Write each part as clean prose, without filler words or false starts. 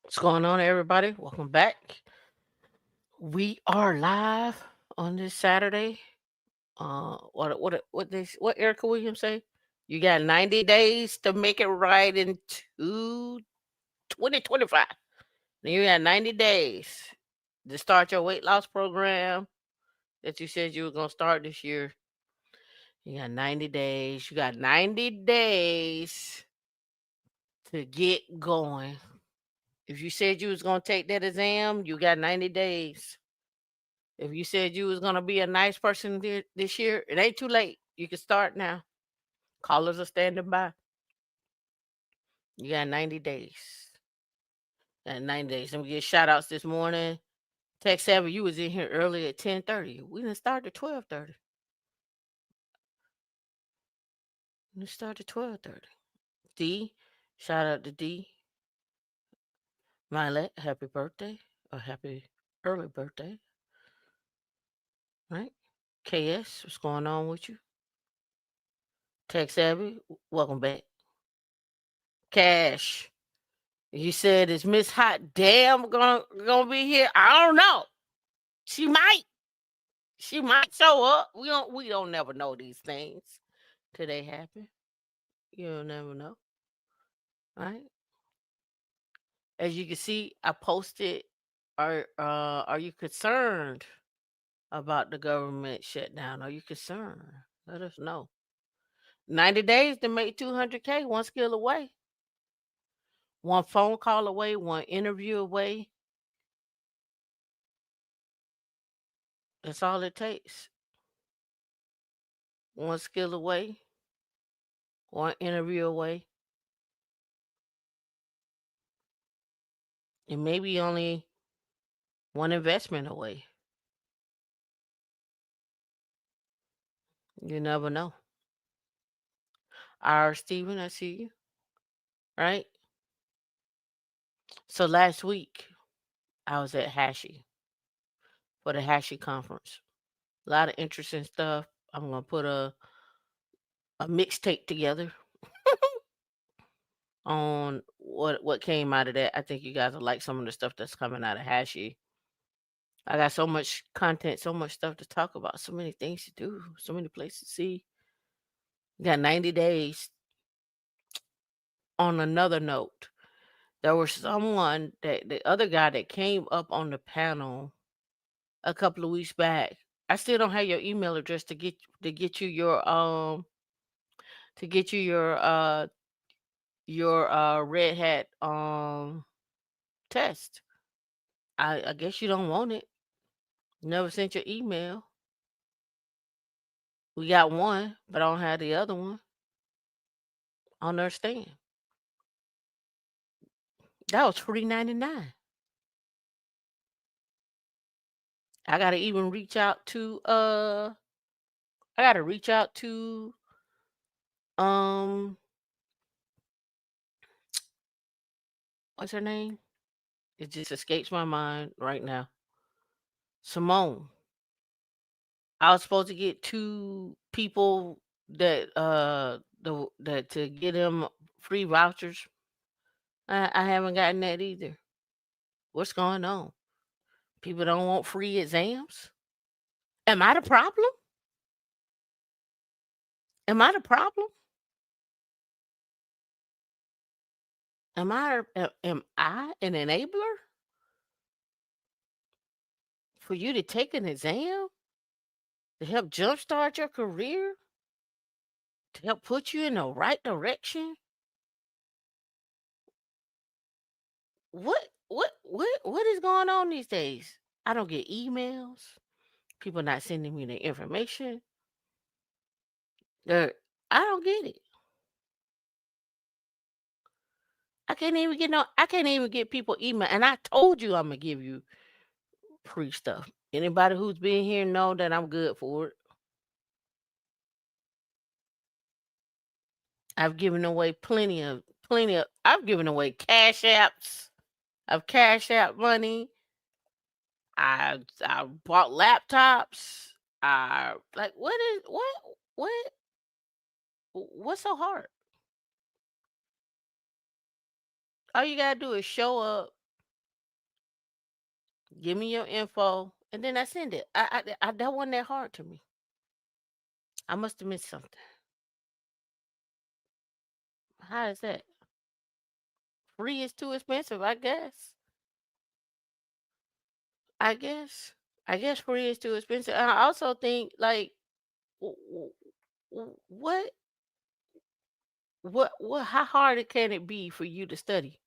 What's going on, everybody? Welcome back. We are live on this Saturday. What Erica Williams say? You got 90 days to make it right into 2025. You got 90 days to start your weight loss program that you said you were gonna start this year. You got 90 days. You got 90 days to get going. If you said you was gonna take that exam, you got 90 days. If you said you was gonna be a nice person this year, it ain't too late. You can start now. Callers are standing by. You got 90 days. Got 90 days. Let me get shout outs this morning. Tech Savvy, you was in here early at 10:30. We didn't start at 12:30. We didn't start at 12:30. D, shout out to D. Milet, happy birthday. Or happy early birthday. Right? KS, what's going on with you? Tech Savvy, welcome back. Cash. You said is Miss Hot Damn gonna be here? I don't know. She might. She might show up. We don't never know these things till they happen. You'll never know. Right? As you can see, I posted are you concerned about the government shutdown? Are you concerned? Let us know. 90 days to make 200K, one skill away. One phone call away, one interview away. That's all it takes. One skill away, one interview away, and maybe only one investment away. You never know. Our Steven, I see you. Right? So last week I was at Hashi for the Hashi conference. A lot of interesting stuff. I'm gonna put a mixtape together on what came out of that. I think you guys will like some of the stuff that's coming out of Hashi. I got so much content, so much stuff to talk about, so many things to do, so many places to see. You got 90 days. On another note, there was someone that the other guy that came up on the panel a couple of weeks back. I still don't have your email address to get you your Red Hat test. I guess you don't want it. Never sent your email. We got one, but I don't have the other one. I don't understand. That was $3.99. I gotta even reach out to I gotta reach out to um what's her name? It just escapes my mind right now. Simone. I was supposed to get two people that to get them free vouchers. I haven't gotten that either. What's going on? People don't want free exams? Am I the problem? Am I the problem? Am I an enabler for you to take an exam to help jumpstart your career? To help put you in the right direction? What is going on these days? I don't get emails. People not sending me the information. They're, I don't get it. I can't even get people email. And I told you I'm gonna give you free stuff. Anybody who's been here know that I'm good for it. I've given away plenty of I've given away cash apps. I've cash app money. I bought laptops. I like what what's so hard? All you gotta do is show up. Give me your info, and then I send it. That wasn't that hard to me. I must have missed something. How is that? Free is too expensive, I guess. I guess. I guess free is too expensive. And I also think like w- w- what what how hard it can it be for you to study?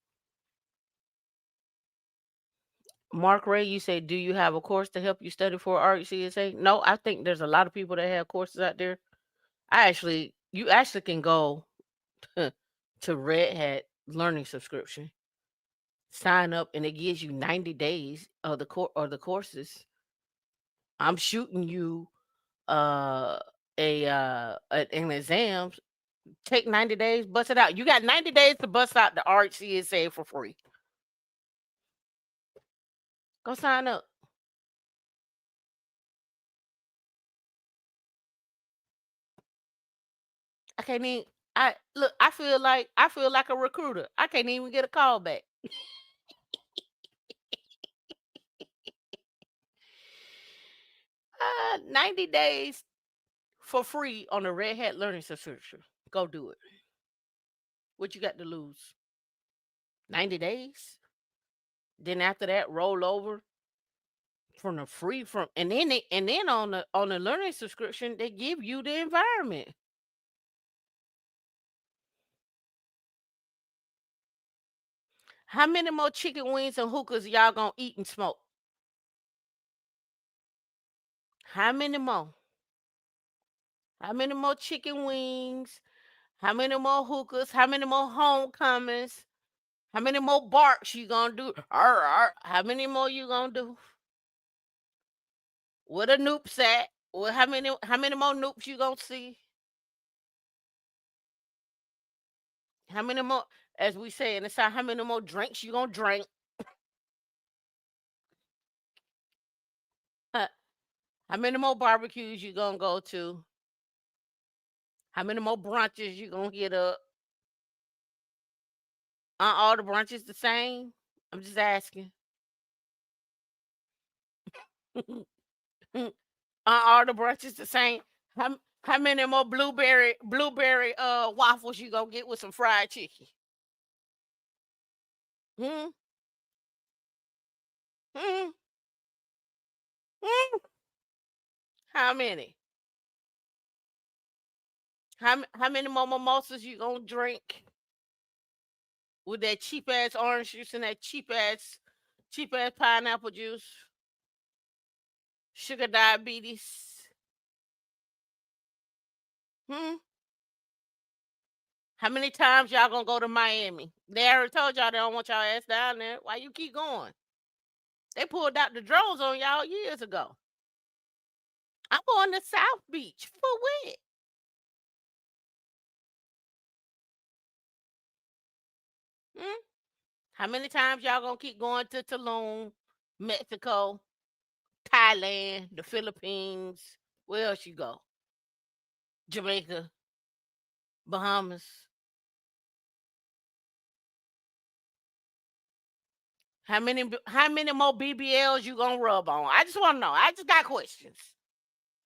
Mark Ray, you say, do you have a course to help you study for RCSA? No, I think there's a lot of people that have courses out there. You actually can go to Red Hat Learning Subscription, sign up, and it gives you 90 days of the courses. I'm shooting you uh an exam. Take 90 days, bust it out. You got 90 days to bust out the RCSA for free. Go sign up. I can't even. I look. I feel like a recruiter. I can't even get a call back. 90 days for free on the Red Hat Learning Subscription. Go do it. What you got to lose? 90 days. Then after that, roll over from the free from, and then on the learning subscription, they give you the environment. How many more chicken wings and hookahs y'all gonna eat and smoke? How many more? How many more chicken wings? How many more hookahs? How many more homecomings? How many more barks you gonna do? Arr, arr. How many more you gonna do? What a noops at? Well, how many more noops you gonna see? How many more, as we say in the South, how many more drinks you gonna drink? Huh, how many more barbecues you gonna go to? How many more brunches you gonna get up? Aren't all the brunches the same? I'm just asking. Aren't all the brunches the same? How many more blueberry waffles you gonna get with some fried chicken? Hmm? Hmm? Hmm? How many? How many more mimosas you gonna drink with that cheap ass orange juice and that cheap ass pineapple juice? Sugar diabetes. Hmm? How many times y'all gonna go to Miami? They already told y'all they don't want y'all ass down there. Why you keep going? They pulled out the drones on y'all years ago. I'm going to South Beach for what? Hmm? How many times y'all gonna keep going to Tulum, Mexico, Thailand, the Philippines? Where else you go? Jamaica, Bahamas. How many more BBLs you gonna rub on? I just want to know. I just got questions.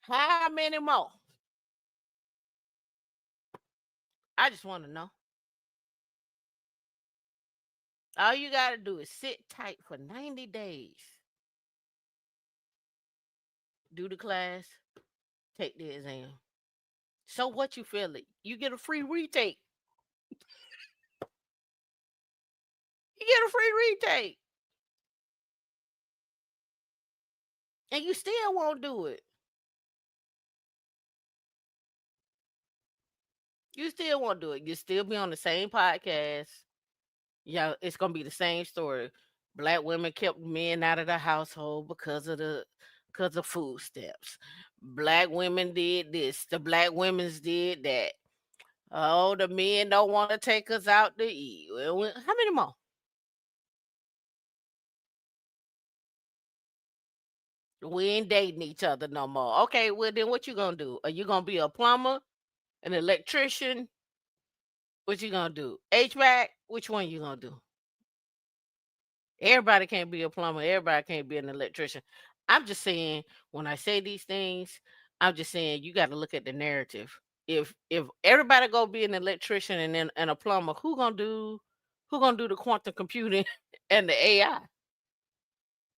How many more? I just want to know. All you gotta do is sit tight for 90 days, do the class, take the exam. So what you feel it? You get a free retake. You get a free retake, and you still won't do it. You still won't do it. You still be on the same podcast. Yeah, it's gonna be the same story. Black women kept men out of the household because of food stamps. Black women did this. The black women's did that. Oh, the men don't want to take us out to eat. Well, how many more? We ain't dating each other no more. Okay, well then what you gonna do? Are you gonna be a plumber, an electrician? What you gonna do? HVAC? Which one you gonna do? Everybody can't be a plumber. Everybody can't be an electrician. I'm just saying when I say these things, I'm just saying you got to look at the narrative. If everybody go be an electrician and a plumber, who gonna do the quantum computing and the AI?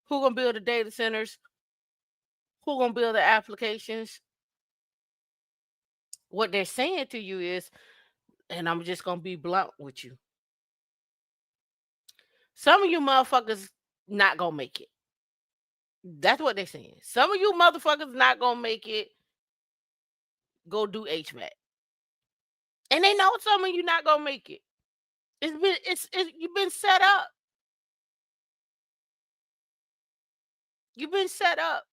Who gonna build the data centers? Who gonna build the applications? What they're saying to you is, and I'm just gonna be blunt with you. Some of you motherfuckers not gonna make it. That's what they're saying. Some of you motherfuckers not gonna make it. Go do HVAC, and they know some of you not gonna make it. You've been set up. You've been set up.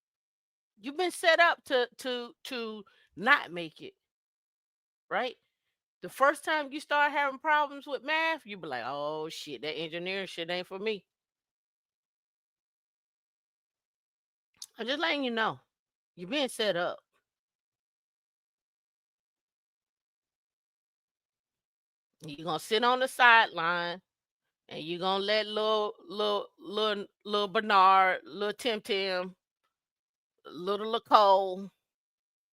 You've been set up to not make it, right? The first time you start having problems with math, you be like, "Oh shit, that engineering shit ain't for me." I'm just letting you know. You're being set up. You're gonna sit on the sideline and you're gonna let little Bernard, little Tim Tim, little Nicole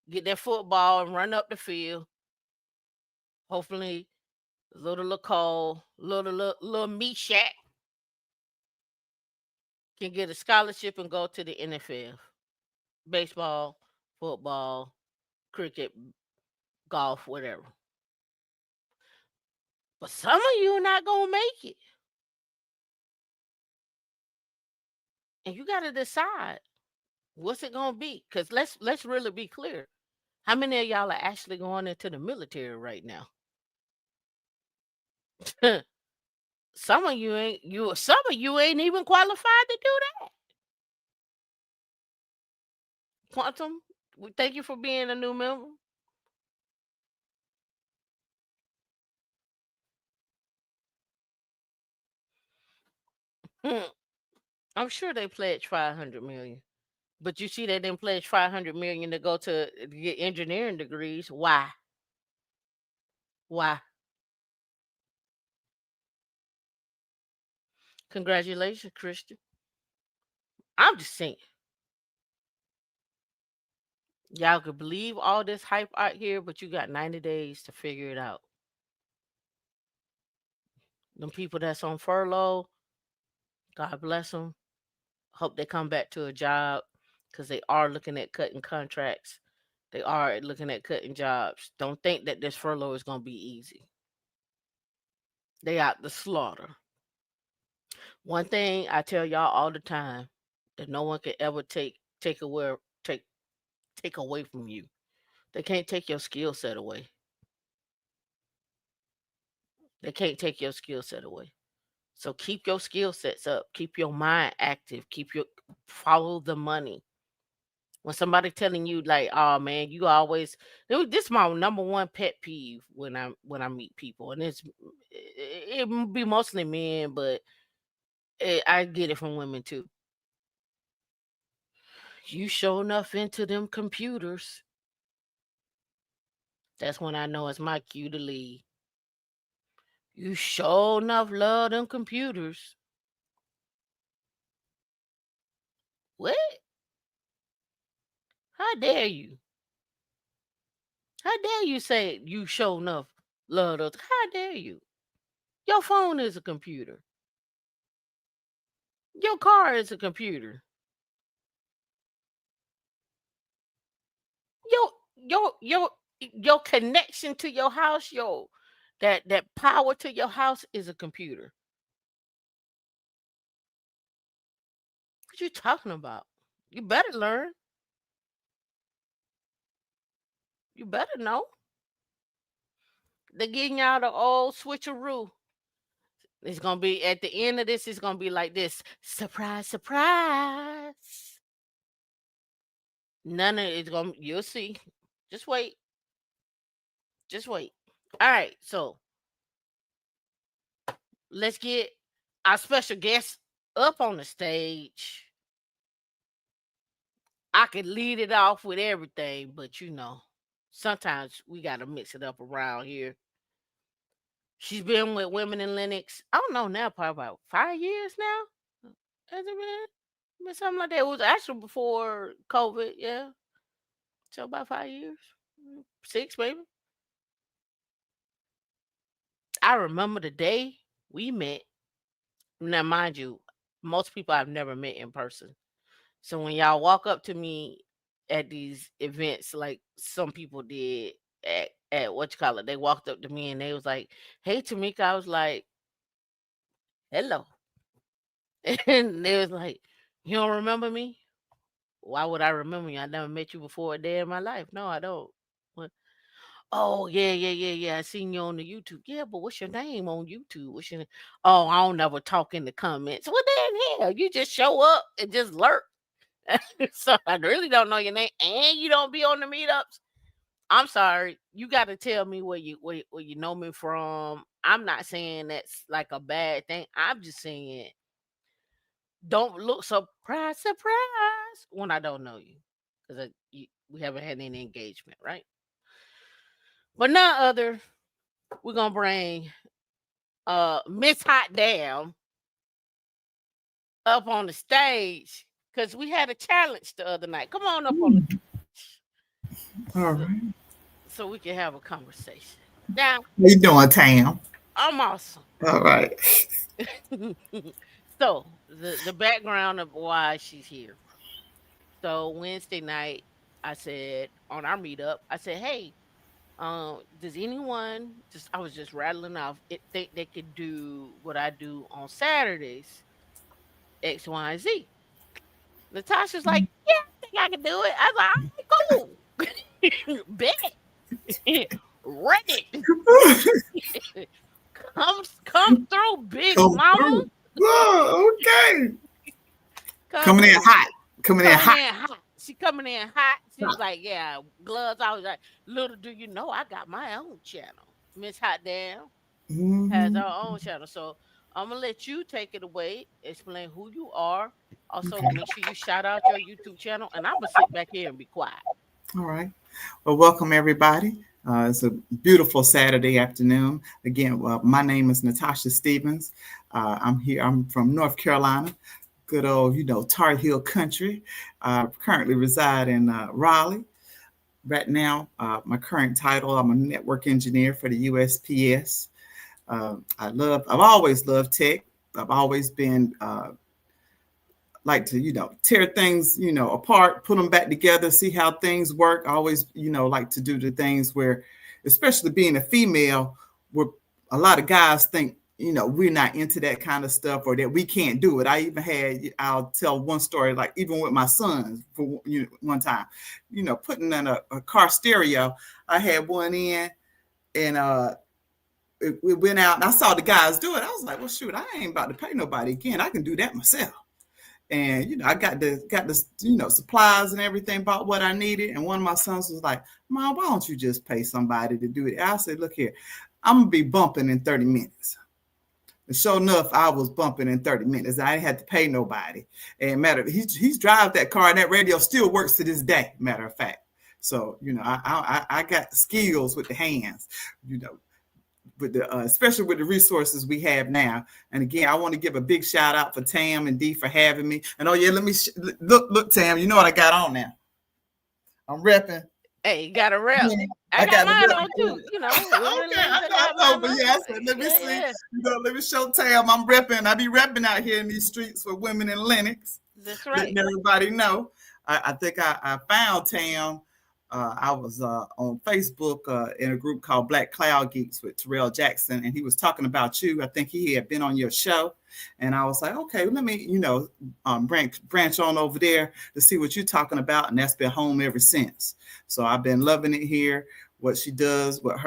get that football and run up the field. Hopefully, little Nicole, little Meshack can get a scholarship and go to the NFL. Baseball, football, cricket, golf, whatever. But some of you are not gonna make it. And you gotta decide what's it gonna be. Cause let's really be clear. How many of y'all are actually going into the military right now? Some of you ain't even qualified to do that. Quantum, we thank you for being a new member. Hmm, I'm sure they pledged 500 million. But you see they didn't pledge 500 million to go to get engineering degrees. Why? Why? Congratulations, Christian. I'm just saying. Y'all could believe all this hype out here, but you got 90 days to figure it out. Them people that's on furlough, God bless them. Hope they come back to a job because they are looking at cutting contracts. They are looking at cutting jobs. Don't think that this furlough is going to be easy. They out the slaughter. One thing I tell y'all all the time that no one can ever take take away from you. They can't take your skill set away. They can't take your skill set away. So keep your skill sets up. Keep your mind active. Follow the money. When somebody telling you like, "Oh man, you always," this is my number one pet peeve when I meet people, and it be mostly men, but I get it from women too. You show enough into them computers. That's when I know it's my cue to leave. You show enough love them computers. What? How dare you? How dare you say you show enough love those? How dare you? Your phone is a computer. Your car is a computer. Your your connection to your house, that power to your house is a computer. What you talking about? You better learn. You better know. They're getting y'all the old switcheroo. It's gonna be at the end of this. It's gonna be like this. Surprise, surprise. None of it's gonna. You'll see. Just wait. Just wait. All right. So let's get our special guest up on the stage. I could lead it off with everything, but sometimes we gotta mix it up around here. She's been with Women in Linux. I don't know now, probably about 5 years now. Has it been something like that? It was actually before COVID, yeah. So about 5 years, 6 maybe. I remember the day we met. Now, mind you, most people I've never met in person. So when y'all walk up to me at these events, like some people did at what you call it, they walked up to me and they was like, "Hey, Tameika," I was like, "Hello," and they was like, "You don't remember me? Why would I remember you? I never met you before a day in my life. No, I don't." What? Oh yeah, yeah, yeah, yeah. I seen you on the YouTube. Yeah, but what's your name on YouTube? What's your name? Oh, I don't never talk in the comments. What the hell? You just show up and just lurk. So I really don't know your name, and you don't be on the meetups. I'm sorry. You got to tell me where you know me from. I'm not saying that's like a bad thing. I'm just saying don't look surprise when I don't know you because we haven't had any engagement, right? But none other. We're gonna bring Miss Hot Damn up on the stage because we had a challenge the other night. Come on up on the All so, right. so we can have a conversation. Now How you doing, Tam? I'm awesome. All right. So the background of why she's here. So Wednesday night, I said on our meetup, I said, "Hey, does anyone just?" I was just rattling off. It think they could do what I do on Saturdays, X, Y, and Z. Natasha's like, "Yeah, I think I can do it." I was like, "All right, cool, bet, ready, come through, big Come mama, through. Oh, okay. come Coming in through." hot. Coming in Coming hot. in hot. She coming in hot. She was Hot. like, "Yeah, gloves." I was like, "Little do you know, I got my own channel." Miss Hot Damn has Mm-hmm. her own channel. So I'm gonna let you take it away, explain who you are. Also, Okay. make sure you shout out your YouTube channel, and I'm gonna sit back here and be quiet. All right. Well, welcome everybody. It's a beautiful Saturday afternoon. Again, my name is Natasha Stevens. I'm here. I'm from North Carolina, good old, Tar Heel country. Currently reside in Raleigh. Right now, my current title, I'm a network engineer for the USPS. I've always loved tech. I've always been like to, tear things, apart, put them back together, see how things work. I always, like to do the things where, especially being a female, where a lot of guys think, we're not into that kind of stuff or that we can't do it. I'll tell one story, like even with my sons for one time, putting in a car stereo. I had one in and we went out and I saw the guys do it. I was like, well, shoot, I ain't about to pay nobody again. I can do that myself. And I got the supplies and everything, bought what I needed. And one of my sons was like, "Mom, why don't you just pay somebody to do it?" I said, "Look here, I'm gonna be bumping in 30 minutes." And sure enough, I was bumping in 30 minutes. I didn't have to pay nobody. And he's drives that car, and that radio still works to this day. Matter of fact. So I got skills with the hands. You know, with the especially with the resources we have now. And again, I want to give a big shout out for Tam and Dee for having me. And oh yeah, let me look, Tam. You know what I got on now? I'm repping. Hey, you got a rep. Yeah, I I got got the mine rep. on too. You know, women Okay, leaders. I I know, got I know, mine but on. yeah, I said, let me Yeah, see. yeah. Let me show Tam I'm repping. I be repping out here in these streets for women in Lennox, That's letting right. everybody know. I think I found Tam. I was on Facebook in a group called Black Cloud Geeks with Terrell Jackson, and he was talking about you. I think he had been on your show, and I was like, okay, let me, branch on over there to see what you're talking about, and that's been home ever since. So I've been loving it here. What she does, what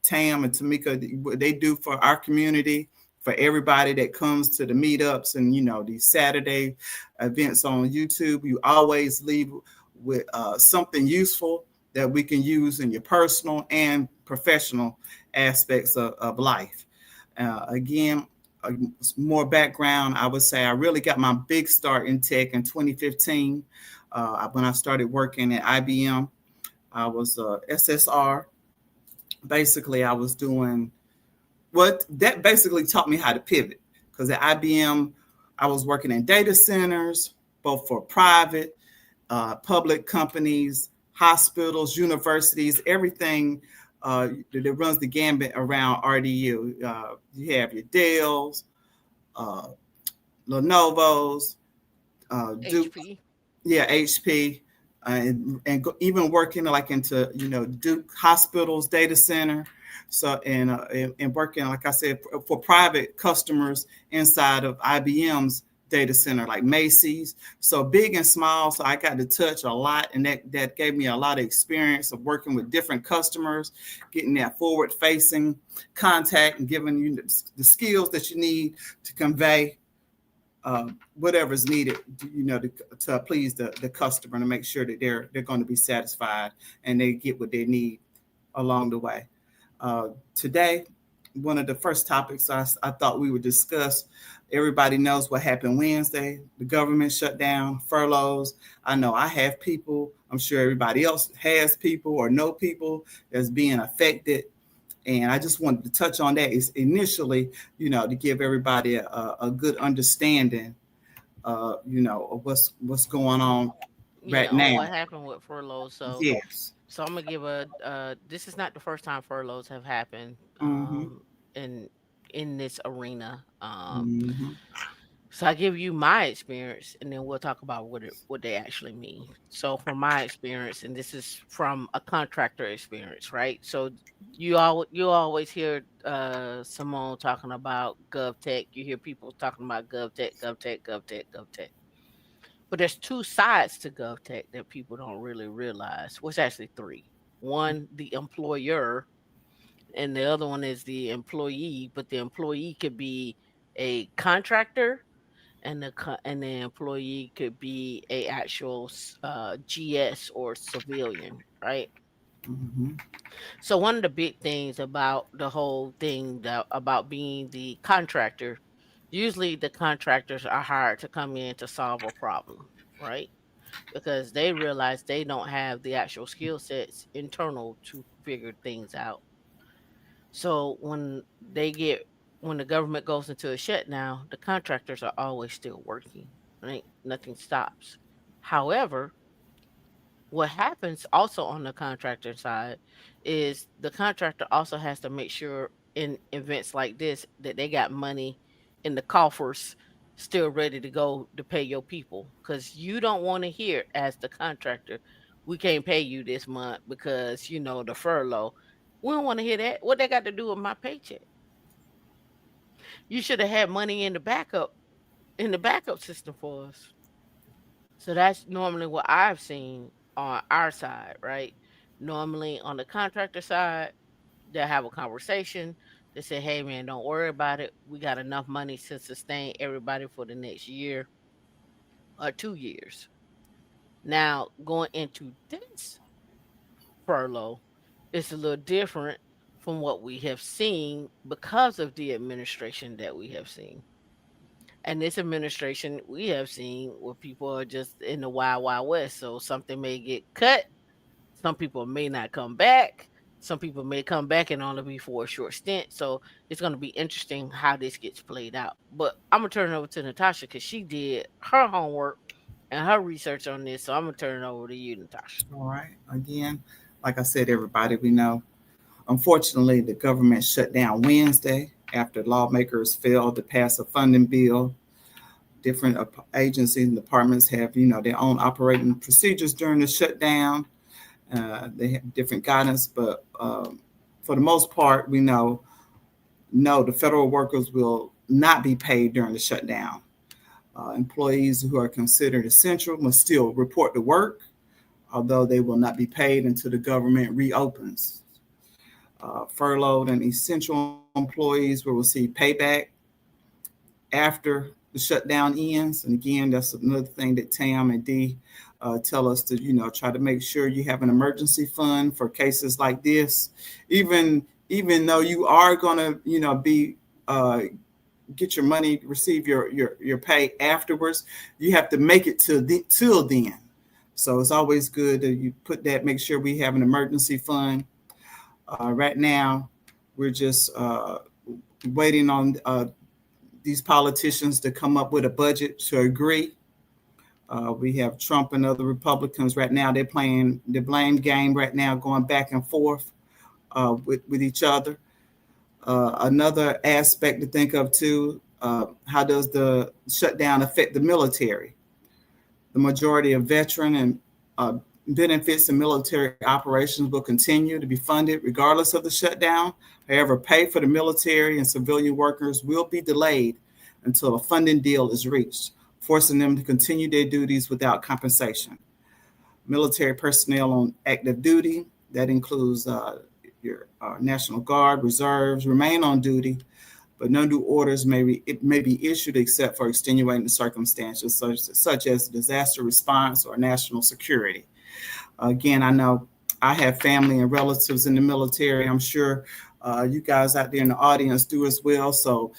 Tam and Tameika, what they do for our community, for everybody that comes to the meetups and these Saturday events on YouTube. You always leave with something useful that we can use in your personal and professional aspects of life. Again, more background, I would say I really got my big start in tech in 2015 when I started working at IBM. I was SSR. Basically, I was doing what that basically taught me how to pivot because at IBM I was working in data centers, both for private, public companies, hospitals, universities, everything that runs the gambit around RDU. You have your Dells, uh, Lenovo's, Duke, HP. yeah, HP, even working like into Duke hospitals, data center, so and working like I said for private customers inside of IBM's data center like Macy's, so big and small. So I got to touch a lot, and that gave me a lot of experience of working with different customers, getting that forward facing contact and giving you the skills that you need to convey whatever's needed, to please the customer, to make sure that they're going to be satisfied and they get what they need along the way. Uh, Today, one of the first topics I thought we would discuss. Everybody knows what happened Wednesday. The government shut down, furloughs. I know I have people. I'm sure everybody else has people or know people that's being affected. And I just wanted to touch on that is initially, to give everybody a good understanding, of what's going on Yeah, right on now. what happened with furloughs. Yes. So I'm gonna give a. This is not the first time furloughs have happened. Mm-hmm. In this arena. Mm-hmm. So I give you my experience, and then we'll talk about what they actually mean. So from my experience, and this is from a contractor experience, right? So you always hear Simone talking about GovTech. You hear people talking about GovTech, GovTech, GovTech, GovTech. But there's two sides to GovTech that people don't really realize. Well, it's actually three. One, the employer, and the other one is the employee. But the employee could be a contractor, and and the employee could be a actual GS or civilian, right? Mm-hmm. So one of the big things about the whole thing about being the contractor, usually the contractors are hired to come in to solve a problem, right? Because they realize they don't have the actual skill sets internal to figure things out. So when the government goes into a shutdown, the contractors are always still working, right? Nothing stops. However, what happens also on the contractor side is the contractor also has to make sure in events like this that they got money in the coffers still ready to go to pay your people, because you don't want to hear as the contractor, we can't pay you this month because the furlough. We don't want to hear that. What they got to do with my paycheck? You should have had money in the backup system for us. So that's normally what I've seen on our side, right? Normally on the contractor side, they'll have a conversation. They say, hey man, don't worry about it. We got enough money to sustain everybody for the next year or 2 years. Now, going into this furlough, it's a little different from what we have seen because of the administration that we have seen. And this administration we have seen where people are just in the wild, wild west. So something may get cut. Some people may not come back. Some people may come back and only be for a short stint. So it's going to be interesting how this gets played out. But I'm going to turn it over to Natasha because she did her homework and her research on this. So I'm going to turn it over to you, Natasha. All right. Again, like I said, everybody, we know. Unfortunately, the government shut down Wednesday after lawmakers failed to pass a funding bill. Different agencies and departments have, their own operating procedures during the shutdown. They have different guidance, but for the most part, we know no, the federal workers will not be paid during the shutdown. Employees who are considered essential must still report to work, although they will not be paid until the government reopens. Furloughed and essential employees will receive payback after the shutdown ends. And again, that's another thing that Tam and Dee tell us to, try to make sure you have an emergency fund for cases like this. Even though you are going to, be get your money, receive your pay afterwards, you have to make it till then. So it's always good that you put that. Make sure we have an emergency fund. Right now, we're just waiting on these politicians to come up with a budget to agree. We have Trump and other Republicans right now. They're playing the blame game right now, going back and forth with each other. Another aspect to think of too, how does the shutdown affect the military? The majority of veteran and benefits and military operations will continue to be funded regardless of the shutdown. However, pay for the military and civilian workers will be delayed until a funding deal is reached, forcing them to continue their duties without compensation. Military personnel on active duty, that includes your National Guard, reserves, remain on duty, but no new orders may be issued except for extenuating circumstances such as disaster response or national security. Again, I know I have family and relatives in the military. I'm sure you guys out there in the audience do as well. So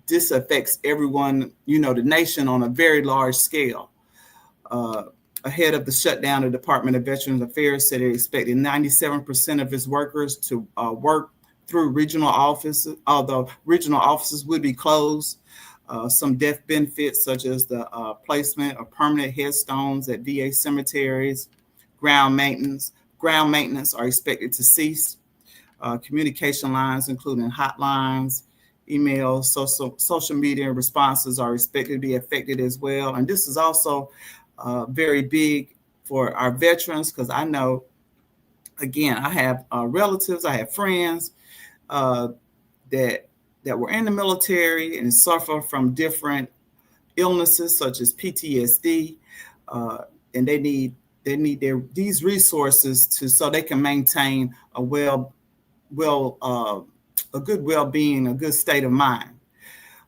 this affects everyone, the nation on a very large scale. Uh, Ahead of the shutdown, the Department of Veterans Affairs said it expected 97% of its workers to work through regional offices, although regional offices would be closed. Some death benefits, such as the placement of permanent headstones at VA cemeteries, ground maintenance. Ground maintenance are expected to cease. Communication lines, including hotlines, emails, social media responses are expected to be affected as well. And this is also very big for our veterans because I know, again, I have relatives, I have friends uh, that were in the military and suffer from different illnesses such as PTSD, uh, and they need these resources to so they can maintain a well a good well being, a good state of mind.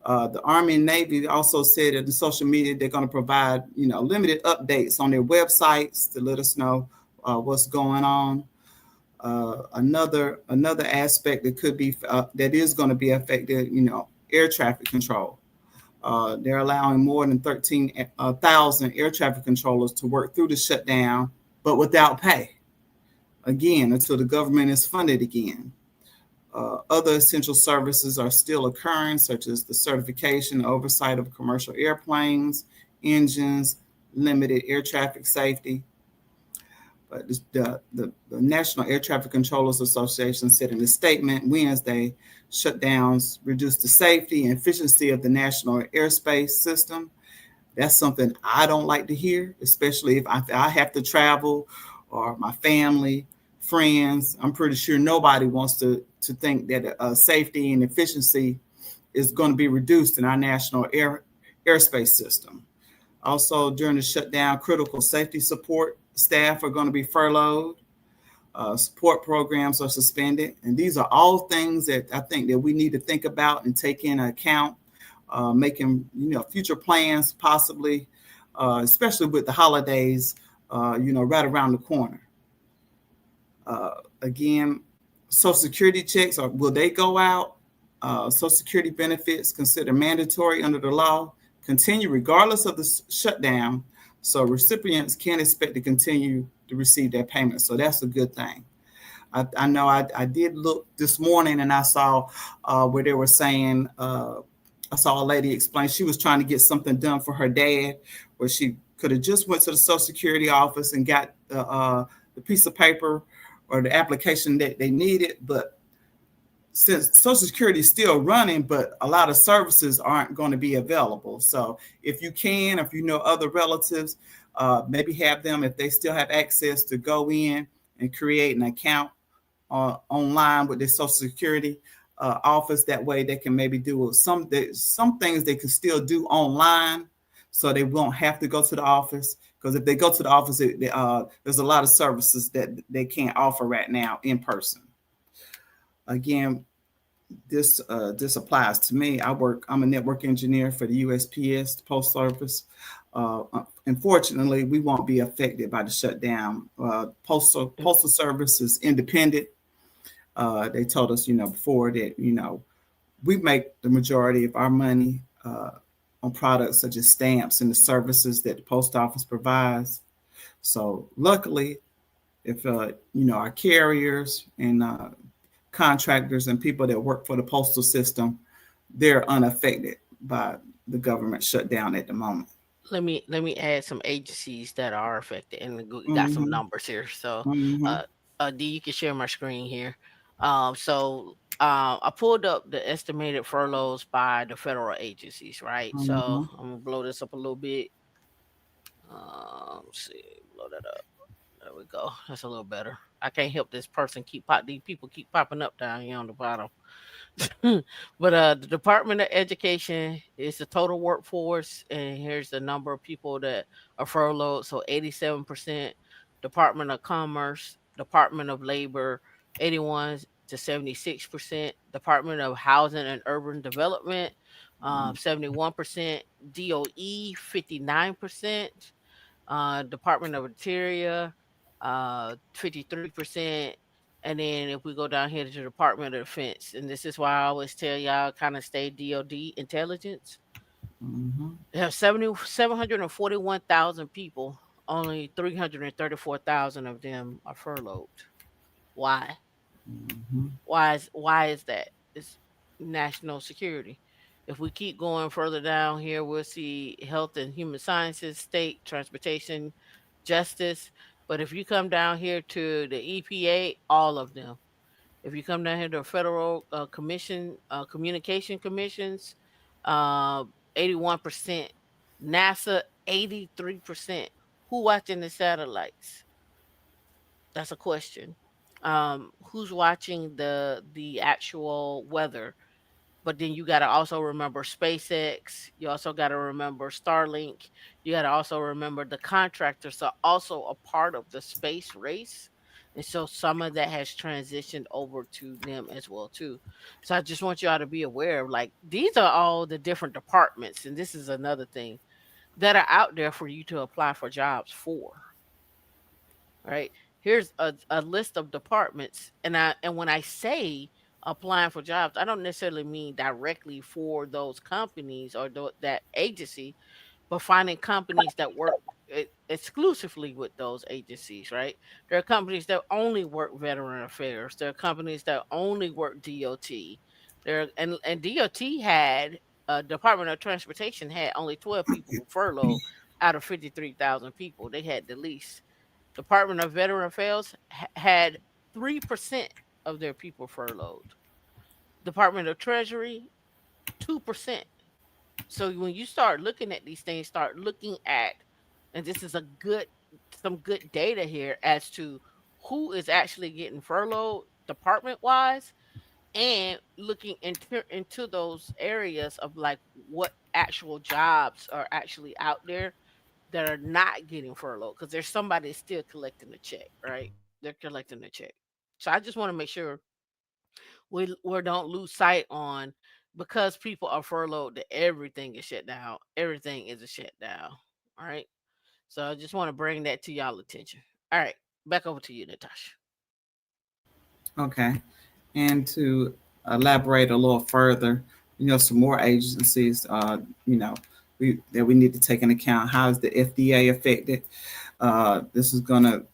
The Army and Navy also said in the social media they're going to provide limited updates on their websites to let us know what's going on. Another aspect that could be that is going to be affected, air traffic control. They're allowing more than 13,000 air traffic controllers to work through the shutdown, but without pay. Again, until the government is funded again. Other essential services are still occurring, such as the certification and oversight of commercial airplanes, engines, limited air traffic safety. But the National Air Traffic Controllers Association said in a statement Wednesday, shutdowns reduce the safety and efficiency of the national airspace system. That's something I don't like to hear, especially if I have to travel or my family, friends. I'm pretty sure nobody wants to think that safety and efficiency is going to be reduced in our national airspace system. Also, during the shutdown, critical safety support staff are going to be furloughed. Support programs are suspended, and these are all things that I think that we need to think about and take into account, making future plans possibly, especially with the holidays, right around the corner. Again, Social Security checks will they go out? Social Security benefits considered mandatory under the law continue regardless of the shutdown, so recipients can expect to continue to receive their payments. So that's a good thing. I know I did look this morning and I saw where they were saying, I saw a lady explain she was trying to get something done for her dad, where she could have just went to the Social Security office and got the piece of paper or the application that they needed, but since Social Security is still running, but a lot of services aren't going to be available. So if you can, if you know other relatives, maybe have them, if they still have access, to go in and create an account online with their Social Security office. That way they can maybe do some things they can still do online, so they won't have to go to the office. Because if they go to the office, there's a lot of services that they can't offer right now in person. Again, this applies to me. I'm a network engineer for the USPS, the Post Service. Unfortunately, we won't be affected by the shutdown. Postal Service is independent. They told us, before that, we make the majority of our money on products such as stamps and the services that the post office provides. So luckily, if our carriers and contractors and people that work for the postal system they're unaffected by the government shutdown at the moment. Let me add some agencies that are affected, and we got some Mm-hmm. numbers here. So, Mm-hmm. uh, D, you can share my screen here. I pulled up the estimated furloughs by the federal agencies, right? So Mm-hmm. I'm gonna blow this up a little bit. Let's see, blow that up. There we go. That's a little better. I can't help this person these people keep popping up down here on the bottom. But the Department of Education is the total workforce, and here's the number of people that are furloughed. So 87%. Department of Commerce, Department of Labor, 81 to 76%. Department of Housing and Urban Development, 71%. DOE, 59%. Department of Interior, 53%. And then if we go down here to the Department of Defense, and this is why I always tell y'all kind of stay DOD intelligence. Mm-hmm. They have 741,000 people. Only 334,000 of them are furloughed. Why? Mm-hmm. Why is that? It's national security. If we keep going further down here, we'll see health and human sciences, state, transportation, justice. But if you come down here to the EPA, all of them. If you come down here to federal commission, communication commissions, uh, 81%. NASA, 83%. Who watching the satellites? That's a question. Who's watching the actual weather? But then you got to also remember SpaceX. You also got to remember Starlink. You got to also remember the contractors are also a part of the space race. And so some of that has transitioned over to them as well too. So I just want y'all to be aware of, like, these are all the different departments, and this is another thing that are out there for you to apply for jobs for. Right? Here's a list of departments, and when I say applying for jobs, I don't necessarily mean directly for those companies or that agency, but finding companies that work exclusively with those agencies, right? There are companies that only work veteran affairs. There are companies that only work DOT. And DOT had Department of Transportation had only 12 people furloughed out of 53,000 people. They had the least. Department of Veteran Affairs had 3% of their people furloughed. Department of Treasury, 2%. So when you start looking at these things, start looking at, and this is some good data here as to who is actually getting furloughed department wise, and looking into those areas of like what actual jobs are actually out there that are not getting furloughed, because there's somebody still collecting the check, right? They're collecting the check. So I just want to make sure we don't lose sight on, because people are furloughed, that everything is shut down. Everything is a shutdown. All right. So I just want to bring that to y'all attention. All right. Back over to you, Natasha. Okay. And to elaborate a little further, some more agencies, that we need to take into account. How is the FDA affected? This is going to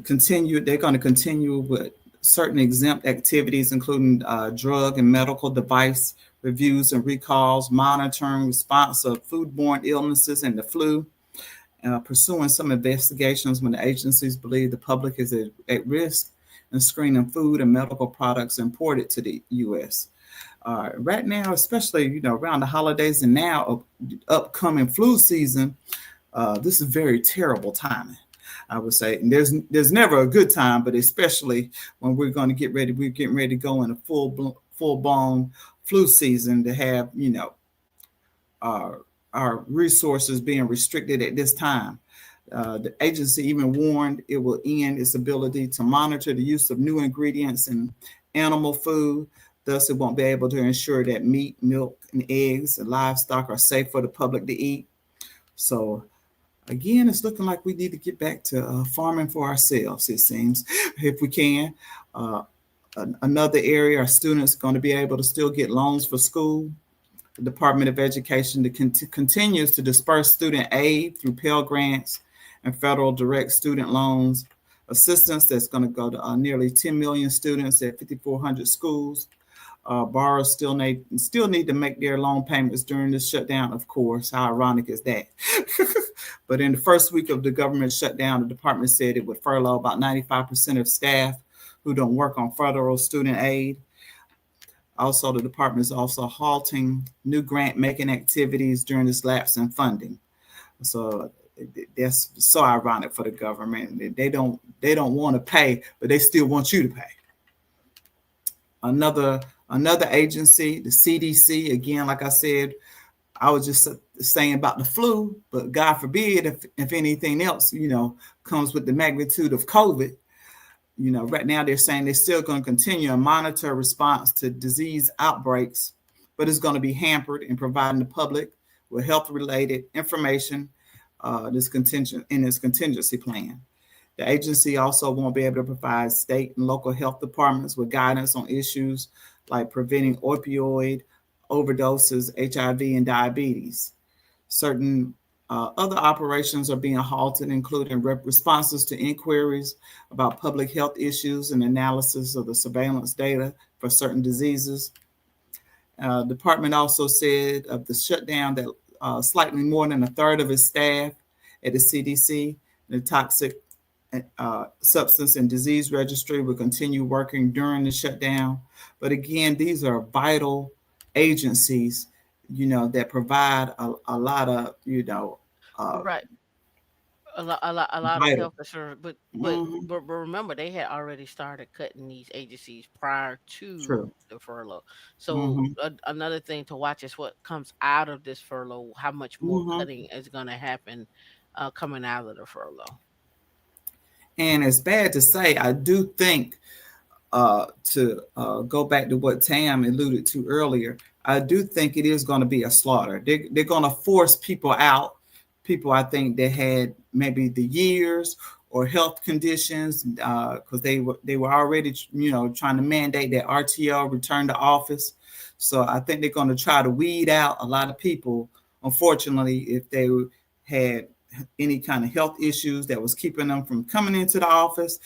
continue. They're going to continue with certain exempt activities, including drug and medical device reviews and recalls, monitoring response of foodborne illnesses and the flu, pursuing some investigations when the agencies believe the public is at risk, and screening food and medical products imported to the U.S. Right now, especially around the holidays and now upcoming flu season, this is very terrible timing. I would say, and there's never a good time, but especially when we're getting ready to go in a full blown flu season, to have our our resources being restricted at this time. The agency even warned it will end its ability to monitor the use of new ingredients in animal food. Thus, it won't be able to ensure that meat, milk, and eggs and livestock are safe for the public to eat. So, again, it's looking like we need to get back to farming for ourselves, it seems, if we can. Uh, Another area, our students are going to be able to still get loans for school. The Department of Education continues to disperse student aid through Pell Grants and federal direct student loans assistance that's going to go to nearly 10 million students at 5,400 schools. Borrowers still need to make their loan payments during this shutdown. Of course, how ironic is that? But in the first week of the government shutdown, the department said it would furlough about 95% of staff who don't work on federal student aid. Also, the department is also halting new grant making activities during this lapse in funding. So that's so ironic for the government. They don't want to pay, but they still want you to pay. Another another agency, the CDC, again, like I said, I was just saying about the flu, but God forbid if anything else, comes with the magnitude of COVID. Right now they're saying they're still going to continue and monitor response to disease outbreaks, but it's going to be hampered in providing the public with health-related information this contingency plan. The agency also won't be able to provide state and local health departments with guidance on issues like preventing opioid overdoses, HIV, and diabetes. Certain other operations are being halted, including responses to inquiries about public health issues and analysis of the surveillance data for certain diseases. Department also said of the shutdown that slightly more than a third of its staff at the CDC, the Toxic Substance and Disease Registry, will continue working during the shutdown. But again, these are vital agencies, that provide a lot of, uh, Right. A lot of vital. health insurance, but but Hmm. but, but remember they had already started cutting these agencies prior True. to the furlough. So Hmm. another thing to watch is what comes out of this furlough. How much more Hmm. cutting is going to happen coming out of the furlough? And it's bad to say, I do think to go back to what Tam alluded to earlier, I do think it is going to be a slaughter. They're going to force people out. People, I think, that had maybe the years or health conditions, because they were already, trying to mandate that RTO, return to office. So I think they're going to try to weed out a lot of people. Unfortunately, if they had any kind of health issues that was keeping them from coming into the office,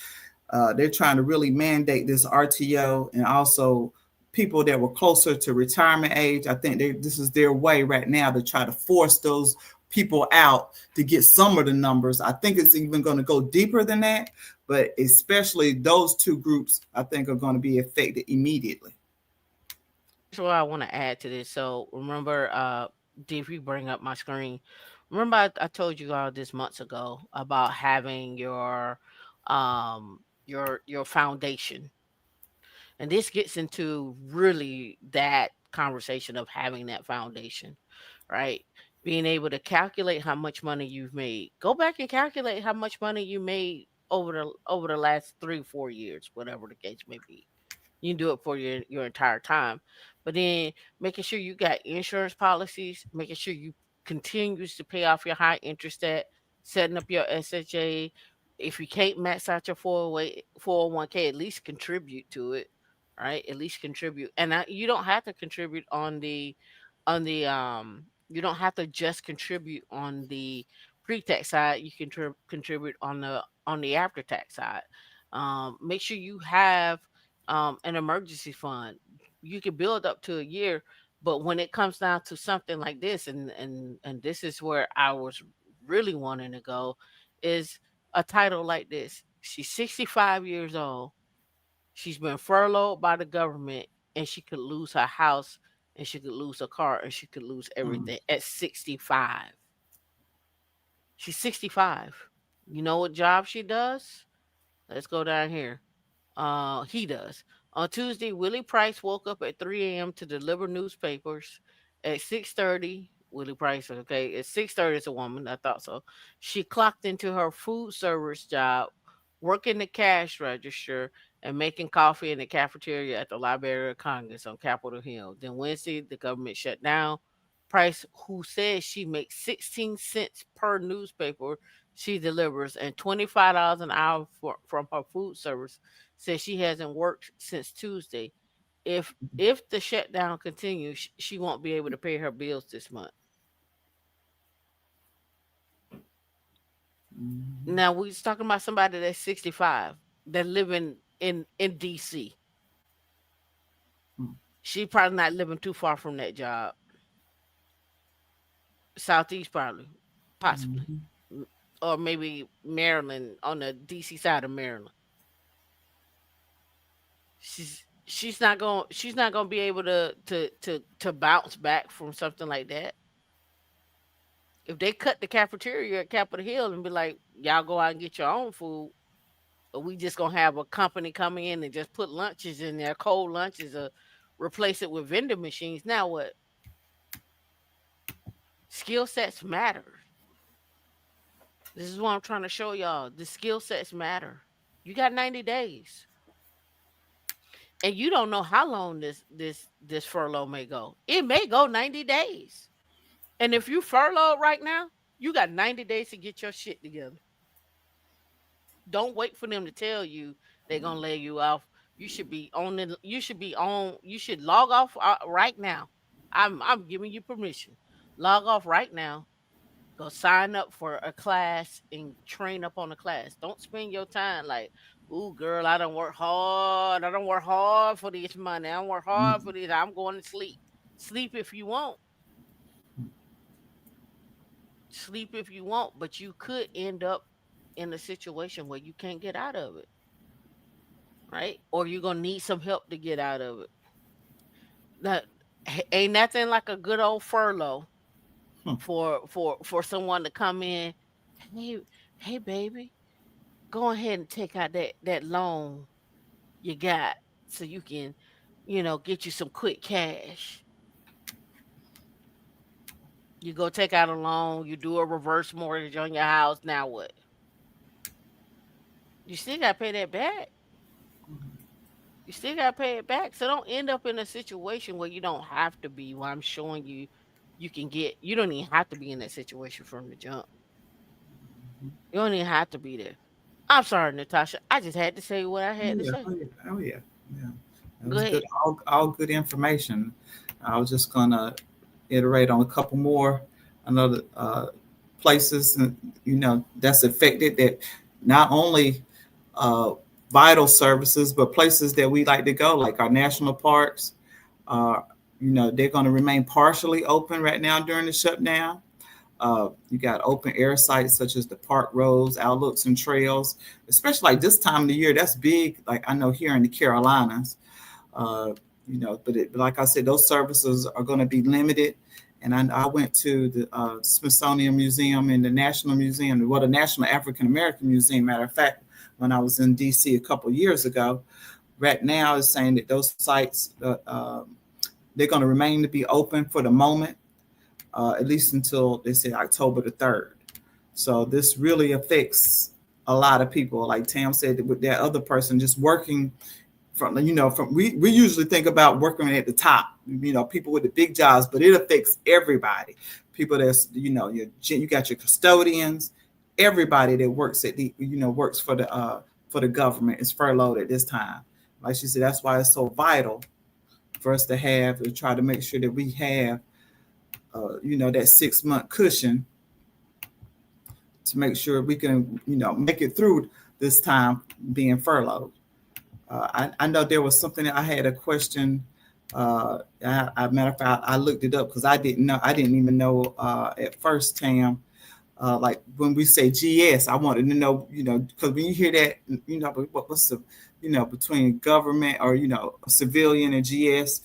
they're trying to really mandate this RTO, and also people that were closer to retirement age. I think this is their way right now to try to force those people out to get some of the numbers. I think it's even going to go deeper than that, but especially those two groups, I think, are going to be affected immediately. Here's what I want to add to this. So remember, if you bring up my screen, remember I told you all this months ago about having your foundation. And this gets into really that conversation of having that foundation, right? Being able to calculate how much money you've made. Go back and calculate how much money you made over the last 3 4 years, whatever the case may be. You can do it for your entire time. But then making sure you got insurance policies, making sure you continues to pay off your high interest debt, setting up your SHA. If you can't max out your 401k, at least contribute to it, right? At least contribute. And you don't have to contribute on the you don't have to just contribute on the pre-tax side. You can contribute on the after-tax side. Make sure you have an emergency fund. You can build up to a year, but when it comes down to something like this, and this is where I was really wanting to go, is a title like this. She's 65 years old. She's been furloughed by the government, and she could lose her house, and she could lose her car, and she could lose Mm. everything at 65. She's 65. You know what job she does? Let's go down here. He does. On Tuesday, Willie Price woke up at 3 a.m. to deliver newspapers. At 6:30, Willie Price, okay, at 6:30 is a woman, I thought so. She clocked into her food service job, working the cash register and making coffee in the cafeteria at the Library of Congress on Capitol Hill. Then Wednesday, the government shut down. Price, who says she makes 16 cents per newspaper she delivers and $25 an hour from her food service, says she hasn't worked since Tuesday. If the shutdown continues, she won't be able to pay her bills this month. Mhm. Now we're talking about somebody that's 65 that living in DC. She probably not living too far from that job. Southeast probably, possibly. Mhm. M- or maybe Maryland, on the DC side of Maryland. She's not gonna be able to bounce back from something like that. If they cut the cafeteria at Capitol Hill and be like, y'all go out and get your own food, or we just gonna have a company come in and just put lunches in there, cold lunches, or replace it with vending machines. Now what? Skill sets matter. This is what I'm trying to show y'all. The skill sets matter. You got 90 days. And you don't know how long this furlough may go. It may go 90 days. And if you furloughed right now, you got 90 days to get your shit together. Don't wait for them to tell you they're gonna lay you off. You should log off right now. I'm giving you permission. Log off right now. Go sign up for a class and train up on the class. Don't spend your time like, ooh, girl, I don't work hard. I don't work hard for this money. I don't work hard for this. I'm going to sleep. Sleep if you want. Sleep if you want, but you could end up in a situation where you can't get out of it, right? Or you're gonna need some help to get out of it. Now, ain't nothing like a good old furlough Hmm. for someone to come in. Hey, hey, baby, go ahead and take out that loan you got so you can, get you some quick cash. You go take out a loan, you do a reverse mortgage on your house. Now what? You still got to pay that back. You still got to pay it back. So don't end up in a situation where you don't have to be. Where I'm showing you, you don't even have to be in that situation from the jump. You don't even have to be there. I'm sorry, Natasha. I just had to say what I Oh had to yeah, say. oh yeah, oh yeah, yeah. That Go was good. ahead. All good information. I was just gonna iterate on a couple more another places, that's affected. That not only uh, vital services, but places that we like to go, like our national parks. Uh, they're going to remain partially open right now during the shutdown. You got open air sites such as the park roads, outlooks, and trails, especially like this time of the year. That's big. Like I know here in the Carolinas, uh, but like I said, those services are going to be limited. And I went to the Smithsonian Museum and the National Museum, well, the National African American Museum. Matter of fact, when I was in D.C. a couple of years ago, right now is saying that those sites they're going to remain to be open for the moment, at least until they say October the 3rd. So this really affects a lot of people. Like Tam said, with that other person just working from we usually think about working at the top, people with the big jobs, but it affects everybody. People that's you got your custodians, everybody that works at the works for the government is furloughed at this time. Like she said, that's why it's so vital for us to try to make sure that we have that 6 month cushion to make sure we can make it through this time being furloughed. I know there was something that I had a question. Matter of fact, I looked it up because I didn't know. I didn't even know at first, Tam. Like when we say GS, I wanted to know, because when you hear that, what's the, between government or civilian and GS,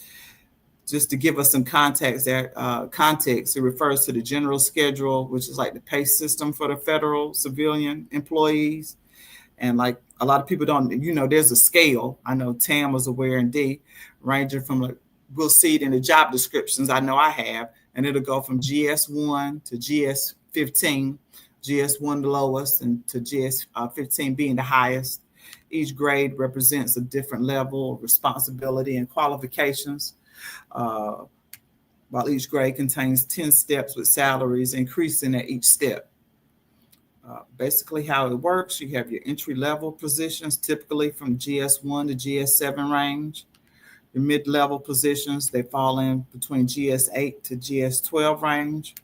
just to give us some context. That context, it refers to the general schedule, which is like the pay system for the federal civilian employees. And like a lot of people don't, there's a scale. I know Tam was aware, and D, ranging from like, we'll see it in the job descriptions. I know I have, and it'll go from GS1 to GS15, GS1 the lowest, and to GS15 being the highest. Each grade represents a different level of responsibility and qualifications. Uh, while each grade contains 10 steps with salaries increasing at each step. Basically, how it works, you have your entry level positions, typically from GS1 to GS7 range. Your mid level positions, they fall in between GS8 to GS12 range.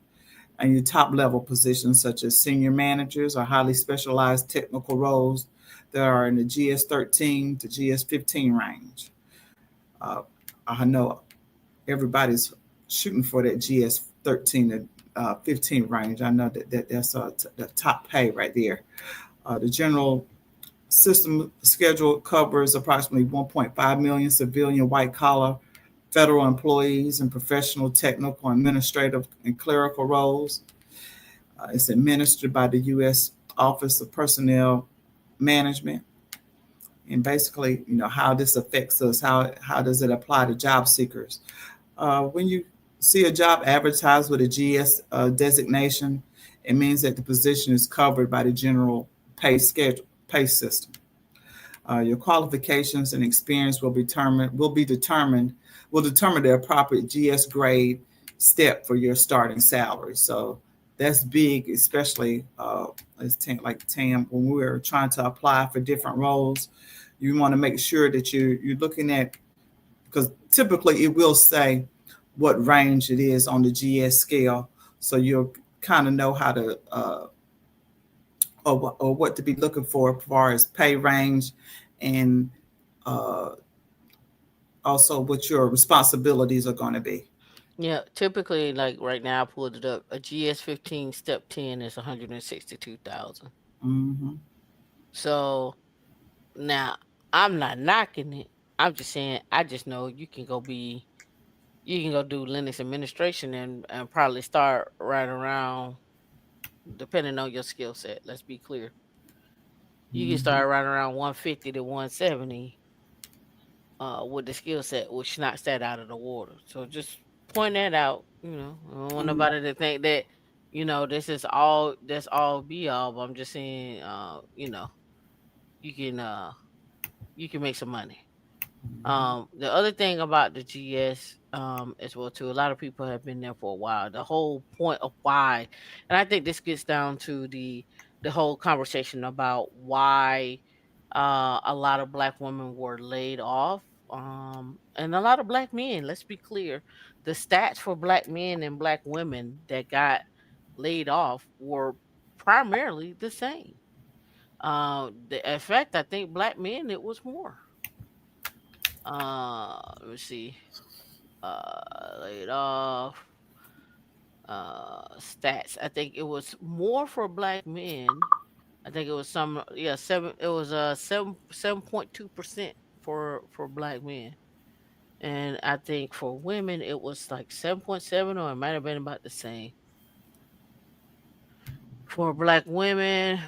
And your top level positions, such as senior managers or highly specialized technical roles, that are in the GS13 to GS15 range. Uh, I know everybody's shooting for that GS 13 to 15 range. I know that's the top pay right there. The general system schedule covers approximately 1.5 million civilian white collar federal employees and professional, technical, administrative, and clerical roles. It's administered by the U.S. Office of Personnel Management. And basically, how this affects us, how does it apply to job seekers? When you see a job advertised with a GS designation, it means that the position is covered by the general pay system. Your qualifications and experience will determine the appropriate GS grade step for your starting salary. So that's big, especially like Tam, when we're trying to apply for different roles. You want to make sure that you're looking at, because typically it will say what range it is on the GS scale, so you'll kind of know how to or what to be looking for as far as pay range, and uh, also what your responsibilities are going to be. Yeah, typically, like right now, I pulled it up. A GS 15 step 10 is 162,000. Mm-hmm. So now I'm not knocking it. I'm just saying I just know you can go do Linux administration and probably start right around, depending on your skill set. Let's be clear. You can Mm-hmm. start right around 150 to 170 with the skill set, which knocks that out of the water. So just point that out. I don't want Mm-hmm. nobody to think that this is all that's all be all. But I'm just saying, you can you can make some money. The other thing about the GS, as well too, a lot of people have been there for a while. The whole point of why, and I think this gets down to the whole conversation about why a lot of black women were laid off, and a lot of black men. Let's be clear, the stats for black men and black women that got laid off were primarily the same. In fact, I think black men it was more. Let me see. Laid off. Stats. I think it was more for black men. I think it was some, yeah, seven. It was 7.2% for black men, and I think for women it was like 7.7, or it might have been about the same. For black women,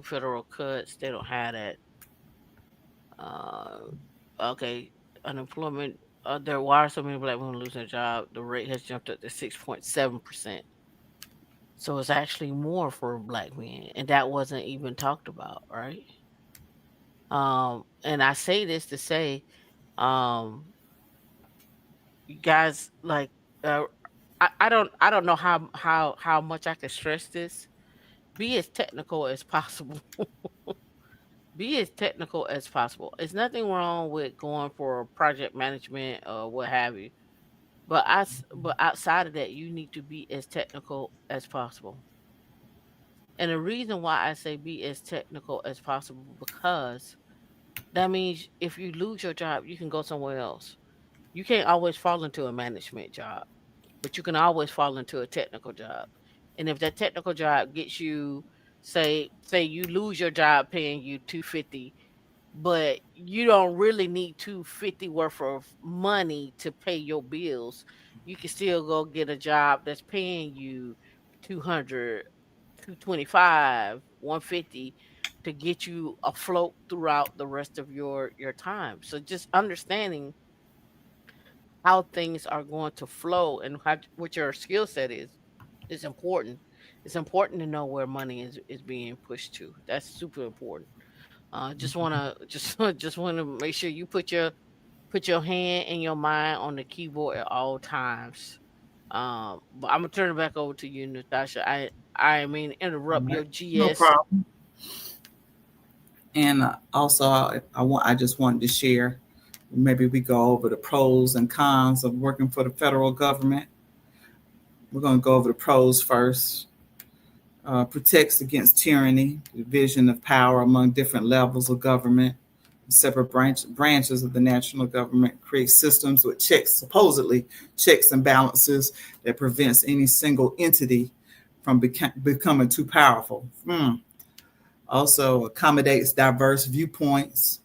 federal cuts. They don't have that. Uh, okay, unemployment. There why are so many black women losing their job? The rate has jumped up to 6.7%. So it's actually more for black men, and that wasn't even talked about, right? And I say this to say, um, you guys like, uh, I don't know how much I can stress this. Be as technical as possible. Be as technical as possible. There's nothing wrong with going for project management or what have you. But outside of that, you need to be as technical as possible. And the reason why I say be as technical as possible, because that means if you lose your job, you can go somewhere else. You can't always fall into a management job, but you can always fall into a technical job. And if that technical job gets you, say you lose your job paying you 250, but you don't really need 250 worth of money to pay your bills, you can still go get a job that's paying you 200, 225, 150 to get you afloat throughout the rest of your time. So just understanding how things are going to flow and what your skill set is important. It's important to know where money is being pushed to. That's super important. Just wanna just wanna make sure you put your hand and your mind on the keyboard at all times. But I'm gonna turn it back over to you, Natasha. I mean All interrupt right. your No GS. problem. And also, I just wanted to share. Maybe we go over the pros and cons of working for the federal government. We're going to go over the pros first. Protects against tyranny, division of power among different levels of government. Separate branches of the national government create systems with checks, supposedly checks and balances that prevents any single entity from becoming too powerful. Also accommodates diverse viewpoints.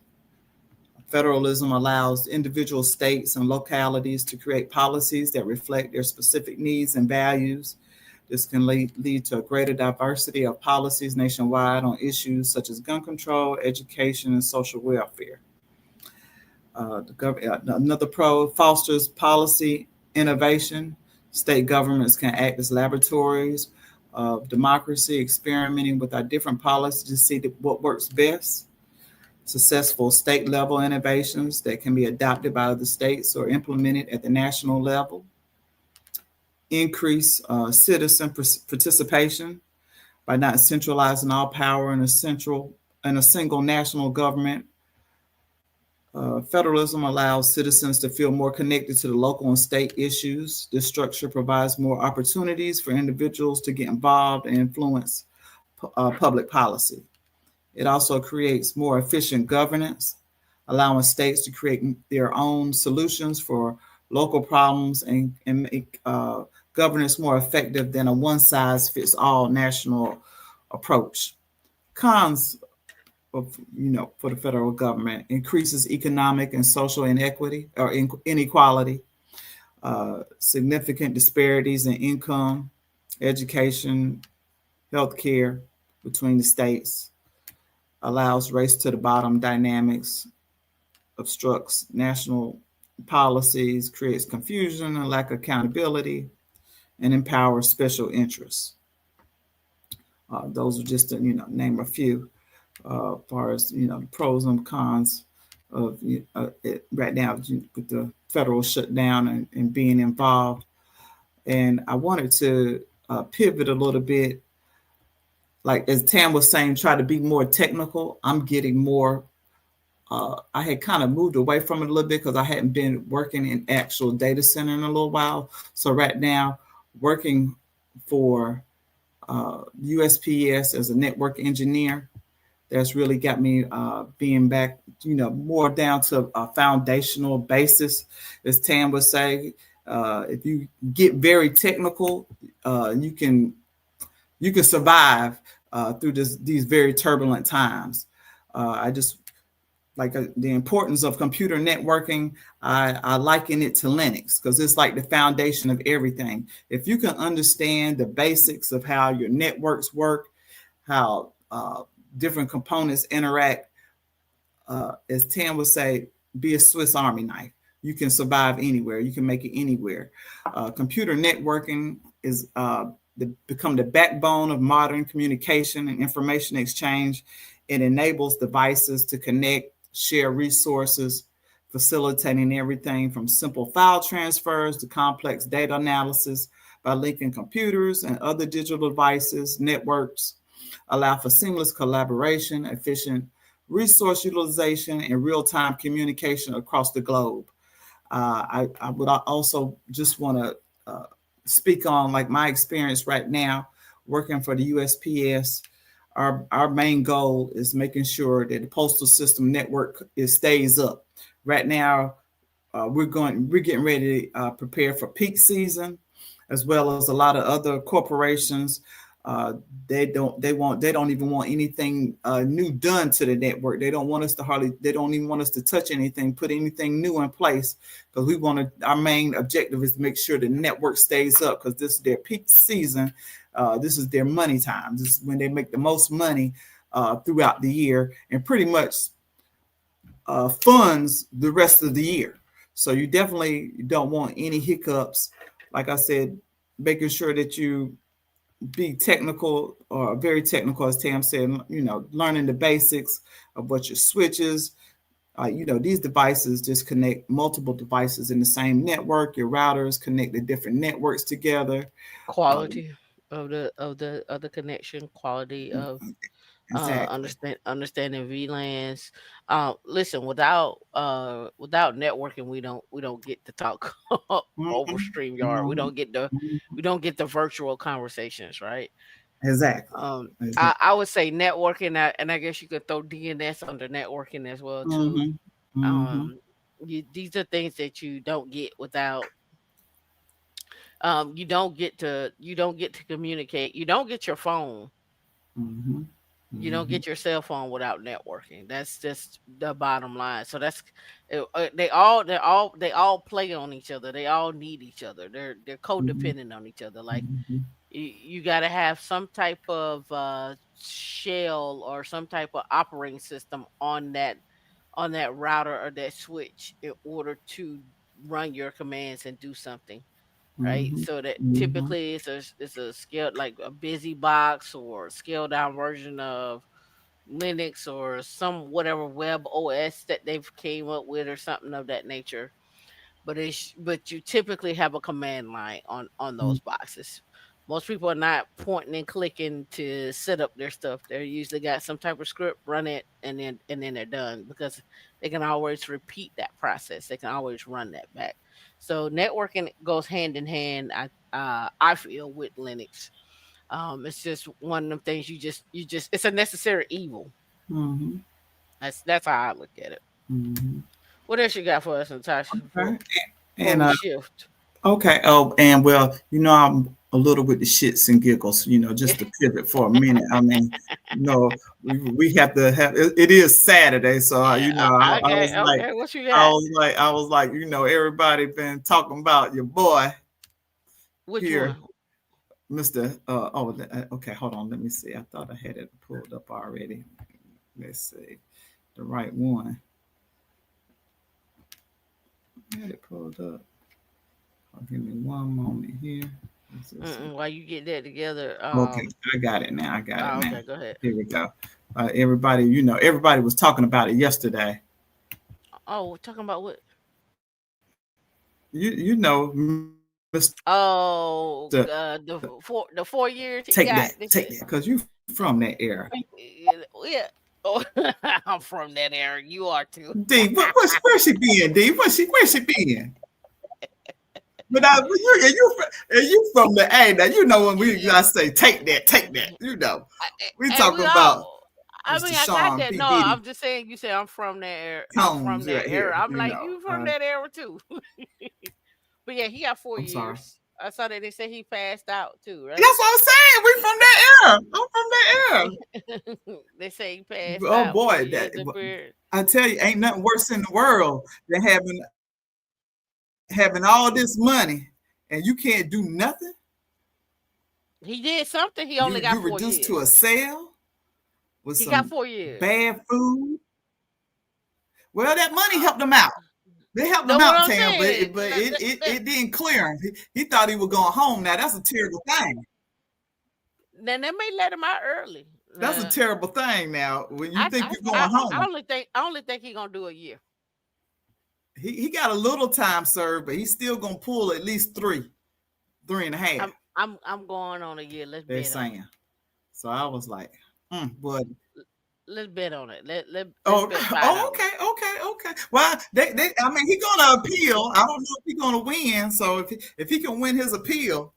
Federalism allows individual states and localities to create policies that reflect their specific needs and values. This can lead to a greater diversity of policies nationwide on issues such as gun control, education, and social welfare. Another pro fosters policy innovation. State governments can act as laboratories of democracy, experimenting with our different policies to see what works best. Successful state level innovations that can be adopted by other states or implemented at the national level. Increase citizen participation by not centralizing all power in a single national government. Federalism allows citizens to feel more connected to the local and state issues. This structure provides more opportunities for individuals to get involved and influence public policy. It also creates more efficient governance, allowing states to create their own solutions for local problems and make governance more effective than a one size fits all national approach. Cons of, for the federal government increases economic and social inequity or inequality, significant disparities in income, education, healthcare between the states, allows race to the bottom dynamics, obstructs national policies, creates confusion and lack of accountability, and empowers special interests. Those are just to name a few. As far as the pros and cons of it right now with the federal shutdown and being involved. And I wanted to pivot a little bit, like as Tam was saying, try to be more technical. I'm getting more. I had kind of moved away from it a little bit because I hadn't been working in actual data center in a little while. So right now, working for USPS as a network engineer, that's really got me being back, more down to a foundational basis. As Tam would say, if you get very technical, you can survive through these very turbulent times. I just like the importance of computer networking. I liken it to Linux because it's like the foundation of everything. If you can understand the basics of how your networks work, how different components interact, as Tam would say, be a Swiss Army knife. You can survive anywhere. You can make it anywhere. Computer networking is become the backbone of modern communication and information exchange. It enables devices to connect, share resources, facilitating everything from simple file transfers to complex data analysis by linking computers and other digital devices. Networks allow for seamless collaboration, efficient resource utilization, and real-time communication across the globe. I would also just want to speak on like my experience right now working for the USPS. Our main goal is making sure that the postal system network stays up. Right now, we're getting ready to prepare for peak season, as well as a lot of other corporations. Uh, they don't even want anything new done to the network. They don't even want us to touch anything, put anything new in place, because our main objective is to make sure the network stays up, because this is their peak season. This is their money time. This is when they make the most money throughout the year, and pretty much funds the rest of the year. So you definitely don't want any hiccups. Like I said, making sure that you be technical or very technical, as Tam said, learning the basics of what your switches, these devices just connect multiple devices in the same network. Your routers connect the different networks together. Uh, Quality of the connection, quality of exactly. understanding VLANs. Listen, without networking, we don't get to talk over Mm-hmm. StreamYard. We Mm-hmm. don't get the Mm-hmm. we don't get the virtual conversations, right? Exactly. I would say networking, and I guess you could throw DNS under networking as well too. Mm-hmm. Mm-hmm. Um, these are things that you don't get without. You don't get to communicate. You don't get your phone. Mm-hmm. You don't Mm-hmm. get your cell phone without networking. That's just the bottom line. So they all play on each other. They all need each other. They're Mm-hmm. codependent on each other. Like Mm-hmm. you got to have some type of shell or some type of operating system on that router or that switch in order to run your commands and do something, right? Mm-hmm. So that Mm-hmm. typically it's a scale like a busy box or a scaled down version of Linux or some whatever web OS that they've came up with or something of that nature. But you typically have a command line on those boxes. Most people are not pointing and clicking to set up their stuff. They're usually got some type of script, run it, and then they're done because they can always repeat that process. They can always run that back. So networking goes hand in hand. I feel with Linux. It's just one of them things you just it's a necessary evil. Mm-hmm. That's how I look at it. Mm-hmm. What else you got for us, Natasha? Okay. Before And we shift. okay. Oh, and well, I'm a little with the shits and giggles, just to pivot for a minute. I mean, we have to have it is Saturday, so I Okay, was like, okay. What you got? everybody been talking about your boy Which here, one? Mr. Okay, hold on, let me see. I thought I had it pulled up already. Let's see the right one. I had it pulled up. Give me one moment here. Let's see. While you get that together, Okay, I got it now. I got it now. okay, go ahead. Here we go. Everybody was talking about it yesterday. Oh, talking about what? Mr. Oh, Take the 4 years he that, got. take that, because you from that era. Yeah. Oh, I'm from that area. You are too. D, where's she been? D, where's she been? But you from the A now. When we Yeah. gotta say take that. We And we talking about all. I Mr. mean, I got Sean that. P No, Diddy I'm just saying. You say I'm from that era. I'm from Combs that right era. here. I'm like, you from that era too. But yeah, he got four I'm sorry. years. I saw that they said he passed out too, right? That's what I'm saying. We from that era. I'm from that era. They say he passed Oh out, four boy, years in prison. I tell you, ain't nothing worse in the world than having all this money and you can't do nothing. He did something. He only You got four reduced to a years. cell with He got some 4 years. bad food. Well, that money Uh, helped him out. They helped him know what out, I'm Tam, but saying? it didn't clear him. He thought he was going home. Now that's a terrible thing. Then they may let him out early. That's a terrible thing. Now when you think you're going I home, only think he gonna do a year. he got a little time served, but he's still gonna pull at least three and a half. I'm going on a year. Let's They're bet on it. saying. So I was like, boy. Let's bet on it. Let's Oh, bet five oh, dollars. okay. Well, I mean, he's gonna appeal. I don't know if he's gonna win. So if he can win his appeal,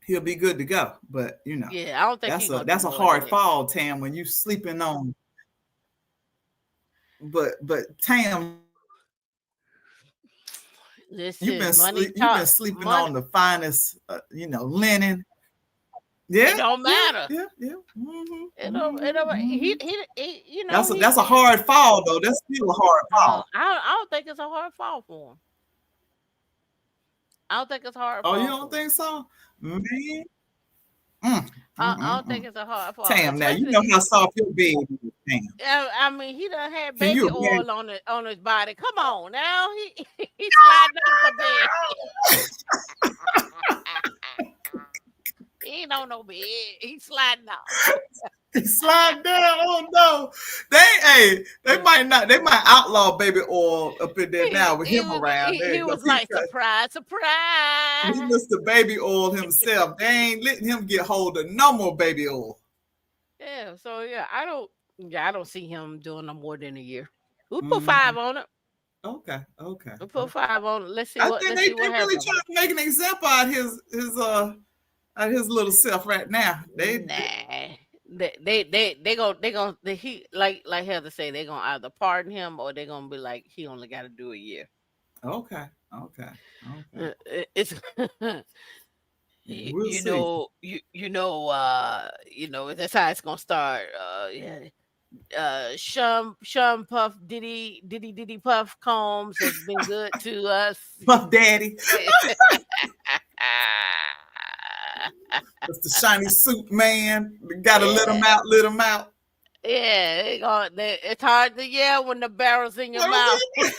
he'll be good to go. But Yeah, I don't think that's he a gonna do that's a more than hard that. fall, Tam, when you sleeping on. But Tam, Listen, money you've been talk. sleeping Money. on the finest, linen. Yeah, It don't yeah, matter. yeah, yeah. Mm-hmm, It don't. It mm-hmm, don't. mm-hmm. He you know That's a hard fall though. That's still a hard fall. I don't think it's a hard fall for him. I don't think it's a hard Oh, you fall don't for him. think so, man? I don't think Mm. it's a hard fall, Tam, now you know especially. how soft your bed is, Tam. I mean, he done had Can you baby imagine? oil on his body. Come on now, he sliding off the bed. He ain't on no bed. He sliding off. Slide down. Oh no, they might not. They might outlaw baby oil up in there now with him around there He because was like surprise, he surprise. Mr. Baby Oil himself. They ain't letting him get hold of no more baby oil. Yeah, so I don't see him doing no more than a year. We put Mm, five on it. We put okay. five on it. I think Let's they see what really happens. trying to make an example out of his his little self right now. Nah. He like Heather say they gonna either pardon him or they gonna be like he only got to do a year. Okay, okay, okay. It's We'll see. that's how it's gonna start. Yeah. Shum Puff Diddy Puff Combs has been good to us. Puff Daddy, that's the shiny suit man. We gotta let him Yeah, out, let him out. yeah. It's hard to yell when the barrel's in your What was mouth. it?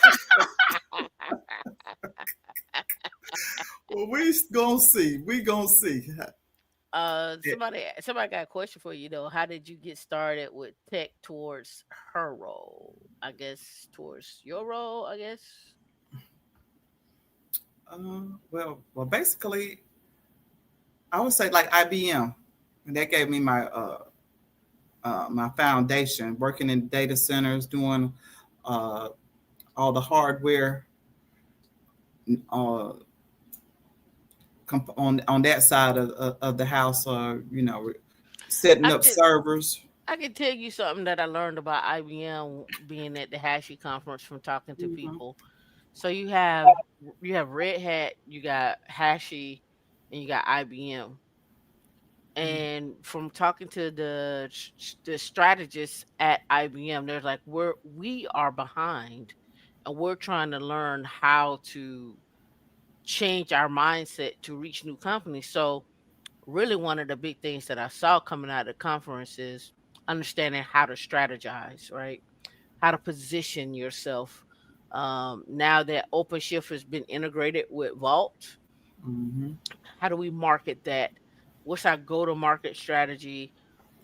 Well, we gonna see. We gonna see. Yeah. Somebody got a question for you though. How did you get started with tech towards her role? I guess towards your role. I guess. Well, basically, I would say like IBM, and that gave me my foundation. Working in data centers, doing uh, all the hardware uh, on that side of the house, setting I up can servers. I can tell you something that I learned about IBM being at the Hashi conference from talking to Mm-hmm. people. So you have Red Hat, you got Hashi, and you got IBM. And from talking to the strategists at IBM, they're like, we are behind, and we're trying to learn how to change our mindset to reach new companies. So really, one of the big things that I saw coming out of the conference is understanding how to strategize, right? How to position yourself. Now that OpenShift has been integrated with Vault, Mm-hmm. how do we market that? What's our go-to-market strategy?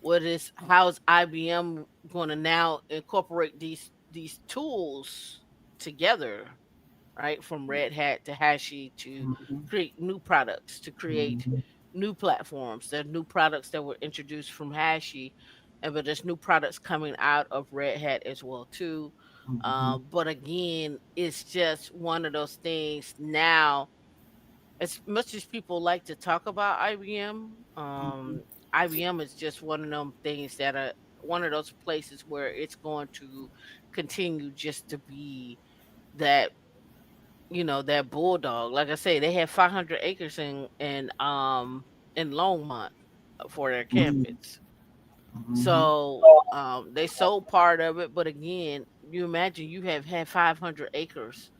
How is IBM going to now incorporate these tools together, right? From Red Hat to Hashi to Mm-hmm. create new products, to create Mm-hmm. new platforms. There are new products that were introduced from Hashi, but there's new products coming out of Red Hat as well too. Mm-hmm. But again, it's just one of those things now. As much as people like to talk about IBM, IBM is just one of them things that are one of those places where it's going to continue just to be that that bulldog. Like I say, they have 500 acres in Longmont for their Mm-hmm. campus. Mm-hmm. So they sold part of it, but again, you imagine you have had 500 acres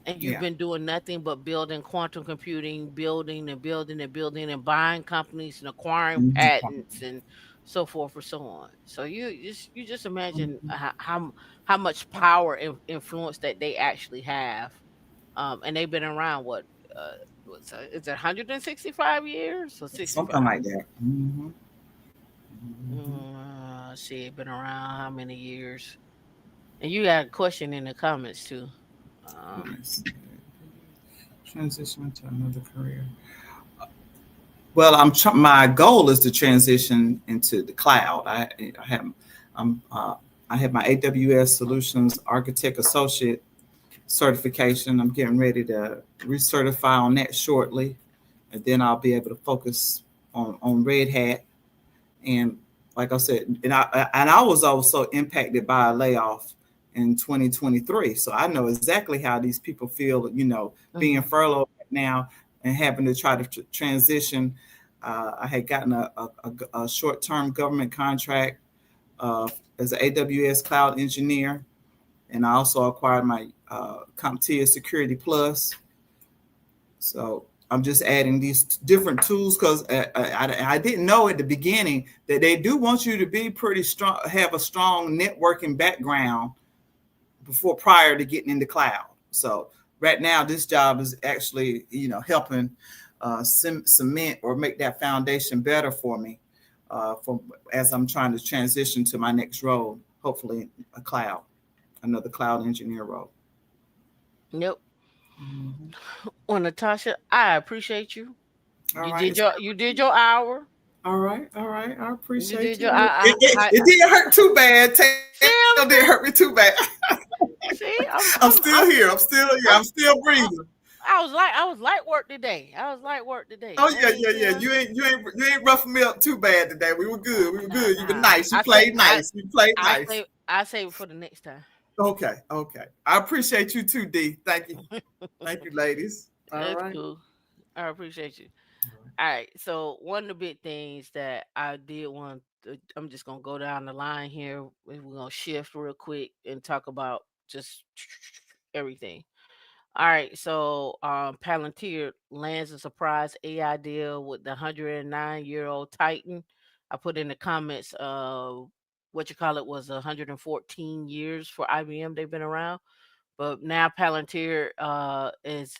and you've Yeah. been doing nothing but building quantum computing, building and building and building and buying companies and acquiring Mm-hmm. patents and so forth and so on. So you just imagine how much power and influence that they actually have. And they've been around uh is it 165 years or Something 65? like that. Mm-hmm. Mm-hmm. See, been around how many years? And you got a question in the comments too. Um, Yes. Transition to another career. Well, my goal is to transition into the cloud. I have I'm I have my AWS Solutions Architect Associate certification. I'm getting ready to recertify on that shortly, and then I'll be able to focus on Red Hat. And like I said, and I was also impacted by a layoff in 2023, so I know exactly how these people feel. Being mhm. furloughed now and having to try to transition. I had gotten a short-term government contract uh, as an AWS cloud engineer, and I also acquired my CompTIA Security Plus. So I'm just adding these different tools because I didn't know at the beginning that they do want you to be pretty strong, have a strong networking background before prior to getting in the cloud. So right now, this job is actually helping cement or make that foundation better for me, for as I'm trying to transition to my next role, hopefully another cloud engineer role. Yep. Mhm. Well, Natasha, I appreciate you. All You right. did your hour. All right, all right. I You appreciate did you. your It didn't hurt too bad. Tail see didn't hurt I'm me too bad. see I'm still here. I'm still here. I'm still breathing. I was light work today. I was light work today. Oh That yeah, ain't yeah, yeah. You ain't roughing me up too bad today. We were good. We were nah good. You were nah. nice. You I say played nice. You played nice. I save it for the next time. Okay, okay. I appreciate you too, D. Thank you, ladies. All That's right. cool. I appreciate you. All right. So one of the big things that I did want to, I'm just gonna go down the line here. We're gonna shift real quick and talk about just everything. All right, so Palantir lands a surprise AI deal with the 109-year-old Titan. I put in the comments what you call it was 114 years for IBM they've been around. But now Palantir is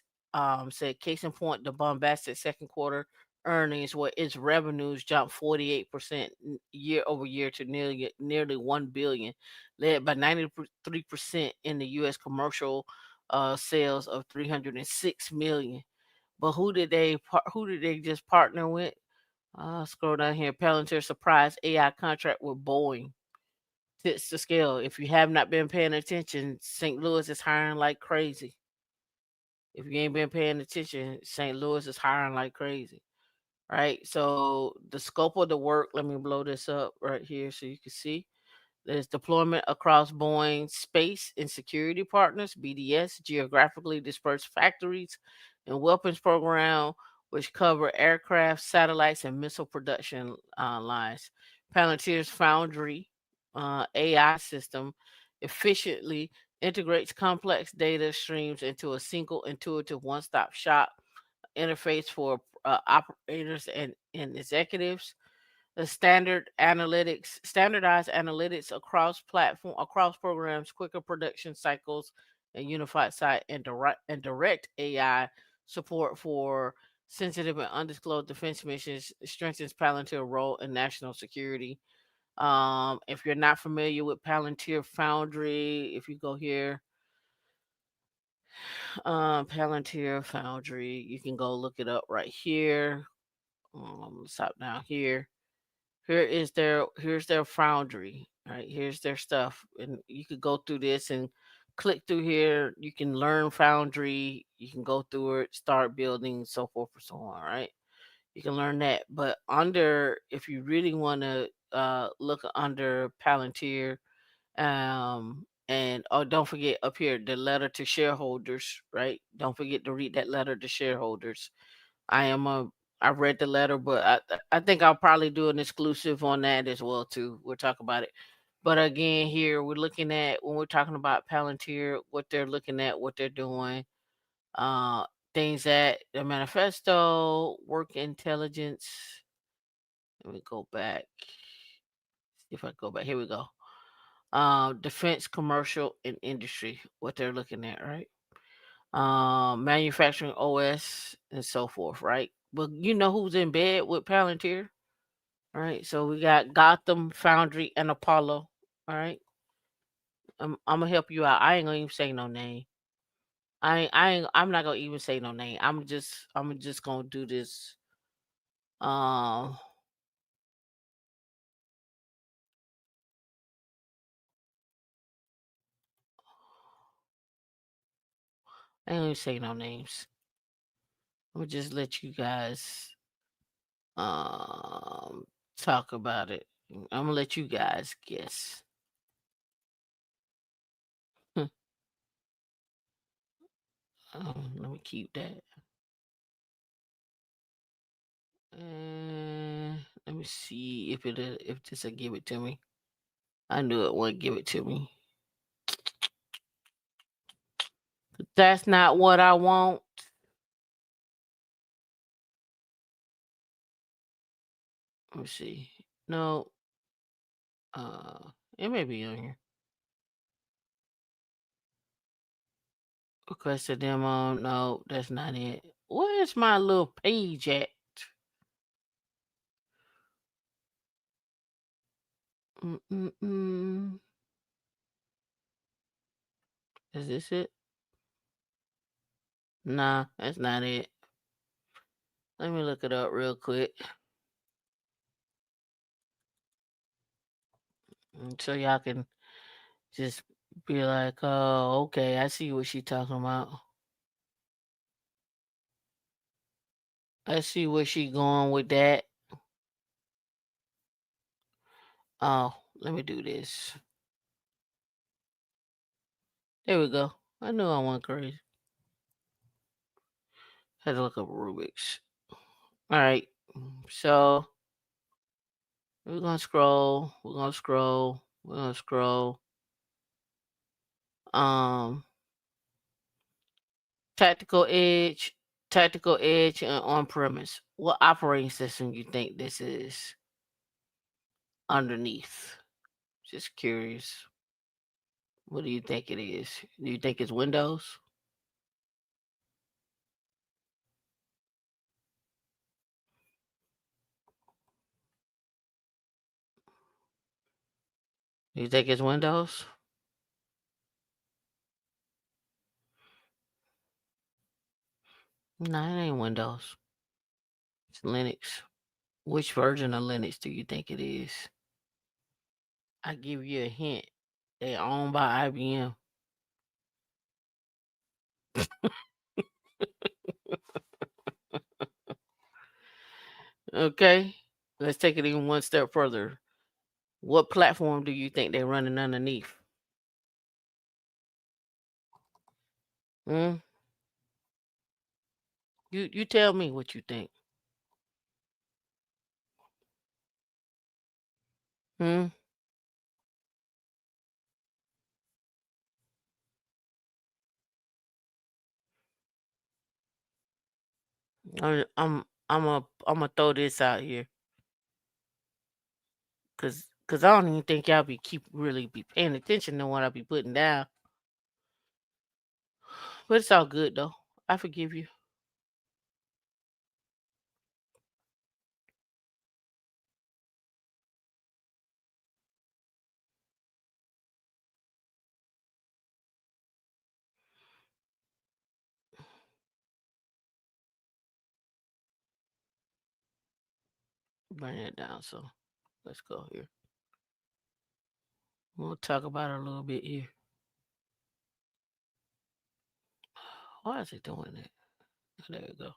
said case in point the bombastic second quarter earnings where its revenues jumped 48% year over year to nearly 1 billion, led by 93% in the US commercial sales of 306 million. But who did they just partner with? Scroll down here. Palantir surprise AI contract with Boeing fits the scale. If you have not been paying attention, St. Louis is hiring like crazy. If you ain't been paying attention, St. Louis is hiring like crazy. Right? So the scope of the work, let me blow this up right here so you can see. There's deployment across Boeing space and security partners, BDS, geographically dispersed factories and weapons program, which cover aircraft, satellites, and missile production lines. Palantir's Foundry AI system efficiently integrates complex data streams into a single intuitive one-stop shop interface for operators and executives. The standardized analytics across programs, quicker production cycles, and unified site and direct AI support for sensitive and undisclosed defense missions strengthens Palantir role in national security. If you're not familiar with Palantir Foundry, if you go here, Palantir Foundry, you can go look it up right here. Stop down here. Here's their foundry. Right, here's their stuff, and you could go through this and click through here. You can learn foundry. You can go through it, start building, so forth and so on. Right, you can learn that. But under, if you really want to look under Palantir, and oh, don't forget up here the letter to shareholders. Right, don't forget to read that letter to shareholders. I am a I read the letter, but I think I'll probably do an exclusive on that as well too. We'll talk about it. But again, here we're looking at when we're talking about Palantir, what they're looking at, what they're doing, uh, things that the manifesto, work intelligence. Let me go back. See if I go back. Here we go. Defense, commercial, and industry. What they're looking at, right? Manufacturing OS and so forth, right? But you know who's in bed with Palantir, right? So we got Gotham, Foundry, and Apollo. All right, I'm gonna help you out. I ain't gonna even say no name. I'm not gonna even say no name. I'm just gonna do this. Um, I ain't gonna say no names. I'm gonna just let you guys um talk about it. I'm gonna let you guys guess. Let me keep that. Let me see if this will give it to me. I knew it wouldn't give it to me. That's not what I want. Let me see. No, it may be on here. Request a demo. No, that's not it. Where's my little page at? Mm-mm-mm. Is this it? Nah, that's not it. Let me look it up real quick. So y'all can just be like, oh, okay, I see what she talking about. Let's see where she going with that. Oh, let me do this. There we go. I knew I went crazy. Had to look up Rubik's. All right. So we're gonna scroll. We're gonna scroll. We're gonna scroll. Um, tactical edge, tactical edge, and on premise. What operating system you think this is underneath? Just curious. What do you think it is? Do you think it's Windows? Do you think it's Windows? No, it ain't Windows. It's Linux. Which version of Linux do you think it is? I give you a hint. They owned by IBM. Okay. Let's take it even one step further. What platform do you think they're running underneath? Hmm? You tell me what you think. Hmm? I'm gonna throw this out here because I don't even think y'all be keep really be paying attention to what I be putting down. But it's all good though. I forgive you. Bring it down. So let's go here. We'll talk about it a little bit here. Why is it doing that? There we go.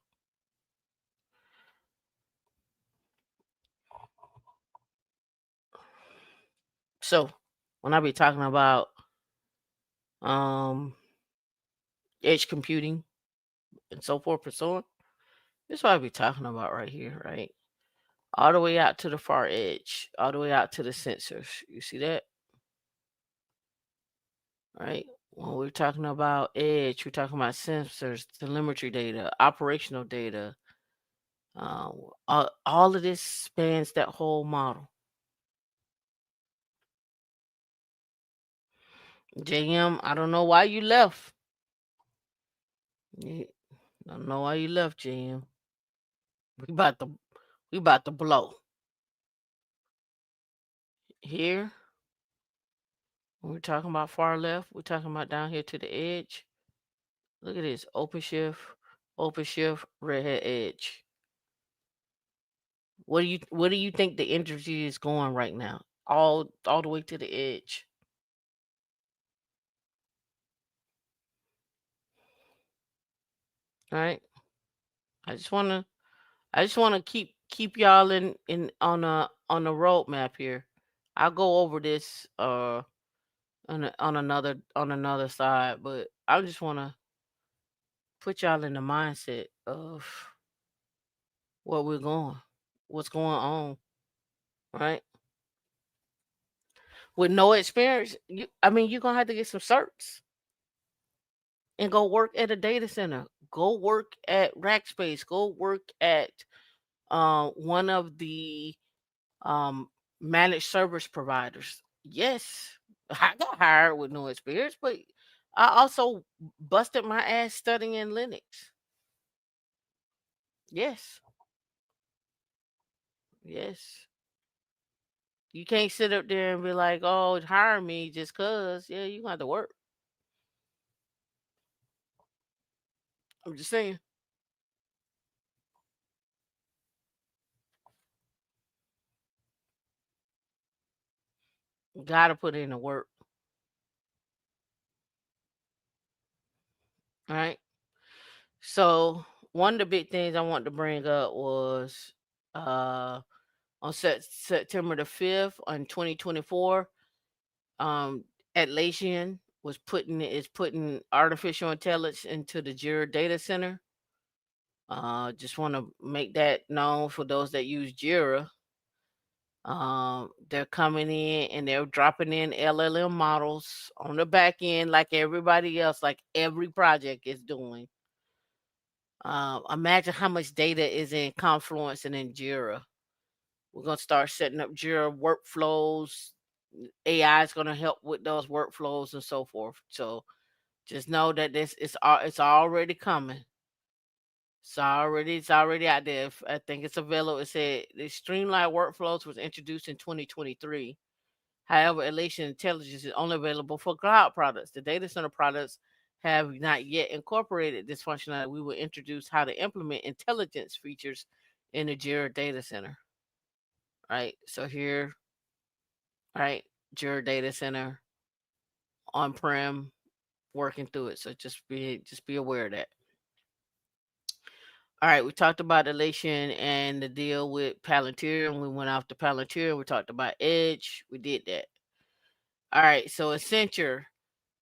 So when I be talking about um edge computing and so forth and so on, this is what I be talking about right here, right? All the way out to the far edge, all the way out to the sensors. You see that? Right? When we're talking about edge, we're talking about sensors, telemetry data, operational data. All of this spans that whole model. JM, I don't know why you left. You, I don't know why you left, JM. We about to we about to blow. Here, when we're talking about far left, we're talking about down here to the edge. Look at this. Open shift, red hat edge. What do you think the energy is going right now? All the way to the edge. Right? I just wanna I just wanna keep y'all in on a roadmap here. I'll go over this on another side, but I just wanna put y'all in the mindset of where we're going, what's going on, right? With no experience, I mean, you're gonna have to get some certs and go work at a data center. Go work at Rackspace. Go work at one of the um, managed service providers. Yes, I got hired with no experience, but I also busted my ass studying Linux. Yes, yes. You can't sit up there and be like, "Oh, hire me just cause." Yeah, you gonna have to work. I'm just saying, gotta put in the work. All right. So one of the big things I wanted to bring up was uh on September the 5th on 2024, um Atlassian is putting artificial intelligence into the Jira data center. Just want to make that known for those that use Jira. They're coming in and they're dropping in LLM models on the back end, like everybody else, like every project is doing. Imagine how much data is in Confluence and in Jira. We're gonna start setting up Jira workflows. AI is gonna help with those workflows and so forth. So just know that it's already coming. It's already out there. I think it's available. It said the streamlined workflows was introduced in 2023. However, Elation Intelligence is only available for cloud products. The data center products have not yet incorporated this functionality. We will introduce how to implement intelligence features in the Jira data center. Right. So here, right, Jira data center on prem, working through it. So just be aware of that. All right, we talked about Elation and the deal with Palantir, and we went off to Palantir. We talked about Edge. We did that. All right, so Accenture,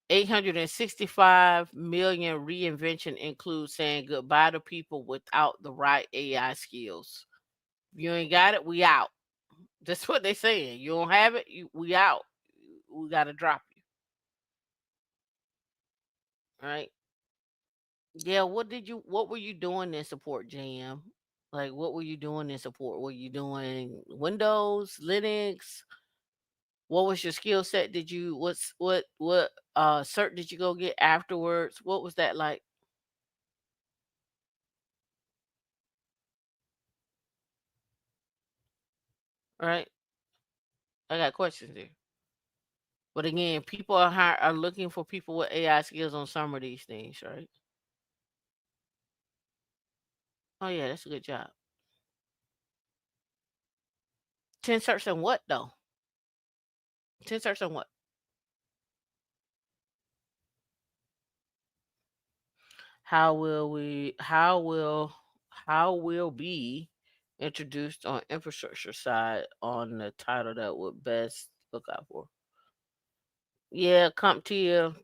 865 million reinvention includes saying goodbye to people without the right AI skills. If you ain't got it, we out. That's what they saying. You don't have it, we out. We gotta drop you. All right. Yeah, what were you doing in support, JM? Like what were you doing in support? Were you doing Windows, Linux? What was your skill set? What cert did you go get afterwards? What was that like? All right. I got questions there. But again, people are looking for people with AI skills on some of these things, right? Oh yeah, that's a good job. 10 certs on what though? 10 certs on what? How will we how will be introduced on infrastructure side on the title that would best look out for? Yeah, CompTIA.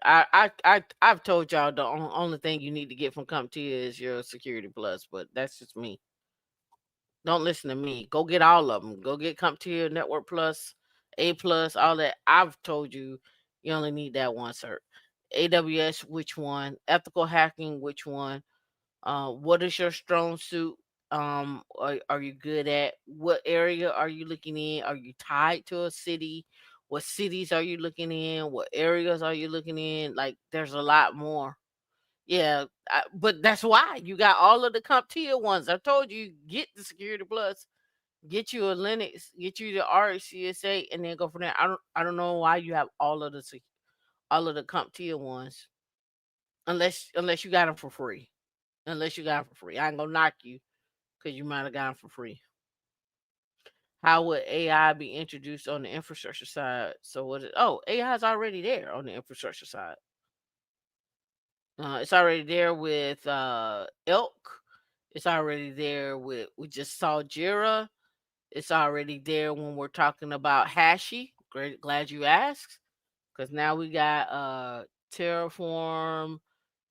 I've told y'all the only thing you need to get from CompTIA is your Security Plus, but that's just me. Don't listen to me. Go get all of them. Go get CompTIA, Network Plus, A Plus, all that. I've told you you only need that one cert. AWS, which one? Ethical hacking, which one? What is your strong suit? Are you good at? What area are you looking in? Are you tied to a city? What cities are you looking in? What areas are you looking in? Like, there's a lot more. Yeah, but that's why you got all of the CompTIA ones. I told you, get the Security Plus, get you a Linux, get you the RxCSA, and then go from there. I don't know why you have all of the CompTIA ones, unless you got them for free. Unless you got them for free, I ain't gonna knock you because you might have got them for free. How would AI be introduced on the infrastructure side? So what? Oh, AI is already there on the infrastructure side. It's already there with Elk. It's already there with we just saw Jira. It's already there when we're talking about Hashi. Great, glad you asked. Because now we got Terraform,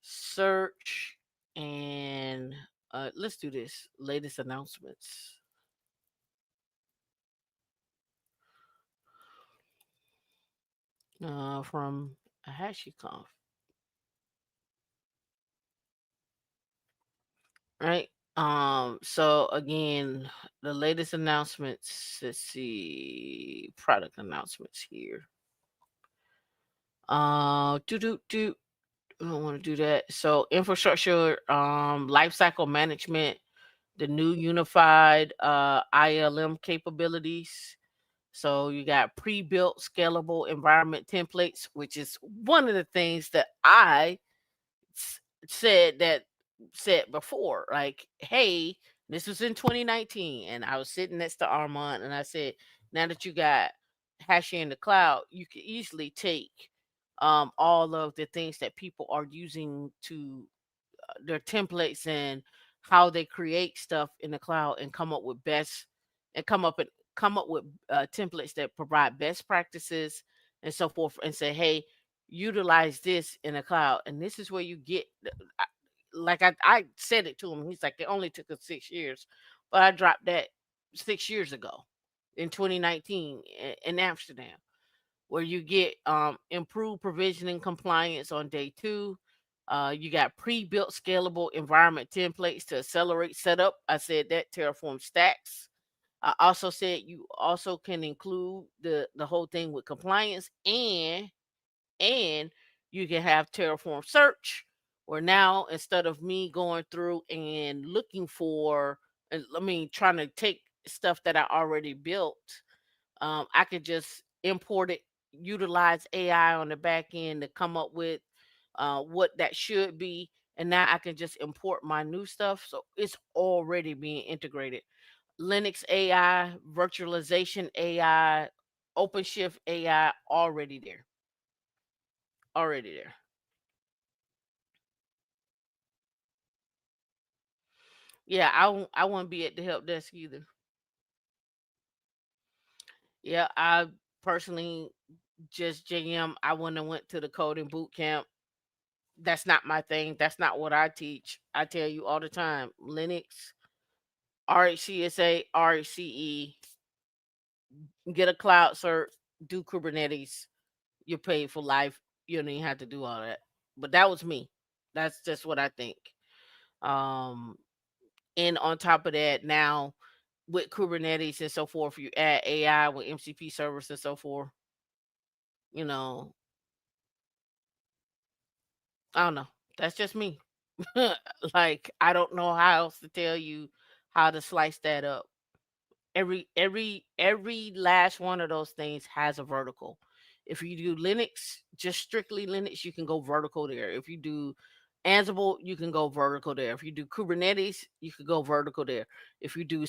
Search, and let's do this. Latest announcements from HashiConf. Right. So again, the latest announcements. Let's see, product announcements here. Do. I don't want to do that. So infrastructure, lifecycle management, the new unified ILM capabilities. So you got pre-built scalable environment templates, which is one of the things that I said said before. Like, hey, this was in 2019, and I was sitting next to Armand, and I said, now that you got Hashi in the cloud, you can easily take all of the things that people are using to their templates and how they create stuff in the cloud and come up with best and come up with templates that provide best practices and so forth, and say, hey, utilize this in the cloud, and this is where you get like I said it to him. He's like, it only took us 6 years, but I dropped that 6 years ago in 2019 in Amsterdam, where you get improved provisioning compliance on day two. You got pre-built scalable environment templates to accelerate setup. I said that Terraform stacks. I also said you also can include the whole thing with compliance, and you can have Terraform search, where now instead of me going through and looking for, and I mean trying to take stuff that I already built, I could just import it, utilize AI on the back end to come up with what that should be, and now I can just import my new stuff. So it's already being integrated. Linux AI, virtualization AI, OpenShift AI, already there, already there. Yeah, I won't be at the help desk either. Yeah, I personally just JM. I wouldn't have went to the coding boot camp. That's not my thing. That's not what I teach. I tell you all the time, Linux, RHCSA, RHCE, get a cloud cert, do Kubernetes. You're paid for life. You don't even have to do all that. But that was me. That's just what I think. Um, and on top of that, now with Kubernetes and so forth, you add AI with MCP servers and so forth. You know, I don't know. That's just me. Like I don't know how else to tell you how to slice that up. Every last one of those things has a vertical. If you do Linux, just strictly Linux, you can go vertical there. If you do Ansible, you can go vertical there. If you do Kubernetes, you can go vertical there. If you do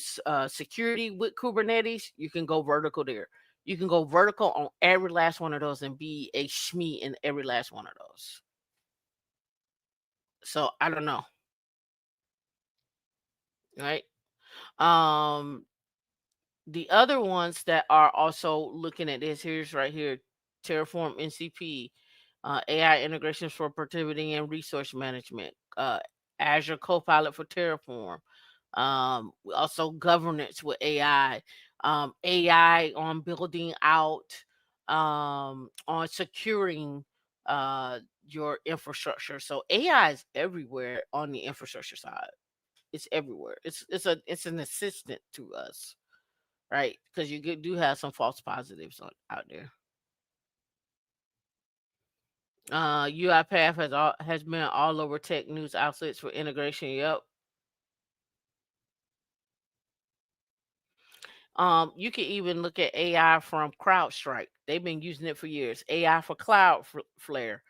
security with Kubernetes, you can go vertical there. You can go vertical on every last one of those and be a SME in every last one of those. So I don't know, right? Um, The other ones that are also looking at this, here's right here, Terraform NCP, AI integrations for productivity and resource management, Azure Copilot for Terraform, also governance with AI, AI on building out, on securing your infrastructure. So AI is everywhere on the infrastructure side. It's everywhere. It's an assistant to us, right? Because you do have some false positives out there. UiPath has been all over tech news outlets for integration. Yep. You can even look at AI from CrowdStrike. They've been using it for years. AI for Cloudflare,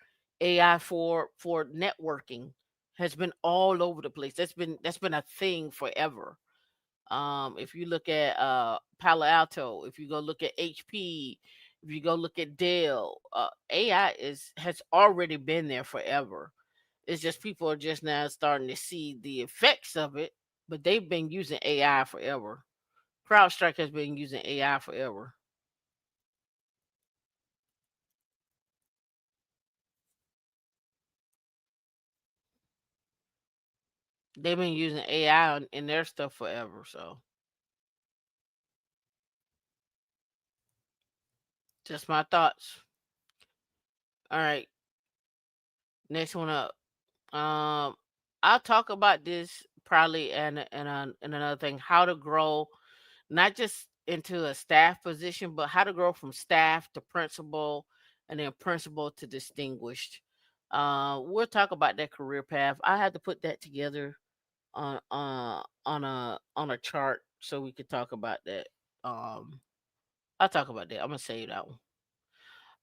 AI for networking has been all over the place. That's been a thing forever. If you look at Palo Alto, if you go look at HP, if you go look at Dell, AI has already been there forever. It's just people are just now starting to see the effects of it, but they've been using AI forever. CrowdStrike has been using AI forever. They've been using AI in their stuff forever. So, just my thoughts. All right, next one up. Um, I'll talk about this probably and another thing, how to grow not just into a staff position, but how to grow from staff to principal, and then principal to distinguished. We'll talk about that career path. I had to put that together on a chart so we could talk about that. Um, I'll talk about that. I'm gonna save that one.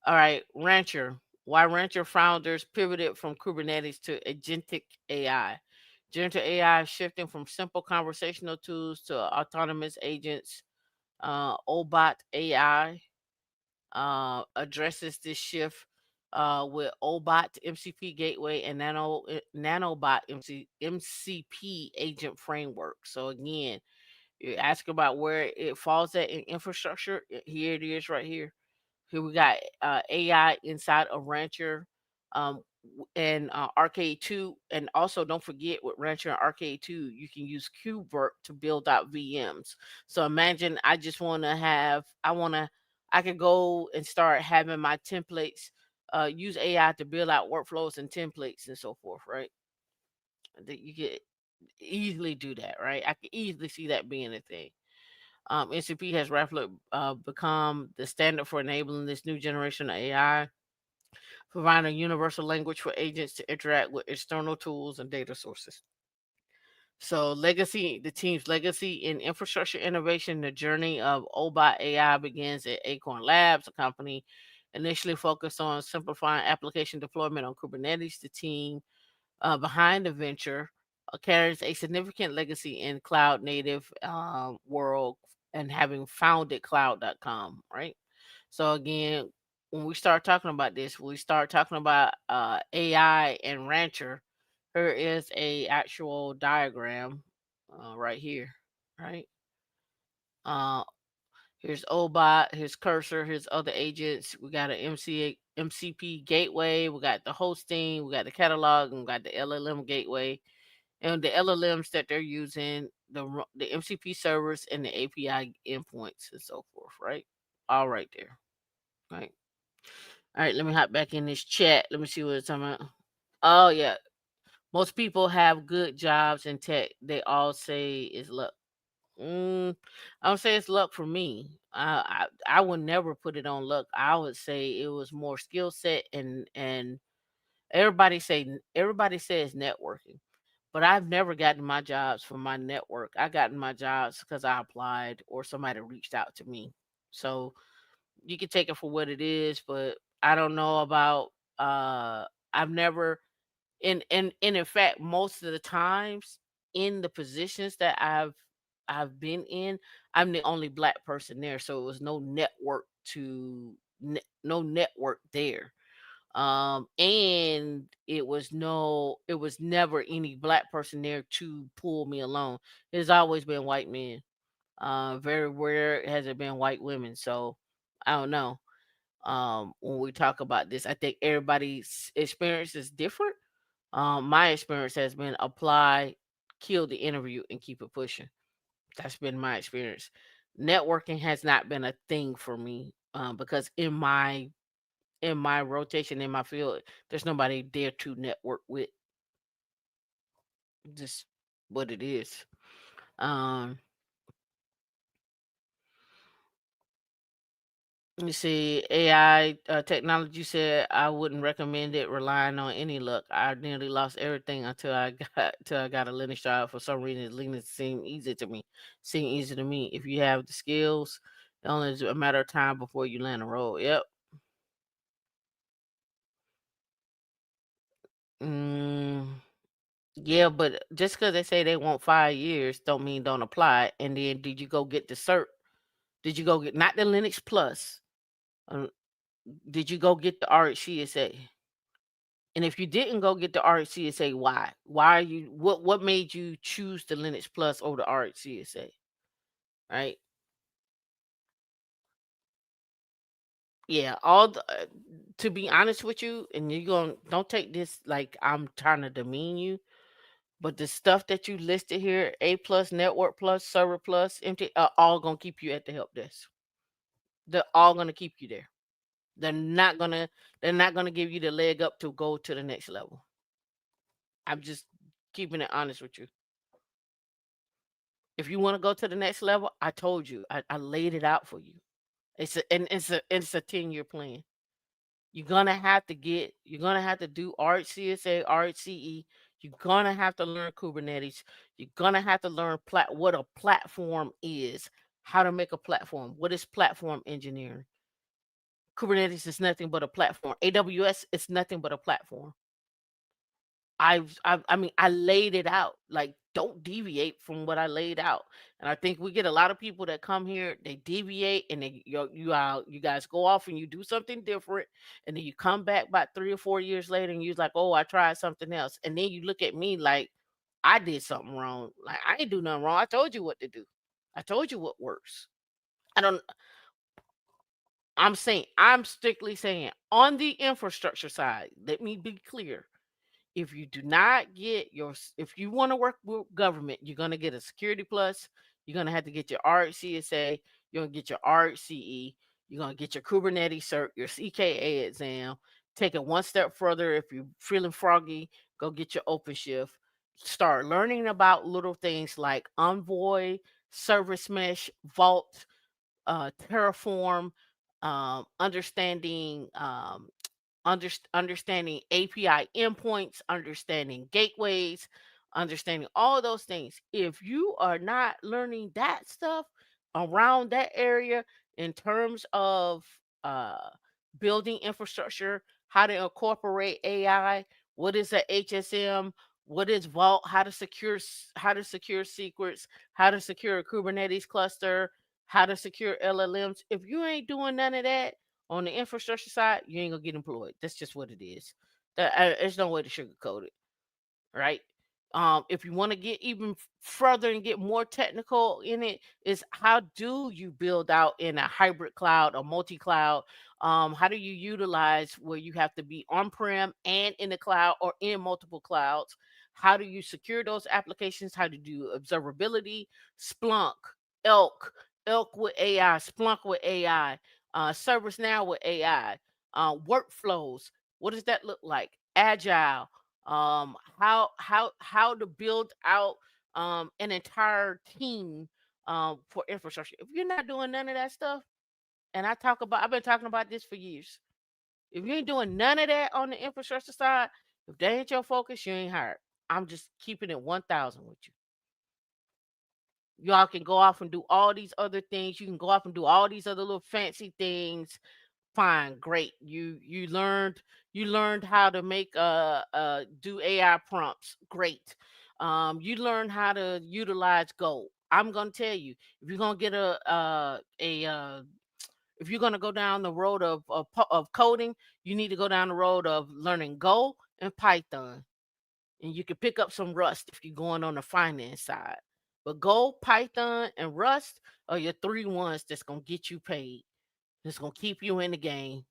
All right, Rancher. Why Rancher founders pivoted from Kubernetes to agentic AI. Generative AI is shifting from simple conversational tools to autonomous agents. OBOT AI addresses this shift. with OBOT MCP gateway and nanobot MCP agent framework. So again, you ask about where it falls at in infrastructure. Here it is right here. Here we got AI inside of Rancher, and Arcade 2. And also, don't forget with Rancher and Arcade 2, you can use KubeVirt to build out VMs. So imagine I could go and start having my templates, use AI to build out workflows and templates and so forth, right? That you could easily do that, right? I could easily see that being a thing. NCP has rapidly become the standard for enabling this new generation of AI, providing a universal language for agents to interact with external tools and data sources. So, the team's legacy in infrastructure innovation, the journey of OBOT AI begins at Acorn Labs, a company initially focused on simplifying application deployment on Kubernetes. The team behind the venture carries a significant legacy in cloud native world and having founded cloud.com, right? So again, when we start talking about this, we start talking about AI and Rancher. Here is a actual diagram right here, right? Uh, Here's OBOT, here's Cursor, here's other agents. We got an MCP gateway, we got the hosting, we got the catalog, and we got the LLM gateway, and the LLMs that they're using, the MCP servers, and the API endpoints, and so forth, right? All right there, right? All right, let me hop back in this chat. Let me see what it's talking about. Oh yeah, most people have good jobs in tech. They all say it's luck. I don't say it's luck for me. I would never put it on luck. I would say it was more skill set, and everybody says networking, but I've never gotten my jobs from my network. I gotten my jobs because I applied or somebody reached out to me. So you can take it for what it is, but I don't know about. I've never and in fact, most of the times in the positions that I've been in, I'm the only black person there, so it was no network there. And it was never any black person there to pull me along. It's always been white men. Very rare has it been white women. So I don't know. When we talk about this, I think everybody's experience is different. My experience has been apply, kill the interview, and keep it pushing. That's been my experience. Networking has not been a thing for me, because in my rotation in my field, there's nobody there to network with. Just what it is. Um, Let me see. AI technology said I wouldn't recommend it relying on any luck. I nearly lost everything until I got a Linux job. For some reason, Linux seemed easy to me. Seemed easy to me. If you have the skills, it only is a matter of time before you land a role. Yep. Mm, yeah, but just because they say they want 5 years, don't mean don't apply. And then, did you go get the cert? Did you go get not the Linux Plus? Uh, did you go get the RHCSA? And if you didn't go get the RHCSA, why? Why are you what made you choose the Linux Plus over the RHCSA? Right? Yeah, to be honest with you, and you're going to don't take this like I'm trying to demean you, but the stuff that you listed here, A plus, Network Plus, Server Plus, MT, are all going to keep you at the help desk. They're all going to keep you there. They're not going to they're not going to give you the leg up to go to the next level. I'm just keeping it honest with you. If you want to go to the next level, I told you. I laid it out for you. It's a 10-year plan. You're gonna have to do RHCSA, RHCE. You're gonna have to learn Kubernetes. You're gonna have to learn what a platform is, how to make a platform. What is platform engineering? Kubernetes is nothing but a platform. AWS is nothing but a platform. I mean, I laid it out. Like, don't deviate from what I laid out. And I think we get a lot of people that come here, they deviate, and they you guys go off and you do something different, and then you come back about 3 or 4 years later, and you're like, oh, I tried something else, and then you look at me like I did something wrong. Like, I ain't do nothing wrong. I told you what to do. I told you what works. I don't. I'm strictly saying on the infrastructure side. Let me be clear. If you do not get if you want to work with government, you're going to get a security plus. You're going to have to get your RHCSA. You're going to get your RHCE. You're going to get your Kubernetes cert, your CKA exam. Take it one step further. If you're feeling froggy, go get your OpenShift. Start learning about little things like Envoy, Service Mesh, Vault, Terraform, understanding understanding API endpoints, understanding gateways, understanding all those things. If you are not learning that stuff around that area in terms of uh, building infrastructure, how to incorporate AI, what is a HSM, what is Vault, how to secure secrets, how to secure a Kubernetes cluster, how to secure LLMs. If you ain't doing none of that, on the infrastructure side, you ain't gonna get employed. That's just what it is. There's no way to sugarcoat it, right? If you want to get even further and get more technical in it, is how do you build out in a hybrid cloud or multi-cloud? How do you utilize where you have to be on-prem and in the cloud or in multiple clouds? How do you secure those applications? How to do observability? Splunk, Elk, Elk with AI, Splunk with AI, ServiceNow with AI, workflows. What does that look like? Agile, how to build out an entire team for infrastructure. If you're not doing none of that stuff, and I've been talking about this for years. If you ain't doing none of that on the infrastructure side, if that ain't your focus, you ain't hired. I'm just keeping it 1,000 with you. Y'all can go off and do all these other things. You can go off and do all these other little fancy things. Fine, great. You learned how to make do AI prompts. Great. You learned how to utilize Go. I'm gonna tell you, if you're gonna get if you're gonna go down the road of coding, you need to go down the road of learning Go and Python, and you can pick up some Rust if you're going on the finance side. But Go, Python, and Rust are your three ones that's gonna get you paid. That's gonna keep you in the game.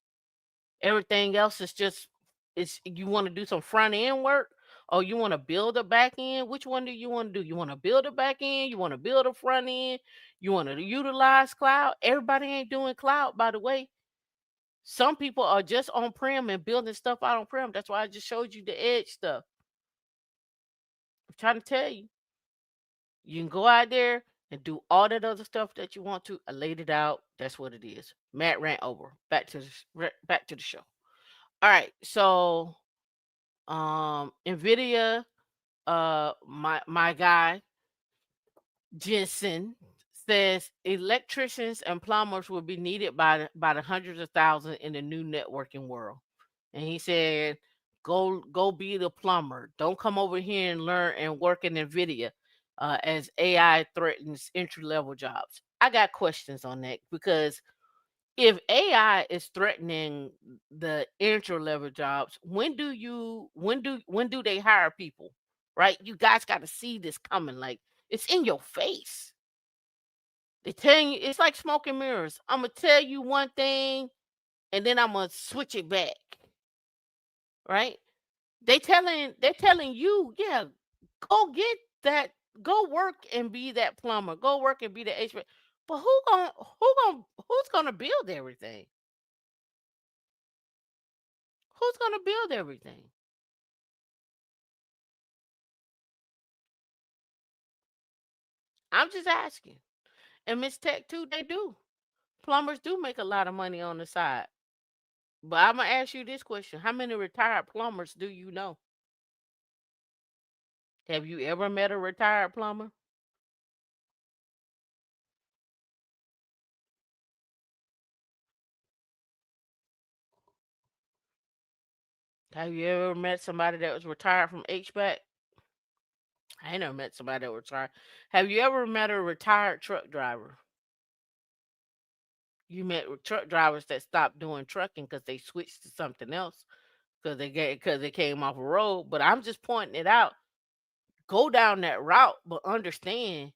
Everything else is just it's you want to do some front end work or you want to build a back end. Which one do you want to do? You want to build a back end, you want to build a front end, you want to utilize cloud. Everybody ain't doing cloud, by the way. Some people are just on prem and building stuff out on prem. That's why I just showed you the edge stuff. I'm trying to tell you. You can go out there and do all that other stuff that you want to. I laid it out. That's what it is. Matt ran over. Back to the show. All right. So Nvidia, my guy Jensen says electricians and plumbers will be needed by the hundreds of thousands in the new networking world. And he said, go be the plumber. Don't come over here and learn and work in Nvidia as AI threatens entry level jobs. I got questions on that because if AI is threatening the entry level jobs, when do they hire people? Right? You guys got to see this coming. Like, it's in your face. They telling you it's like smoke and mirrors. I'm gonna tell you one thing and then I'm gonna switch it back. Right? They're telling you, yeah, go get that, go work and be that plumber, go work and be the HVAC. But who's gonna build everything? Who's gonna build everything? I'm just asking. And Miss Tech too, they do. Plumbers do make a lot of money on the side. But I'm gonna ask you this question: how many retired plumbers do you know? Have you ever met a retired plumber? Have you ever met somebody that was retired from HVAC? I ain't never met somebody that was retired. Have you ever met a retired truck driver? You met with truck drivers that stopped doing trucking because they switched to something else because they came off a road. But I'm just pointing it out. Go down that route, but understand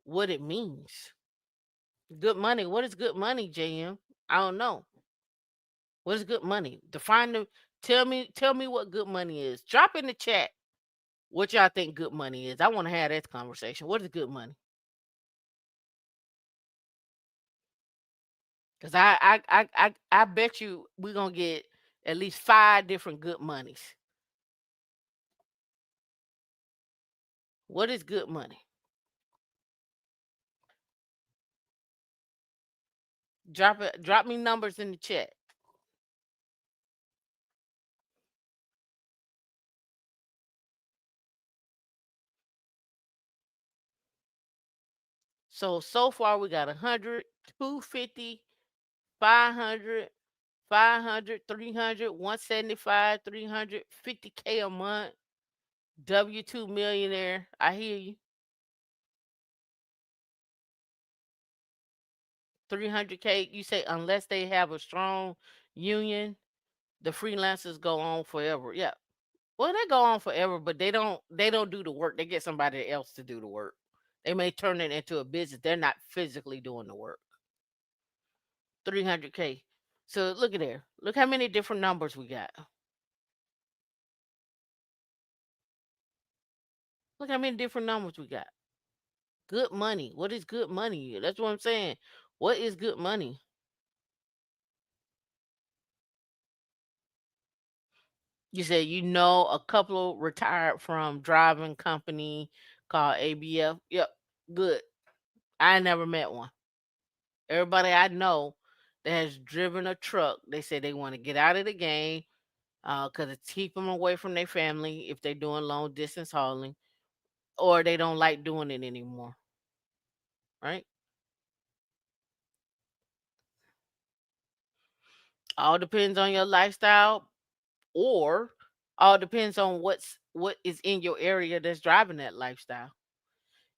what it means. Good money. What is good money, JM? I don't know. What is good money? Define the tell me what good money is. Drop in the chat what y'all think good money is. I want to have that conversation. What is good money? Because I bet you we're gonna get at least 5 different good monies. What is good money? Drop me numbers in the chat. So far we got 100, 250, 500, 500, 300, 175, 350K a month. W2 millionaire. I hear you. 300K. You say unless they have a strong union, the freelancers go on forever. Yeah. Well, they go on forever, but they don't do the work. They get somebody else to do the work. They may turn it into a business. They're not physically doing the work. 300K. So look at there. Look how many different numbers we got. Look how many different numbers we got. Good money. What is good money? That's what I'm saying. What is good money? You said you know a couple retired from driving company called ABF. Yep. Good. I never met one. Everybody I know that has driven a truck, they say they want to get out of the game because it's keep them away from their family if they're doing long distance hauling, or they don't like doing it anymore. Right? All depends on your lifestyle, or all depends on what is in your area that's driving that lifestyle.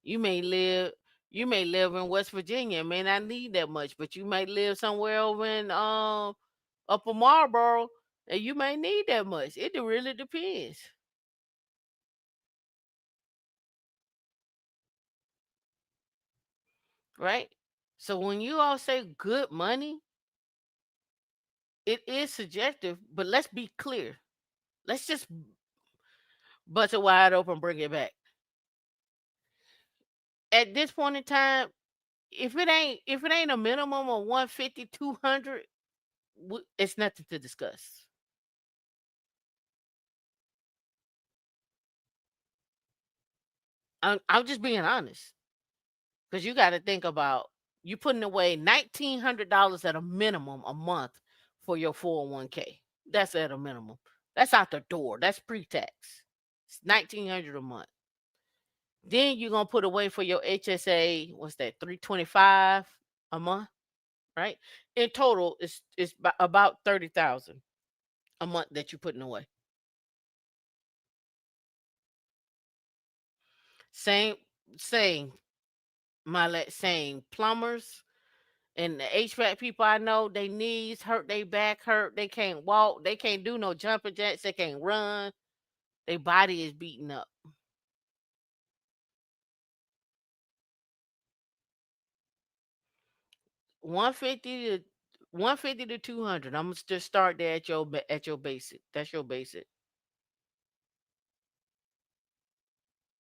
You may live you may live in West Virginia and may not need that much, but you might live somewhere over in Upper Marlboro and you may need that much. It really depends, right? So when you all say good money, it is subjective, but let's be clear. Let's just bust it wide open, bring it back. At this point in time, if it ain't a minimum of 150, 200, it's nothing to discuss. I'm just being honest. Because you got to think about you putting away $1,900 at a minimum a month for your 401k. That's at a minimum. That's out the door. That's pre-tax. It's 1,900 a month. Then you're gonna put away for your HSA. What's that? 325 a month, right? In total, it's about 30,000 a month that you're putting away. Same, same, same plumbers, and the HVAC people I know, they knees hurt, they back hurt, they can't walk, they can't do no jumping jacks, they can't run, their body is beaten up. 150 to 150 to 200. I'm gonna just start there at your basic. That's your basic.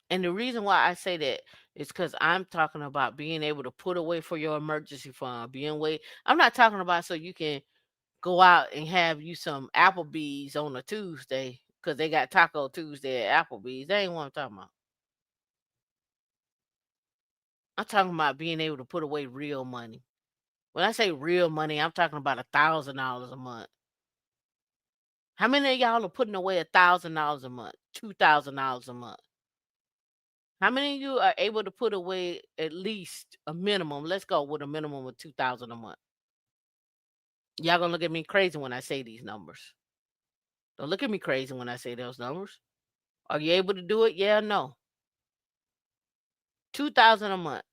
And the reason why I say that is because I'm talking about being able to put away for your emergency fund, being way. I'm not talking about so you can go out and have you some Applebee's on a Tuesday because they got Taco Tuesday at Applebee's. That ain't what I'm talking about. I'm talking about being able to put away real money. When I say real money, I'm talking about $1,000 a month. How many of y'all are putting away $1,000 a month, $2,000 a month? How many of you are able to put away at least a minimum? Let's go with a minimum of 2,000 a month. Y'all gonna look at me crazy when I say these numbers. Don't look at me crazy when I say those numbers. Are you able to do it? Yeah, no. 2,000 a month.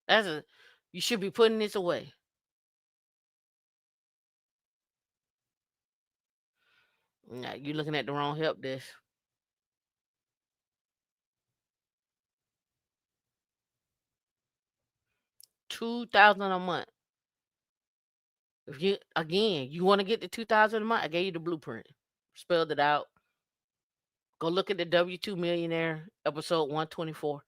That's a you should be putting this away. Nah, you looking at the wrong help desk. 2,000 a month. If you again, you want to get the 2,000 a month, I gave you the blueprint. Spelled it out. Go look at the W2 Millionaire episode 124.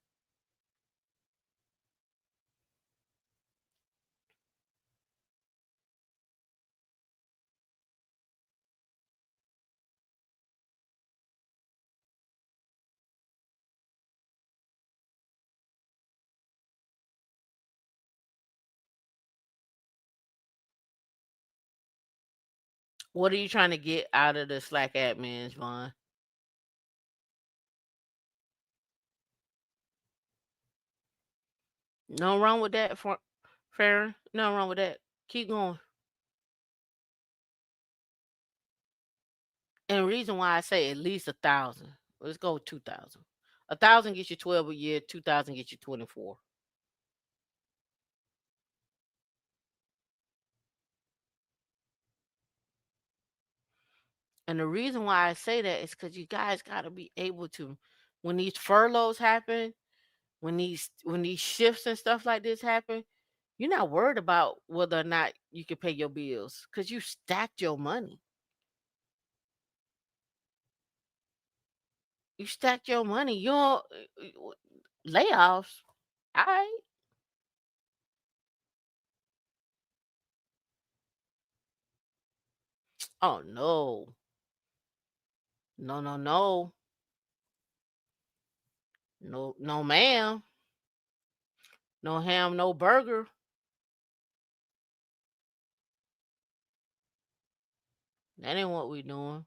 What are you trying to get out of the Slack admins, Vaughn? No wrong with that, Farron. No wrong with that. Keep going. And the reason why I say at least 1,000. Let's go with 2,000. 1,000 gets you 12 a year. 2,000 gets you 24. And the reason why I say that is because you guys got to be able to, when these furloughs happen, when these shifts and stuff like this happen, you're not worried about whether or not you can pay your bills because you stacked your money. You stacked your money. You don't layoffs. All right. Oh no. No, no, no. No, no, ma'am. No ham, no burger. That ain't what we doing.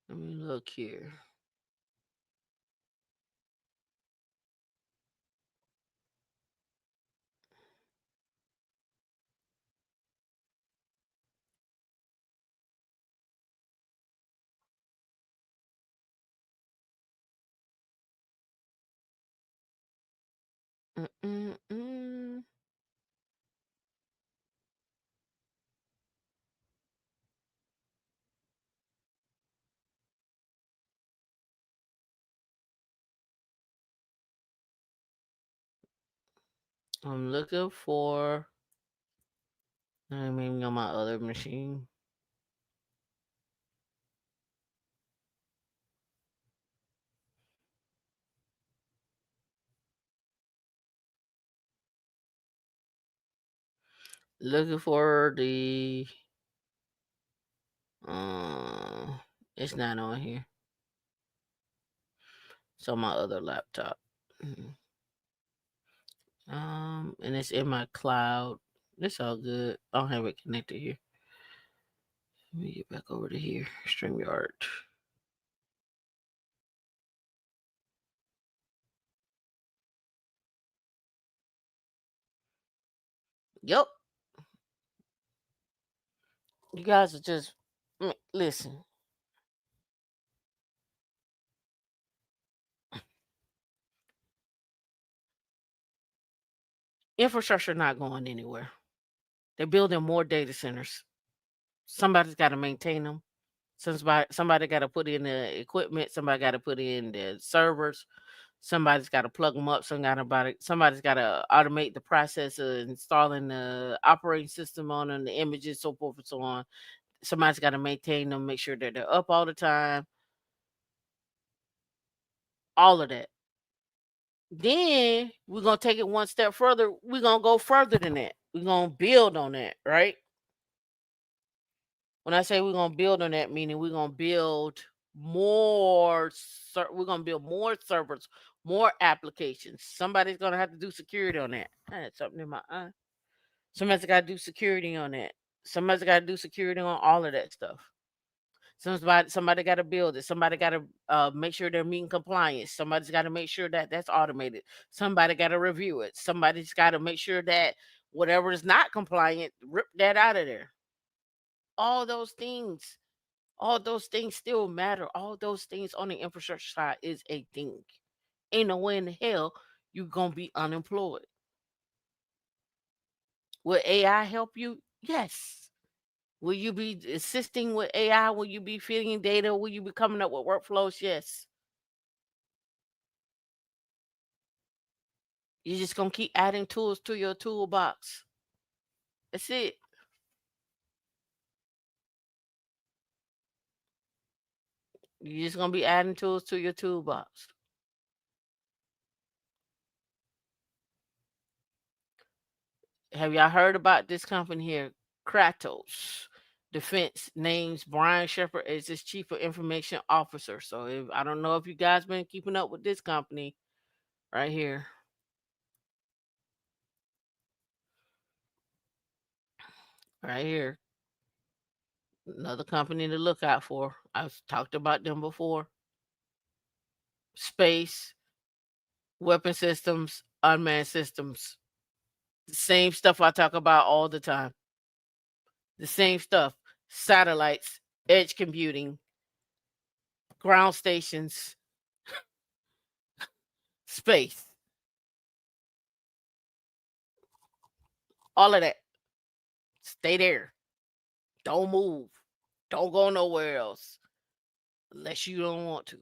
Let me look here. Mm-mm-mm. I'm looking for. Maybe on my other machine. Looking for the. Uh, it's not on here. It's on my other laptop. Mhm. And it's in my cloud. It's all good. I don't have it connected here. Let me get back over to here. StreamYard. Yep. You guys are just listen. Infrastructure not going anywhere. They're building more data centers. Somebody's got to maintain them. Somebody got to put in the equipment. Somebody got to put in the servers. Somebody's got to plug them up. Somebody's got to automate the process of installing the operating system on them, the images, so forth and so on. Somebody's got to maintain them, make sure that they're up all the time. All of that. Then we're gonna take it one step further. We're gonna go further than that. We're gonna build on that, right? When I say we're gonna build on that, meaning we're gonna build more servers, more applications. Somebody's gonna have to do security on that. I had something in my eye. Somebody's got to do security on that. Somebody's got to do security on all of that stuff. Somebody got to build it. Somebody got to make sure they're meeting compliance. Somebody's got to make sure that that's automated. Somebody got to review it. Somebody's got to make sure that Whatever is not compliant, rip that out of there. All those things, all those things still matter. All those things on the infrastructure side is a thing. Ain't no way in the hell you gonna be unemployed. Will AI help you? Yes. Will you be assisting with AI? Will you be feeding data? Will you be coming up with workflows? Yes. You're just gonna keep adding tools to your toolbox. That's it. You're just gonna be adding tools to your toolbox. Have y'all heard about this company here? Kratos Defense names Brian Shepard as its chief of information officer. So I don't know if you guys been keeping up with this company right here. Right here. Another company to look out for. I've talked about them before. Space, weapon systems, unmanned systems. The same stuff I talk about all the time. The same stuff. Satellites, edge computing, ground stations, space. All of that. Stay there. Don't move. Don't go nowhere else unless you don't want to.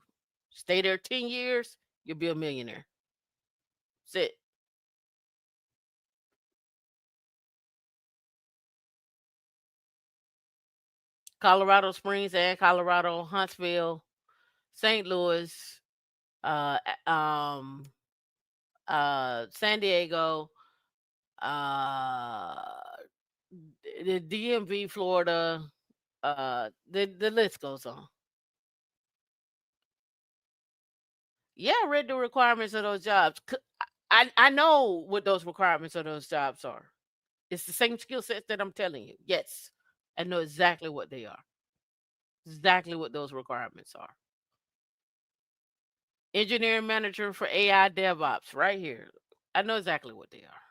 Stay there 10 years, you'll be a millionaire. That's it. Colorado Springs and Colorado, Huntsville, St. Louis, uh, um, San Diego, uh, the DMV, Florida. The list goes on. Yeah, I read the requirements of those jobs. I know what those requirements of those jobs are. It's the same skill sets that I'm telling you. Yes, I know exactly what they are. Exactly what those requirements are. Engineering manager for AI DevOps, right here. I know exactly what they are.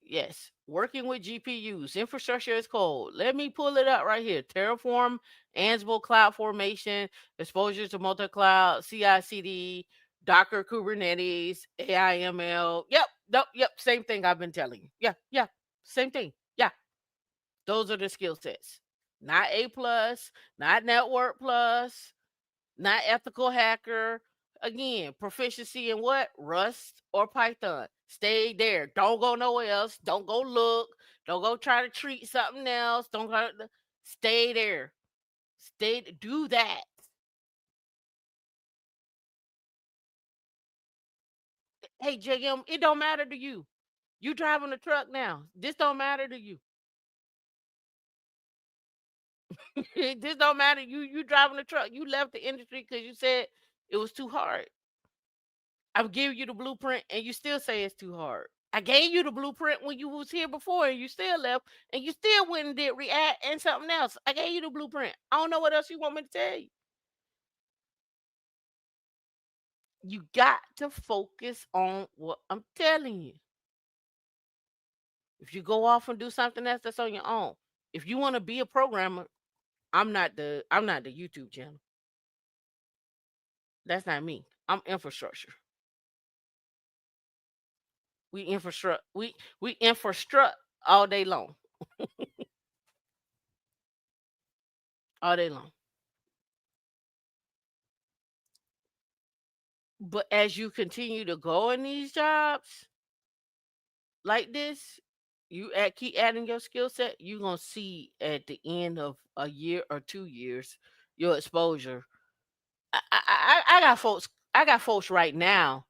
Yes, working with GPUs, infrastructure as code. Let me pull it up right here. Terraform, Ansible, Cloud Formation, exposure to multi-cloud, CI/CD, Docker, Kubernetes, AI/ML. Yep, nope, yep, same thing I've been telling you. Yeah, yeah, same thing. Yeah, those are the skill sets. Not A plus, not network plus, not ethical hacker. Again, proficiency in what? Rust or Python. Stay there. Don't go nowhere else. Don't go look. Don't go try to treat something else. Don't go. Stay there. Stay. Do that. Hey, JM, it don't matter to you. You driving a truck now. This don't matter to you. This don't matter. You driving a truck. You left the industry because you said it was too hard. I've given you the blueprint and you still say it's too hard. I gave you the blueprint when you was here before and you still left and you still went and did React and something else. I gave you the blueprint. I don't know what else you want me to tell you. You got to focus on what I'm telling you. If you go off and do something else, that's on your own. If you want to be a programmer, I'm not the YouTube channel. That's not me. I'm infrastructure. We infrastruct all day long. All day long. But as you continue to go in these jobs like this, keep adding your skill set, you're gonna see at the end of a year or 2 years your exposure. I got folks. I got folks right now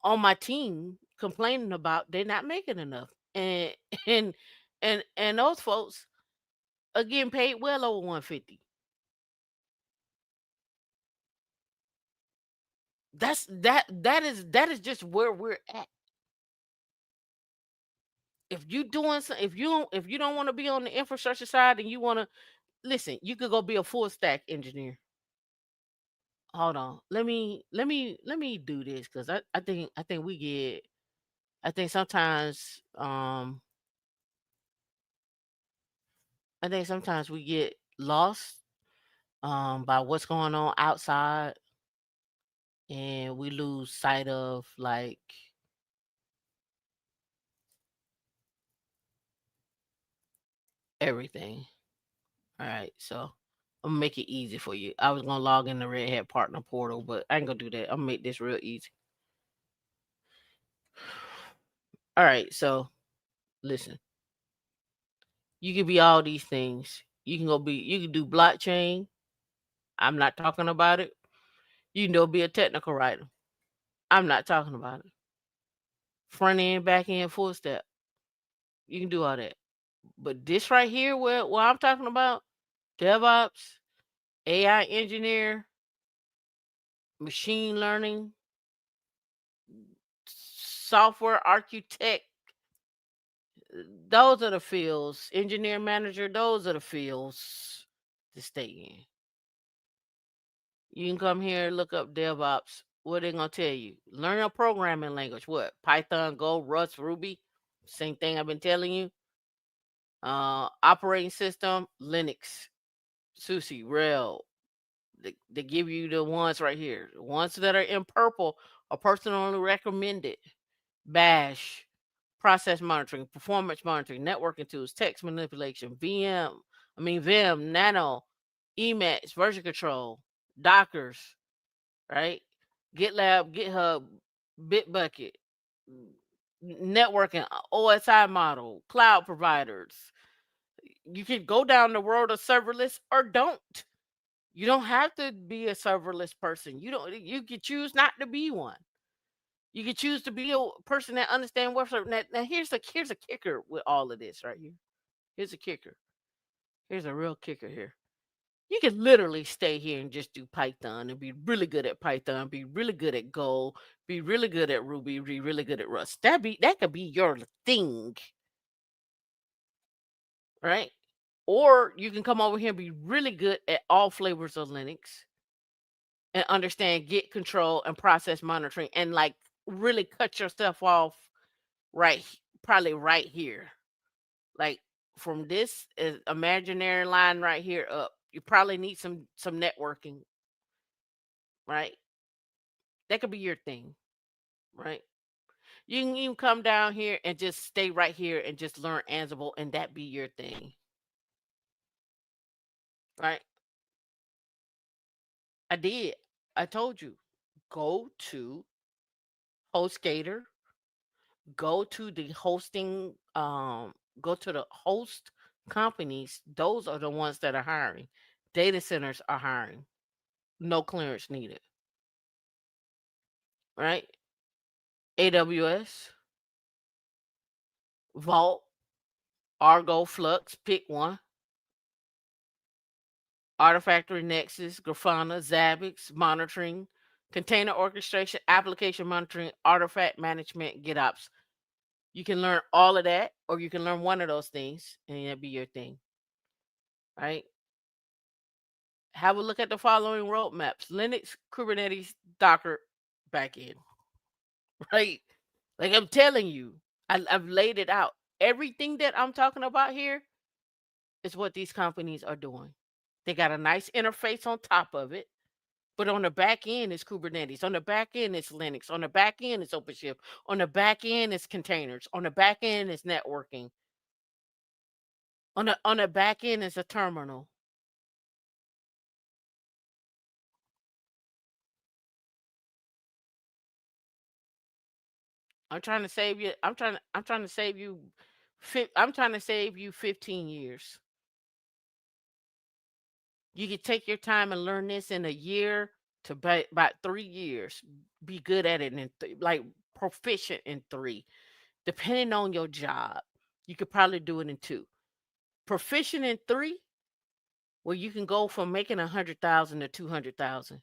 on my team complaining about they're not making enough, and and and those folks are getting paid well over 150. That is just where we're at. If you doing some, if you don't want to be on the infrastructure side and you want to listen, you could go be a full stack engineer. Hold on, let me do this because I think we get. I think sometimes I think sometimes we get lost by what's going on outside, and we lose sight of like everything. All right, so I'm gonna make it easy for you. I was gonna log in the Red Hat Partner Portal, but I ain't gonna do that. I'm gonna make this real easy. All right, so listen, you can be all these things. You can do blockchain. I'm not talking about it. You can go be a technical writer. I'm not talking about it. Front end, back end, full step. You can do all that. But this right here, what I'm talking about, DevOps, AI engineer, machine learning, software architect, those are the fields. Engineer manager, those are the fields to stay in. You can come here and look up DevOps. What they gonna tell you? Learn a programming language. What? Python, Go, Rust, Ruby. Same thing I've been telling you. Operating system, Linux, SUSE, RHEL. They give you the ones right here. The ones that are in purple are personally recommended. Bash, process monitoring, performance monitoring, networking tools, text manipulation, Vim, Nano, Emacs, version control, Dockers, right? GitLab, GitHub, Bitbucket, networking, OSI model, cloud providers. You can go down the road of serverless or don't. You don't have to be a serverless person. You can choose not to be one. You can choose to be a person that understands web service. Now here's a kicker with all of this right here. Here's a kicker. Here's a real kicker here. You can literally stay here and just do Python and be really good at Python, be really good at Go, be really good at Ruby, be really good at Rust. That could be your thing, right? Or you can come over here and be really good at all flavors of Linux and understand Git control and process monitoring and like really cut yourself off probably right here. Like from this imaginary line right here up, you probably need some networking, right? That could be your thing, right? You can even come down here and just stay right here and just learn Ansible and that be your thing, right? I did. I told you. Go to HostGator, go to the hosting, go to the host companies. Those are the ones that are hiring. Data centers are hiring. No clearance needed, right? AWS, Vault, Argo, Flux, pick one. Artifactory, Nexus, Grafana, Zabbix, monitoring, container orchestration, application monitoring, artifact management, GitOps. You can learn all of that, or you can learn one of those things, and that'd be your thing, right? Have a look at the following roadmaps: Linux, Kubernetes, Docker, backend, right? Like I'm telling you, I've laid it out. Everything that I'm talking about here is what these companies are doing. They got a nice interface on top of it. But on the back end is Kubernetes. On the back end is Linux. On the back end is OpenShift. On the back end is containers. On the back end is networking. On the back end is a terminal. I'm trying to save you. I'm trying to save you. I'm trying to save you 15 years. You can take your time and learn this in a year to about 3 years. Be good at it in like proficient in 3. Depending on your job, you could probably do it in 2. Proficient in 3, where you can go from making 100,000 to 200,000.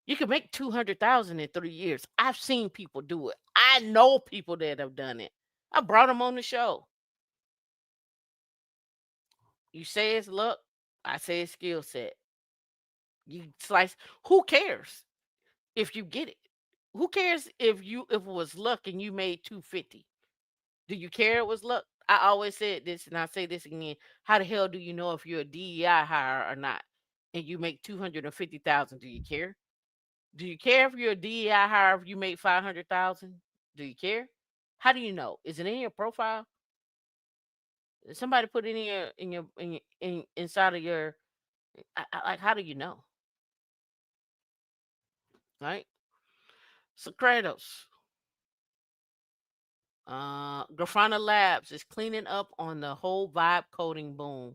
You can make 200,000 in 3 years. I've seen people do it. I know people that have done it. I brought them on the show. You say it's luck, I say it's skill set. You slice. Who cares if you get it? Who cares if it was luck and you made 250? Do you care it was luck? I always said this, and I say this again. How the hell do you know if you're a DEI hire or not? And you make 250,000? Do you care? Do you care if you're a DEI hire if you make 500,000? Do you care? How do you know? Is it in your profile? Somebody put it in inside of your like. How do you know? Right? Secretos. Grafana Labs is cleaning up on the whole vibe coding boom.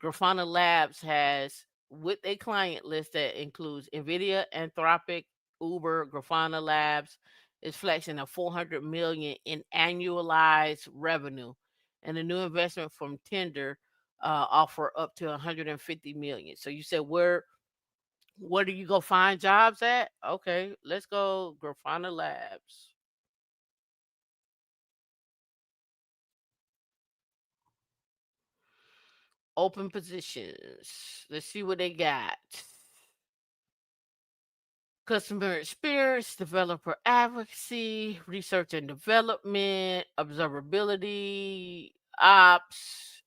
Grafana Labs has with a client list that includes Nvidia, Anthropic, Uber. Grafana Labs is flexing a 400 million in annualized revenue, and a new investment from Tinder offer up to 150 million. So you said where do you go find jobs at? Okay, let's go Grafana Labs. Open positions. Let's see what they got. Customer experience, developer advocacy, research and development, observability, ops,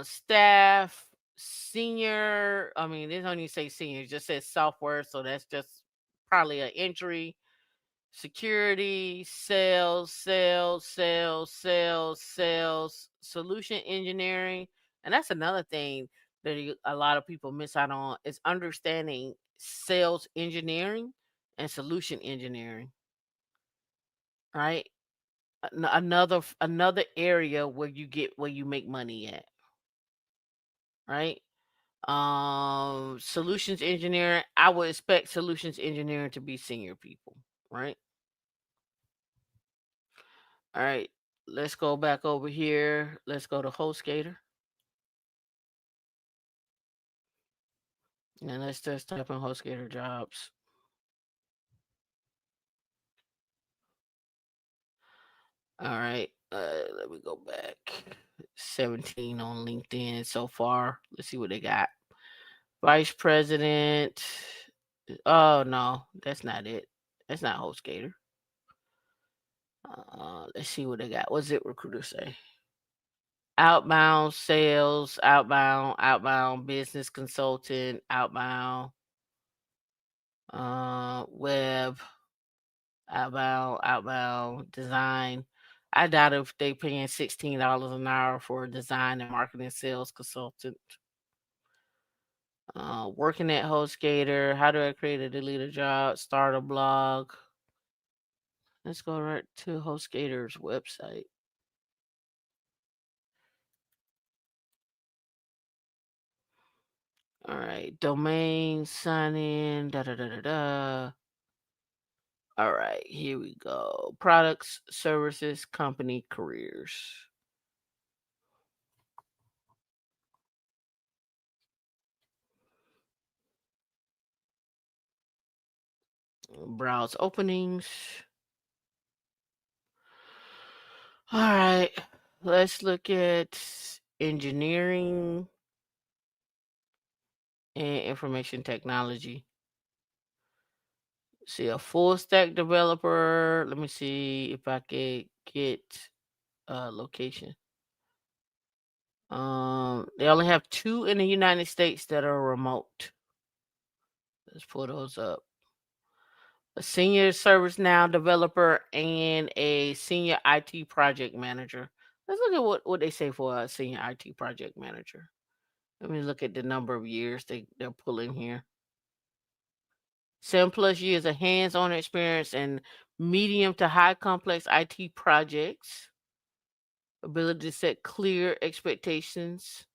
staff, senior. I mean, they don't even say senior, it just says software, so that's just probably an entry. Security, sales, solution engineering. And that's another thing that a lot of people miss out on is understanding sales engineering and solution engineering, right? Another area where you make money at, right? Solutions engineering, I would expect solutions engineering to be senior people, right? All right, let's go back over here. Let's go to HostGator. And let's just type in HostGator jobs. All right, let me go back. 17 on LinkedIn so far. Let's see what they got. Vice President. Oh, no, that's not it. That's not HostGator. Let's see what they got. What's it recruiter say? Outbound sales, outbound business consultant, web, outbound design. I doubt if they paying $16 an hour for a design and marketing sales consultant. Working at HostGator. How do I create a delete a job? Start a blog. Let's go right to HostGator's website. All right, domain sign in. Da da da da da. All right, here we go. Products, services, company, careers. Browse openings. All right, let's look at engineering and information technology. See a full stack developer. Let me see if I could get location. They only have 2 in the United States that are remote. Let's pull those up. A senior ServiceNow developer and a senior IT project manager. Let's look at what they say for a senior IT project manager. Let me look at the number of years they're pulling here. 7+ years of hands-on experience in medium to high complex IT projects. Ability to set clear expectations,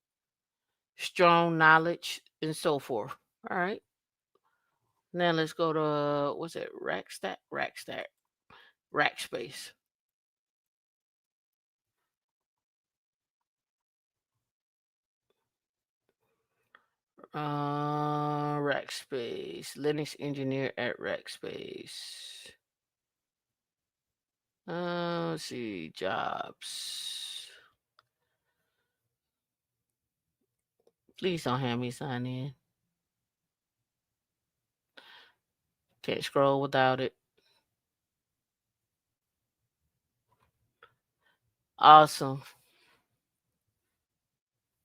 strong knowledge, and so forth. All right. Now let's go to what's it? Rackspace. Rackspace. Linux engineer at Rackspace. Let's see. Jobs. Please don't have me sign in. Can't scroll without it. Awesome.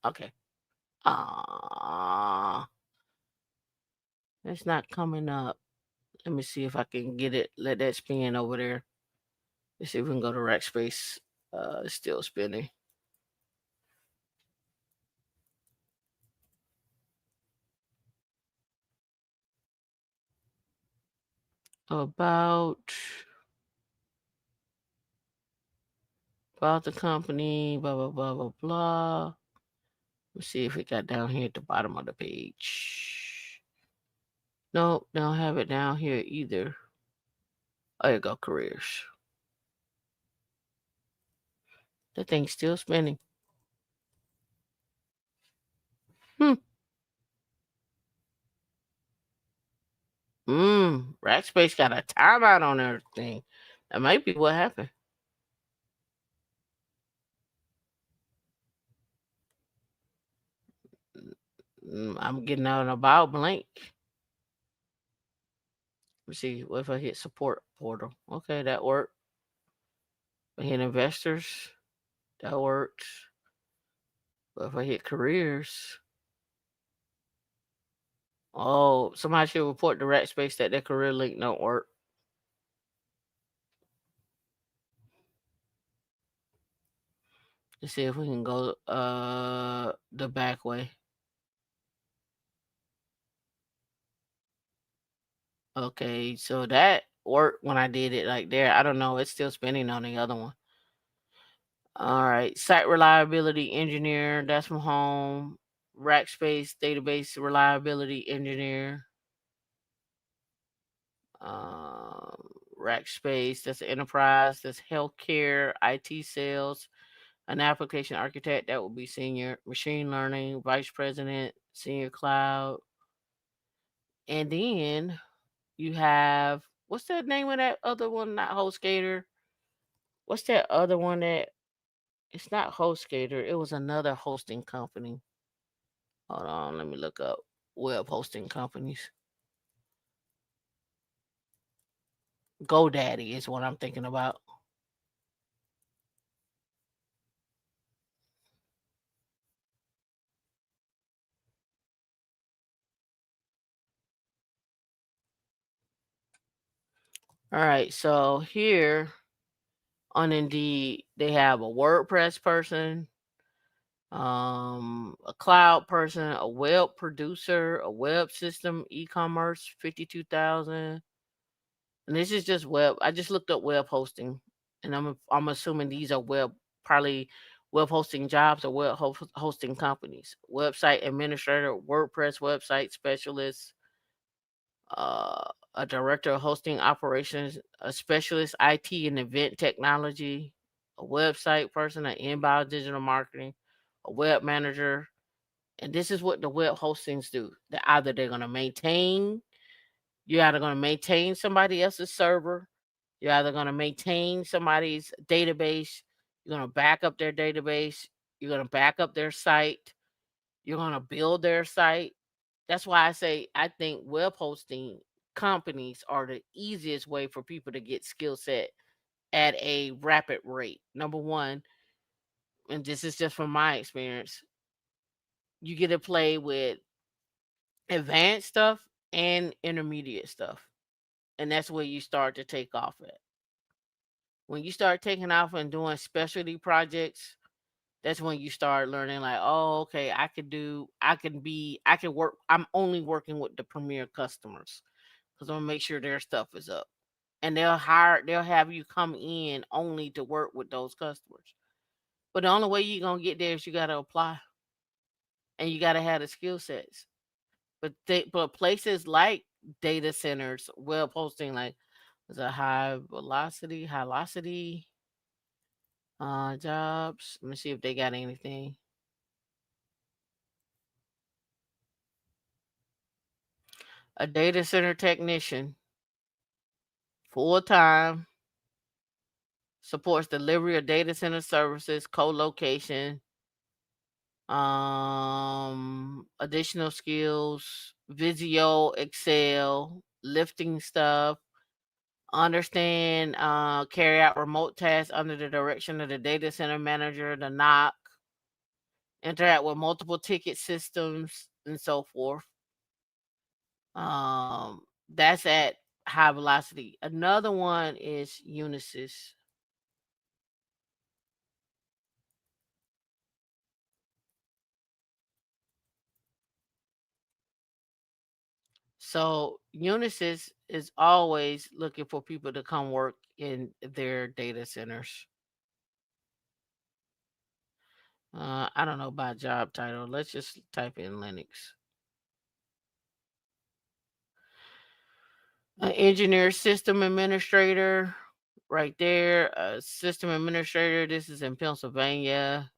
Okay. Ah, it's not coming up. Let me see if I can get it. Let that spin over there. Let's see if we can go to Rackspace. It's still spinning. About the company. Blah blah blah blah blah. Let's see if it got down here at the bottom of the page. Nope, don't have it down here either. Oh, you go, careers. That thing's still spinning. Hmm. Rackspace got a timeout on everything. That might be what happened. I'm getting out and about blank. Let's see. What if I hit support portal? Okay, that worked. I hit investors. That works. But if I hit careers, oh, somebody should report to Rackspace that their career link don't work. Let's see if we can go the back way. Okay, so that worked when I did it like there. I don't know. It's still spinning on the other one. All right. Site reliability engineer. That's from home. Rackspace database reliability engineer. Um, Rackspace. That's enterprise. That's healthcare. IT sales. An application architect. That would be senior. Machine learning. Vice president. Senior cloud. And then you have what's that name of that other one? Not HostGator. What's that other one that it's not HostGator. It was another hosting company. Hold on, let me look up web hosting companies. GoDaddy is what I'm thinking about. All right, so here on Indeed, they have a WordPress person, a cloud person, a web producer, a web system, e-commerce, 52,000. And this is just web. I just looked up web hosting, and I'm assuming these are probably web hosting jobs or hosting companies. Website administrator, WordPress website specialist, a director of hosting operations, a specialist IT and event technology, a website person, an inbound digital marketing, a web manager. And this is what the web hostings do. They're going to maintain. You're either going to maintain somebody else's server. You're either going to maintain somebody's database. You're going to back up their database. You're going to back up their site. You're going to build their site. That's why I say I think web hosting companies are the easiest way for people to get skill set at a rapid rate. Number one, and this is just from my experience, you get to play with advanced stuff and intermediate stuff. And that's where you start to take off at. When you start taking off and doing specialty projects, that's when you start learning like, oh, okay, I can work. I'm only working with the premier customers because I'm gonna make sure their stuff is up. And they'll have you come in only to work with those customers. But the only way you're gonna get there is you gotta apply and you gotta have the skill sets. But places like data centers, web hosting, like is a high velocity jobs. Let me see if they got anything. A data center technician, full time, supports delivery of data center services, co-location, additional skills, Visio, Excel, lifting stuff, Understand, carry out remote tasks under the direction of the data center manager, the NOC, interact with multiple ticket systems, and so forth. That's at high velocity. Another one is Unisys. So Unisys is always looking for people to come work in their data centers. I don't know about job title. Let's just type in Linux. Engineer system administrator, right there. System administrator. This is in Pennsylvania.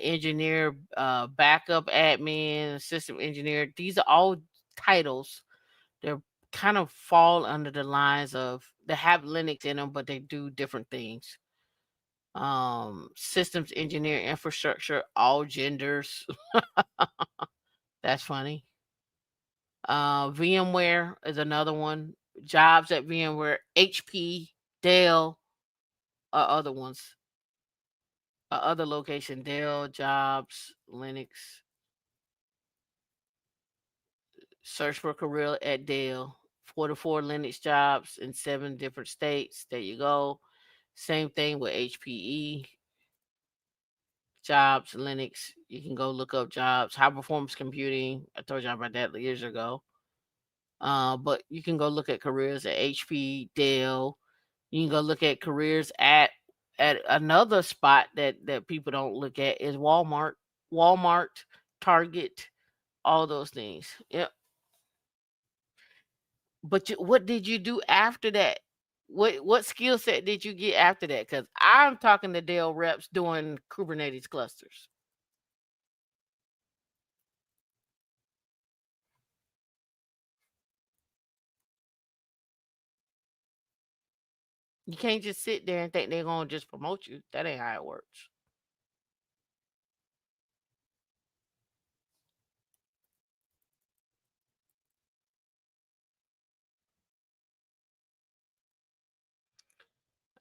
Engineer, backup admin, system engineer. These are all titles. They're kind of fall under the lines of they have Linux in them, but they do different things. Systems engineer, infrastructure, all genders. That's funny. VMware is another one. Jobs at VMware, HP, Dell, other ones. Other location, Dell, Jobs, Linux. Search for career at Dell. 44 Linux jobs in 7 different states. There you go. Same thing with HPE. Jobs, Linux. You can go look up jobs. High performance computing. I told you about that years ago. But you can go look at careers at HP, Dell. You can go look at careers at another spot that people don't look at is Walmart, Target, all those things. Yep. But what did you do after that? What skill set did you get after that? Because I'm talking to Dell reps doing Kubernetes clusters. You can't just sit there and think they're gonna just promote you. That ain't how it works.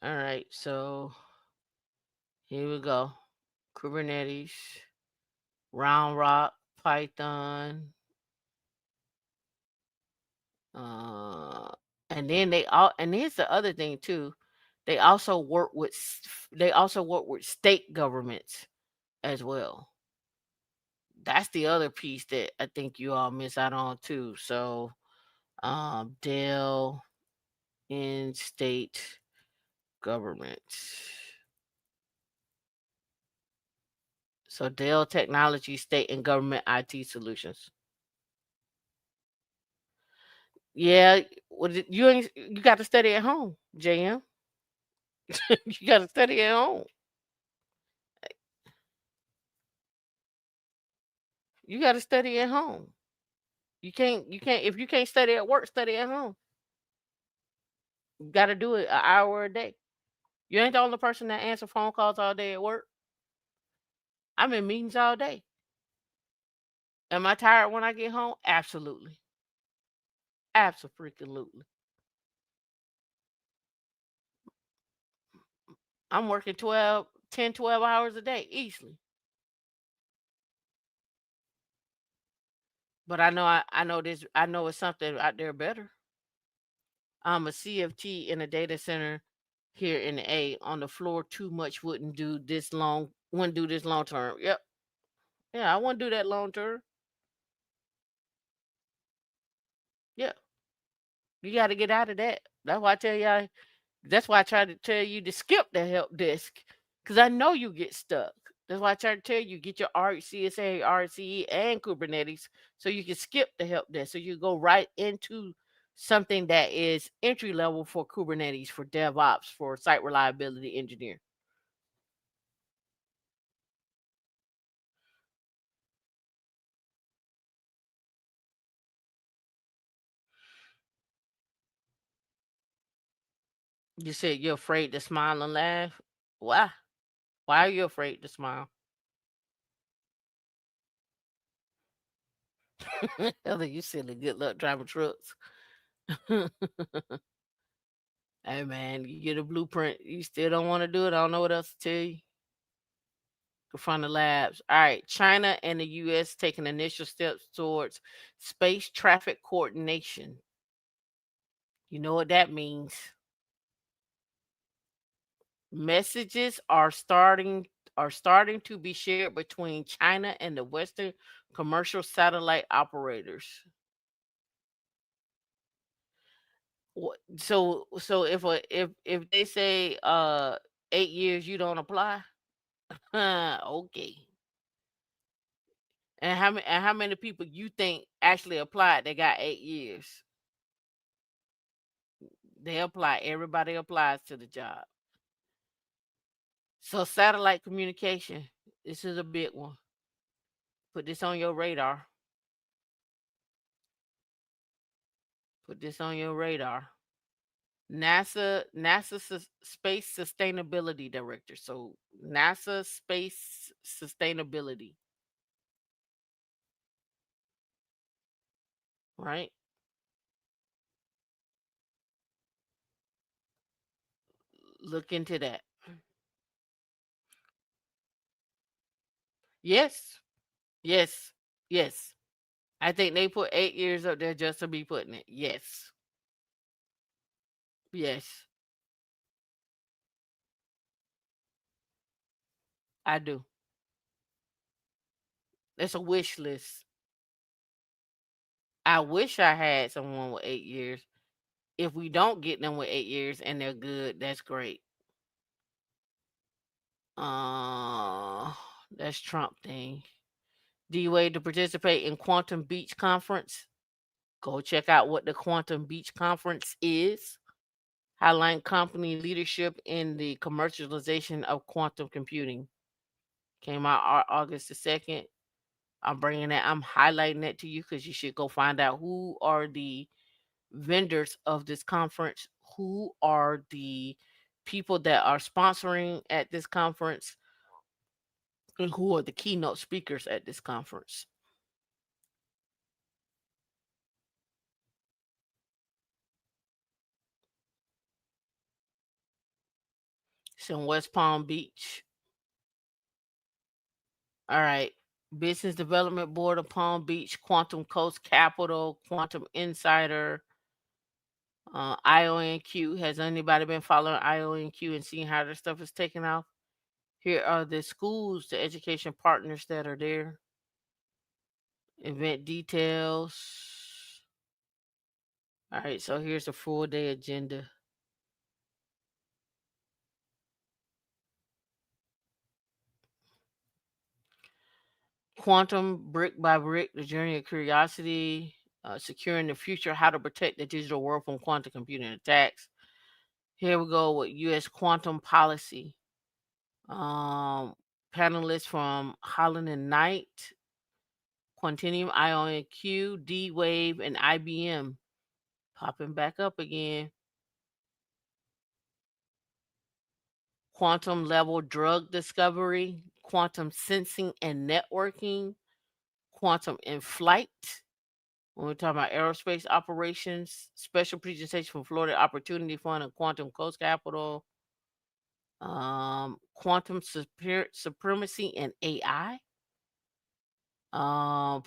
All right, so here we go. Kubernetes, Round Rock, Python, uh, and then and here's the other thing too. They also work with state governments as well. That's the other piece that I think you all miss out on too. So, Dell in state government. So Dell Technology State and Government IT Solutions. Yeah, you got to study at home, JM. You got to study at home. You got to study at home. You can't if you can't study at work, study at home. You got to do it an hour a day. You ain't the only person that answer phone calls all day at work. I'm in meetings all day. Am I tired when I get home? Absolutely. Absolutely. I'm working 12 hours a day easily. But I know it's something out there better. I'm a CFT in a data center here in the A on the floor. Too much wouldn't do this long term. Yep. Yeah, I wouldn't do that long term. Yeah. You got to get out of that. That's why I try to tell you to skip the help desk because I know you get stuck. That's why I try to tell you get your CSA, RCE, and Kubernetes so you can skip the help desk. So you go right into something that is entry level for Kubernetes, for DevOps, for site reliability engineer. You said you're afraid to smile and laugh. Why? Why are you afraid to smile? Heather, you silly. Good luck driving trucks. Hey man, you get a blueprint. You still don't want to do it. I don't know what else to tell you. Go find the labs. All right. China and the US taking initial steps towards space traffic coordination. You know what that means. Messages are starting to be shared between China and the Western commercial satellite operators. So if they say 8 years you don't apply, okay. And how many people you think actually applied? They got 8 years. They apply. Everybody applies to the job. So satellite communication. This is a big one. Put this on your radar. Put this on your radar. NASA Space Sustainability Director. So NASA Space Sustainability, right? Look into that. Yes. Yes. Yes. I think they put 8 years up there just to be putting it. Yes. Yes. I do. It's a wish list. I wish I had someone with 8 years. If we don't get them with 8 years and they're good, that's great. Uh that's Trump thing. D Wade to participate in Quantum Beach Conference. Go check out what the Quantum Beach Conference is. Highlight company leadership in the commercialization of quantum computing. Came out August the 2nd. I'm highlighting that to you because you should go find out who are the vendors of this conference, who are the people that are sponsoring at this conference, and who are the keynote speakers at this conference. It's in West Palm Beach. All right. Business Development Board of Palm Beach, Quantum Coast Capital, Quantum Insider, IONQ. Has anybody been following IONQ and seeing how their stuff is taken off? Here are the schools, the education partners that are there. Event details. All right, so here's the full day agenda. Quantum brick by brick, the journey of curiosity, securing the future, how to protect the digital world from quantum computing attacks. Here we go with U.S. quantum policy. Panelists from Holland and Knight, Quantinuum, IonQ, D Wave, and IBM popping back up again. Quantum level drug discovery, quantum sensing and networking, quantum in flight. When we're talking about aerospace operations, special presentation from Florida Opportunity Fund and Quantum Coast Capital, quantum supremacy and AI,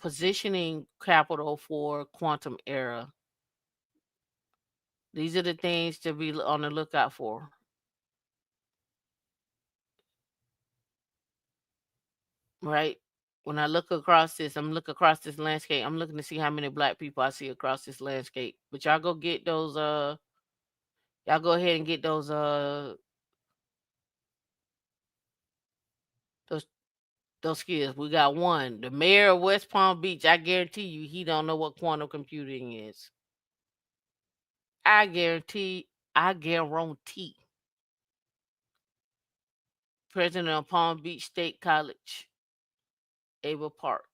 positioning capital for quantum era. These are the things to be on the lookout for. Right? When I look across this, I'm looking across this landscape. I'm looking to see how many black people I see across this landscape. But y'all go get those y'all go ahead and get those those skills. We got one. The mayor of West Palm Beach, I guarantee you he don't know what quantum computing is. I guarantee I guarantee. President of Palm Beach State College, Ava Park.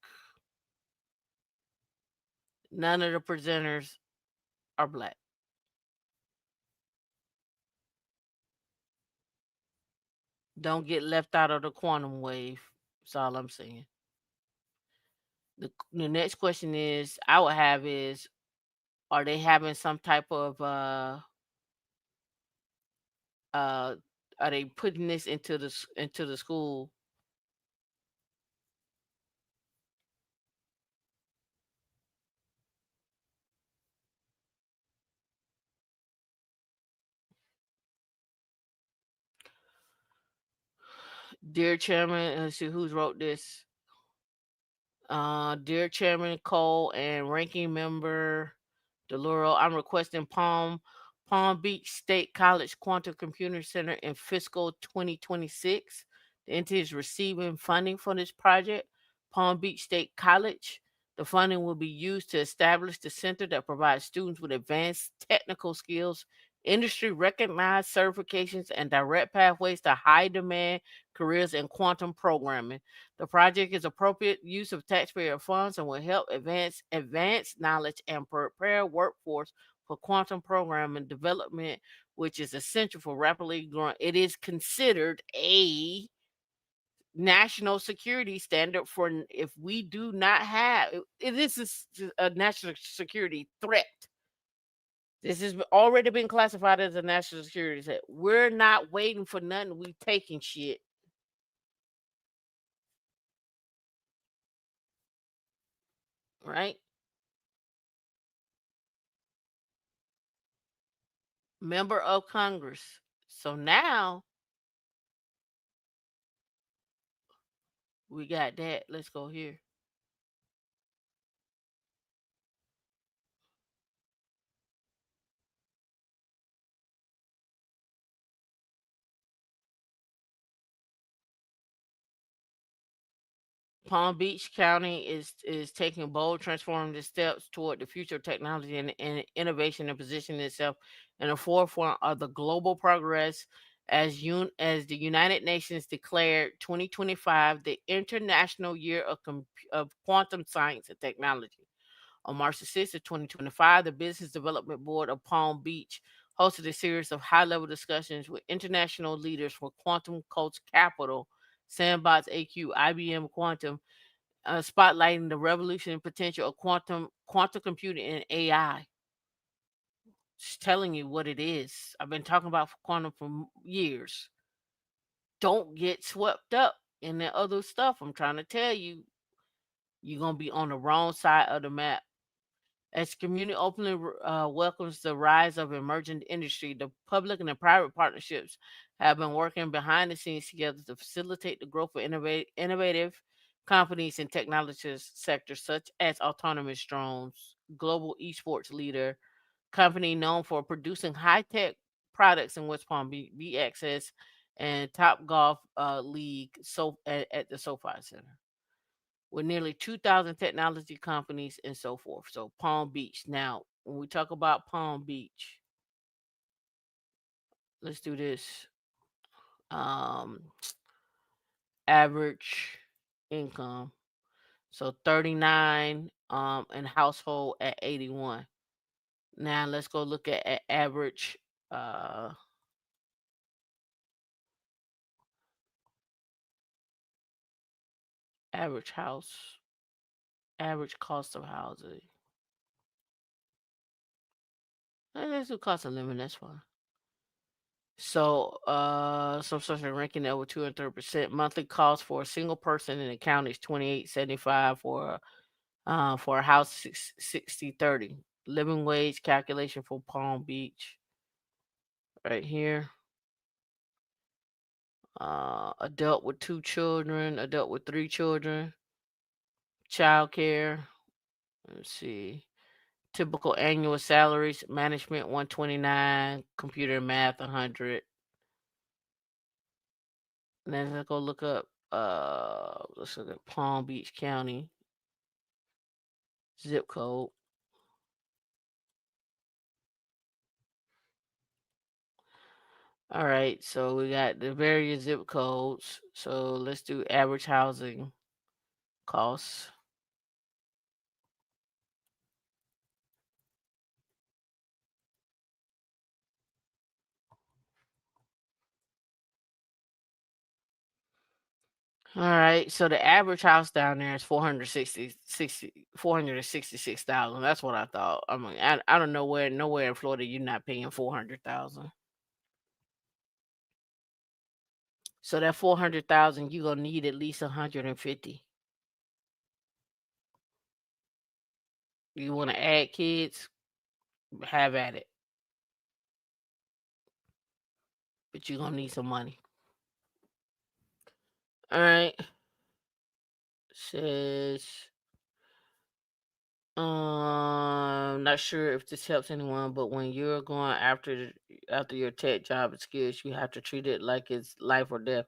None of the presenters are black. Don't get left out of the quantum wave. That's all I'm saying. The next question is I would have is Are they having some type of uh are they putting this into into the school? Dear Chairman, let's see who's wrote this. Dear Chairman Cole and Ranking Member DeLuro, I'm requesting Palm Beach State College Quantum Computer Center in fiscal 2026. The entity is receiving funding for this project. Palm Beach State College. The funding will be used to establish the center that provides students with advanced technical skills, industry recognized certifications, and direct pathways to high demand careers in quantum programming. The project is appropriate use of taxpayer funds and will help advance knowledge and prepare workforce for quantum programming development, which is essential for rapidly growing. It is considered a national security standard for if we do not have it is a national security threat. This has already been classified as a national security threat. We're not waiting for nothing. We taking shit, right? Member of Congress. So now we got that. Let's go here. Palm Beach County is taking bold, transformative steps toward the future of technology and innovation and positioning itself in the forefront of the global progress as the United Nations declared 2025 the International Year of Quantum Science and Technology. On March the 6th of 2025, the Business Development Board of Palm Beach hosted a series of high-level discussions with international leaders for Quantum Coast Capital, Sandbox AQ, IBM Quantum, spotlighting the revolution and potential of quantum computing and AI. Just telling you what it is. I've been talking about quantum for years. Don't get swept up in the other stuff. I'm trying to tell you, you're gonna be on the wrong side of the map. As community openly welcomes the rise of emerging industry, the public and the private partnerships have been working behind the scenes together to facilitate the growth of innovative companies in technology sectors such as autonomous drones, global esports leader, company known for producing high-tech products in West Palm Beach, BXS, and Top Golf League at the SoFi Center with nearly 2,000 technology companies and so forth. So Palm Beach. Now, when we talk about Palm Beach, let's do this. Um, Average income. So 39 and household at 81. Now let's go look at uh average house, average cost of housing. Let's do cost of living, that's fine. So, some social ranking over 2 and 3%. Monthly cost for a single person in the county is 28.75 for a house 60.30. Living wage calculation for Palm Beach right here. Adult with 2 children, adult with 3 children, child care. Let's see. Typical annual salaries, management 129, computer and math 100. And then let's go look up let's look at Palm Beach County zip code. All right, so we got the various zip codes. So let's do average housing costs. All right. So the average house down there is 466,000. That's what I thought. I mean, I don't know where nowhere in Florida you're not paying 400,000. So that 400,000 you gonna need at least 150. You want to add kids, have at it, but you're gonna need some money. All right. Says not sure if this helps anyone, but when you're going after your tech job and skills, you have to treat it like it's life or death.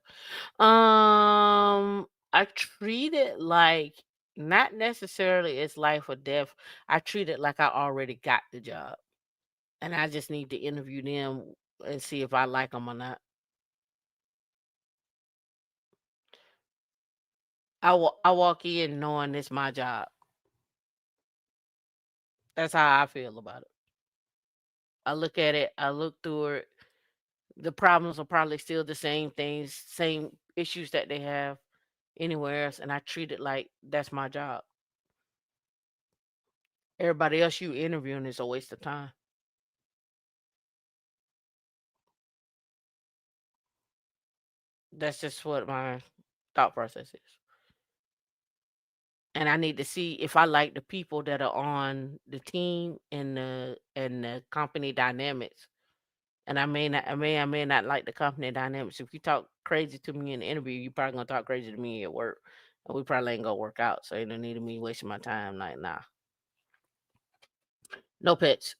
I treat it like not necessarily it's life or death. I treat it like I already got the job, and I just need to interview them and see if I like them or not. I walk in knowing it's my job. That's how I feel about it. I look at it. I look through it. The problems are probably still the same things, same issues that they have anywhere else, and I treat it like that's my job. Everybody else you interviewing is a waste of time. That's just what my thought process is. And I need to see if I like the people that are on the team and the company dynamics. And I may not like the company dynamics. If you talk crazy to me in the interview, you probably gonna talk crazy to me at work. And we probably ain't gonna work out. So ain't no need of me wasting my time. Like, nah. No pets.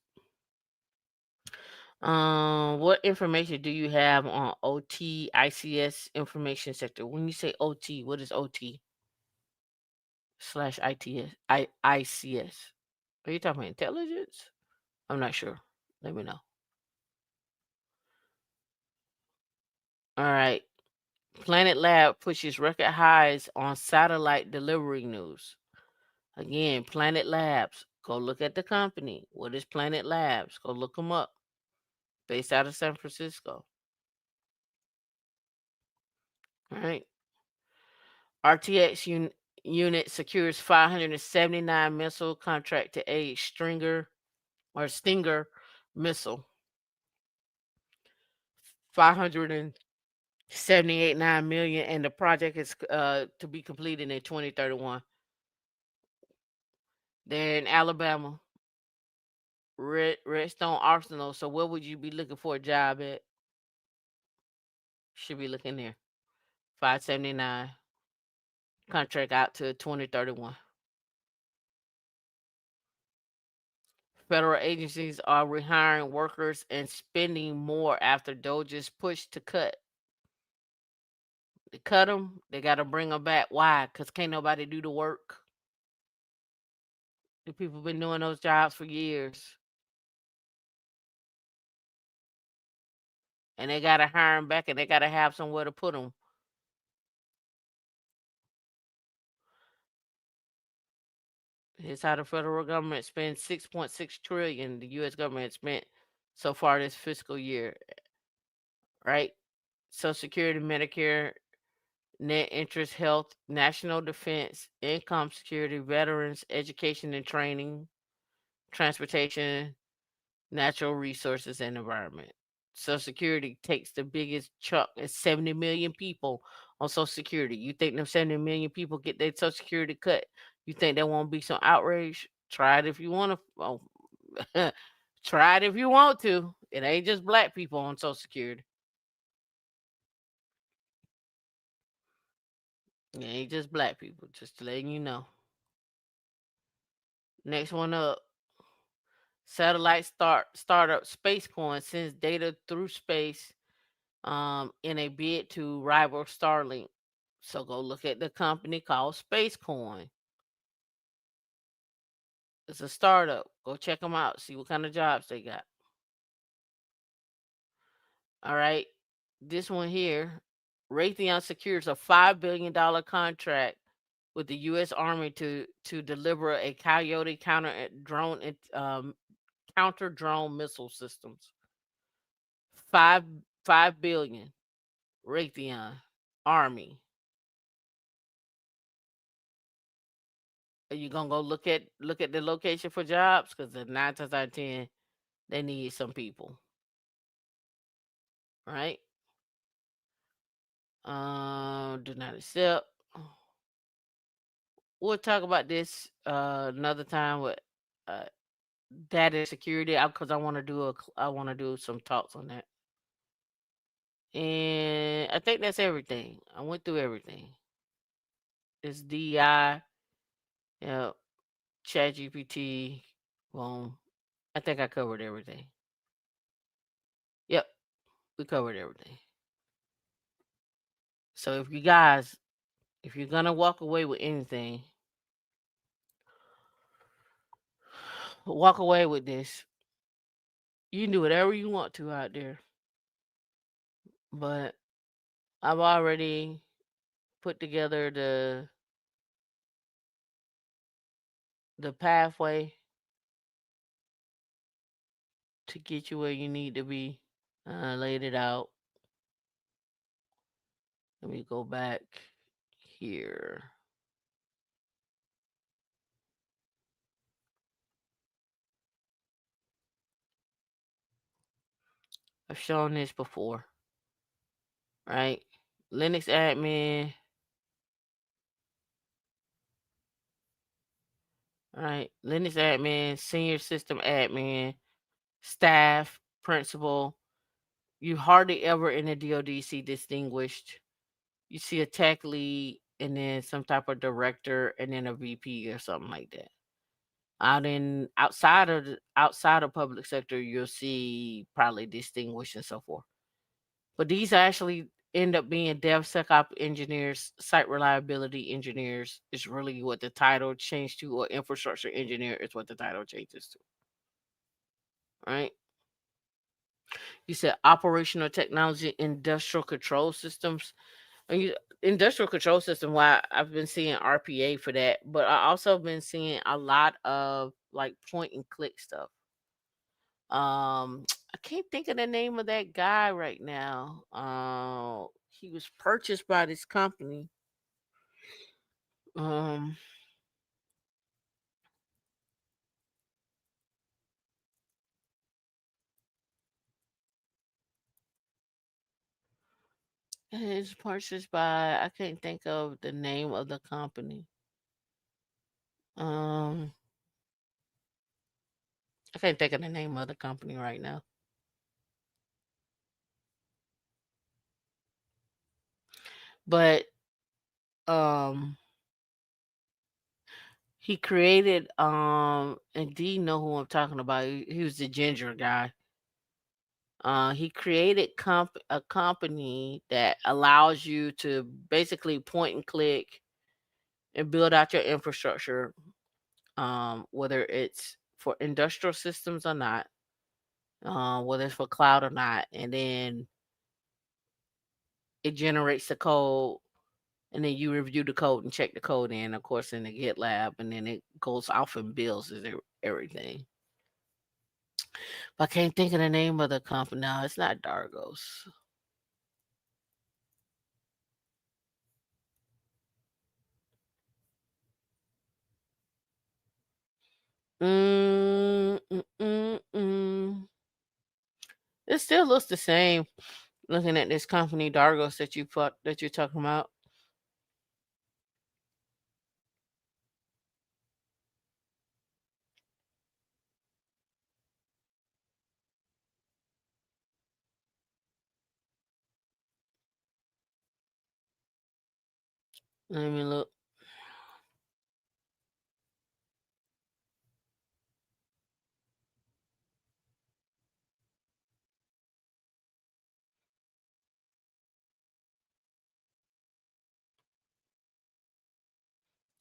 What information do you have on OT ICS information sector? When you say OT, what is OT slash ITS ICS? Are you talking about intelligence? I'm not sure. Let me know. All right. Planet Lab pushes record highs on satellite delivery news. Again, Planet Labs. Go look at the company. What is Planet Labs? Go look them up. Based out of San Francisco. All right. RTX unit secures 579 missile contract to aid Stinger missile. 578.9 million, and the project is to be completed in 2031. They're in Alabama, Redstone Arsenal. So where would you be looking for a job at? Should be looking there. 579 contract out to 2031. Federal agencies are rehiring workers and spending more after Doge's push to cut. They cut them, they got to bring them back. Why? Because can't nobody do the work. The people been doing those jobs for years, and they got to hire them back, and they got to have somewhere to put them. Here's how the federal government spends 6.6 trillion. The U.S. government spent so far this fiscal year, right? Social Security, Medicare, net interest, health, national defense, income security, veterans, education and training, transportation, natural resources, and environment. Social Security takes the biggest chunk. It's 70 million people on Social Security. You think them 70 million people get their Social Security cut? You think there won't be some outrage? Try it if you want to. Oh, try it if you want to. It ain't just black people on Social Security. It ain't just black people. Just to letting you know. Next one up. Satellite startup Spacecoin sends data through space in a bid to rival Starlink. So go look at the company called Spacecoin. It's a startup. Go check them out. See what kind of jobs they got. All right. This one here, Raytheon secures a $5 billion contract with the U.S. Army to deliver a Coyote counter drone missile systems. Five 5 billion. Raytheon Army. Are you gonna go look at the location for jobs? Because the 9 times out of 10, they need some people, right? Do not accept. We'll talk about this another time with uh data security because I want to do some talks on that. And I think that's everything. I went through everything. It's DI, yeah, Chat GPT. Well, I think I covered everything. Yep, we covered everything. So if you're gonna walk away with anything, walk away with this. You can do whatever you want to out there, but I've already put together the pathway to get you where you need to be. Laid it out. Let me go back here. I've shown this before, right? Linux admin, right? Linux admin, senior system admin, staff, principal. You hardly ever in the DoD see distinguished. You see a tech lead and then some type of director and then a VP or something like that. Outside of public sector, you'll see probably distinguished and so forth. But these actually end up being DevSecOps engineers, site reliability engineers is really what the title changed to, or infrastructure engineer is what the title changes to. Right? You said operational technology, industrial control systems. And industrial control system, why I've been seeing RPA for that, but I also been seeing a lot of like point and click stuff. I can't think of the name of that guy right now. He was purchased by this company. Um, it's purchased by, I can't think of the name of the company. Um, I can't think of the name of the company right now. But um, he created and D know who I'm talking about. He was the ginger guy. He created a company that allows you to basically point and click and build out your infrastructure, whether it's for industrial systems or not, whether it's for cloud or not, and then it generates the code, and then you review the code and check the code in, of course, in the GitLab, and then it goes off and builds everything. But I can't think of the name of the company now. It's not Dargos. Mm, mm, mm. It still looks the same. Looking at this company Dargos that you're talking about. Let me look.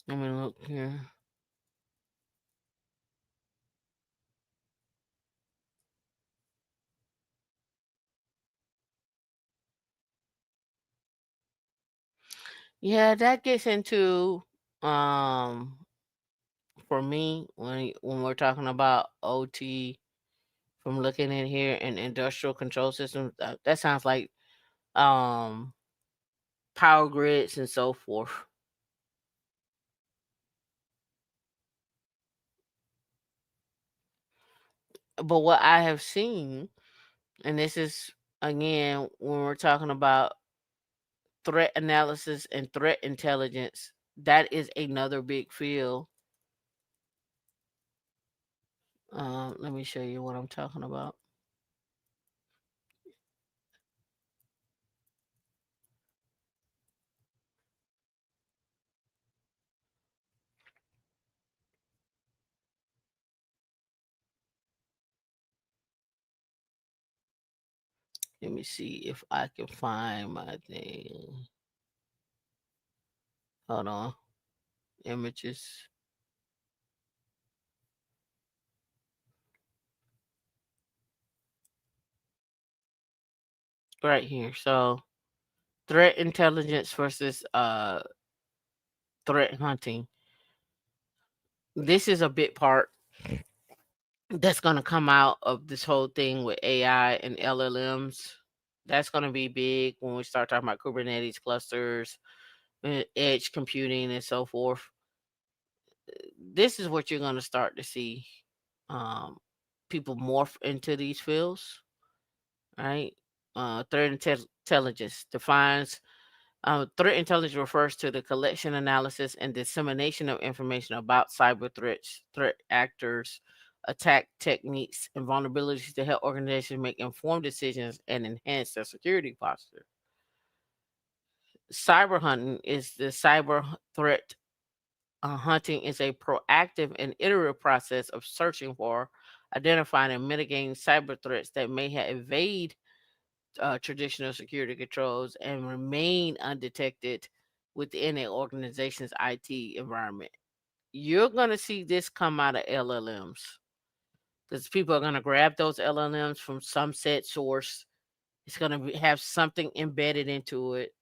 Let me look here. Yeah, that gets into um for me when we're talking about OT from looking in here and industrial control systems. That sounds like um power grids and so forth. But what I have seen, and this is again when we're talking about threat analysis and threat intelligence, that is another big field. Let me show you what I'm talking about. Let me see if I can find my thing. Hold on. Images. Right here. So threat intelligence versus threat hunting. This is a big part that's going to come out of this whole thing with AI and LLMs. That's going to be big when we start talking about Kubernetes clusters, edge computing, and so forth. This is what you're going to start to see um, people morph into these fields, right? Intelligence defines threat intelligence refers to the collection, analysis, and dissemination of information about cyber threats, threat actors, attack techniques, and vulnerabilities to help organizations make informed decisions and enhance their security posture. Cyber hunting is the threat hunting is a proactive and iterative process of searching for, identifying, and mitigating cyber threats that may have evade traditional security controls and remain undetected within an organization's IT environment. You're going to see this come out of LLMs because people are going to grab those LLMs from some set source. It's going to have something embedded into it.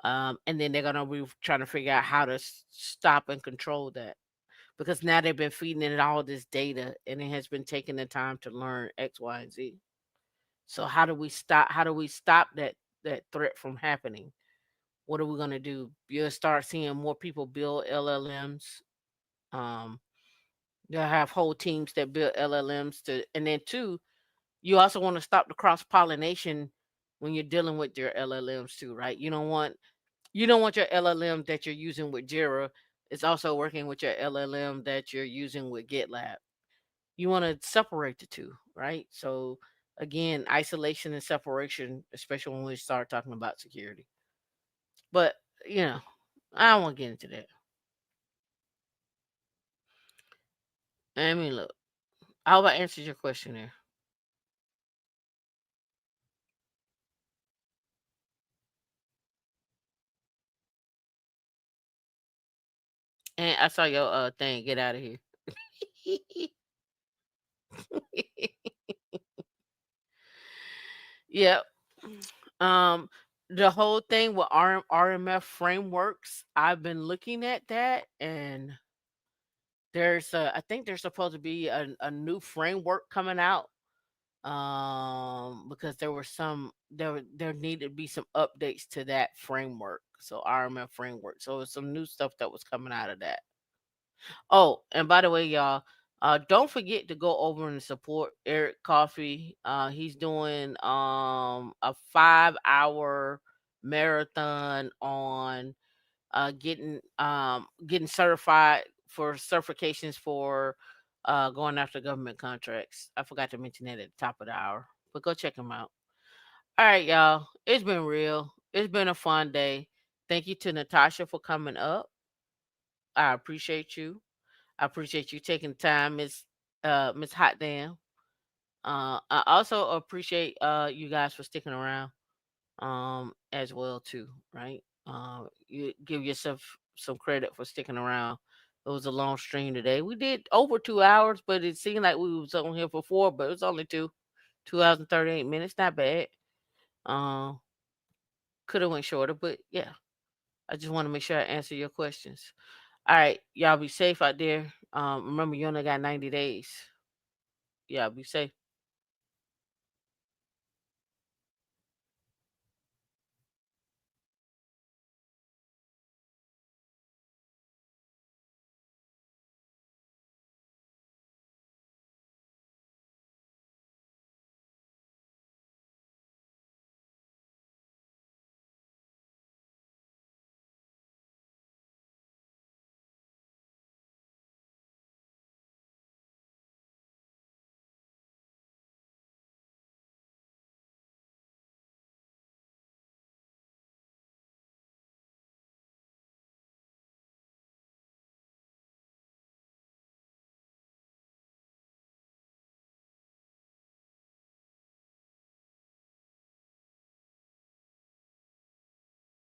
And then they're going to be trying to figure out how to stop and control that because now they've been feeding it all this data and it has been taking the time to learn X, Y, and Z. So how do we stop? How do we stop that threat from happening? What are we gonna do? You'll start seeing more people build LLMs. Um, they'll have whole teams that build LLMs to, and then two, you also want to stop the cross pollination when you're dealing with your LLMs too, right? You don't want your LLM that you're using with Jira is also working with your LLM that you're using with GitLab. You want to separate the two, right? So again, isolation and separation, especially when we start talking about security. But you know, I don't want to get into that. I mean, look, I hope I answered your question there. And I saw your thing. Get out of here. Yep. Um, the whole thing with RMF frameworks, I've been looking at that, and I think there's supposed to be a new framework coming out. Because there needed to be some updates to that framework. So RMF framework. So it's some new stuff that was coming out of that. Oh, and by the way, y'all, don't forget to go over and support Eric Coffee. He's doing a 5 hour marathon on getting certified for certifications for going after government contracts. I forgot to mention that at the top of the hour, but go check him out. All right, y'all. It's been real. It's been a fun day. Thank you to Natasha for coming up. I appreciate you. I appreciate you taking time, Miss Hot Damn. I also appreciate you guys for sticking around as well too, right? You give yourself some credit for sticking around. It was a long stream today. We did over 2 hours, but it seemed like we was on here for four, but it was only 2 hours and 38 minutes. Not bad. Um, could have went shorter, but yeah. I just want to make sure I answer your questions. All right, y'all be safe out there. Remember you only got 90 days. Yeah, be safe.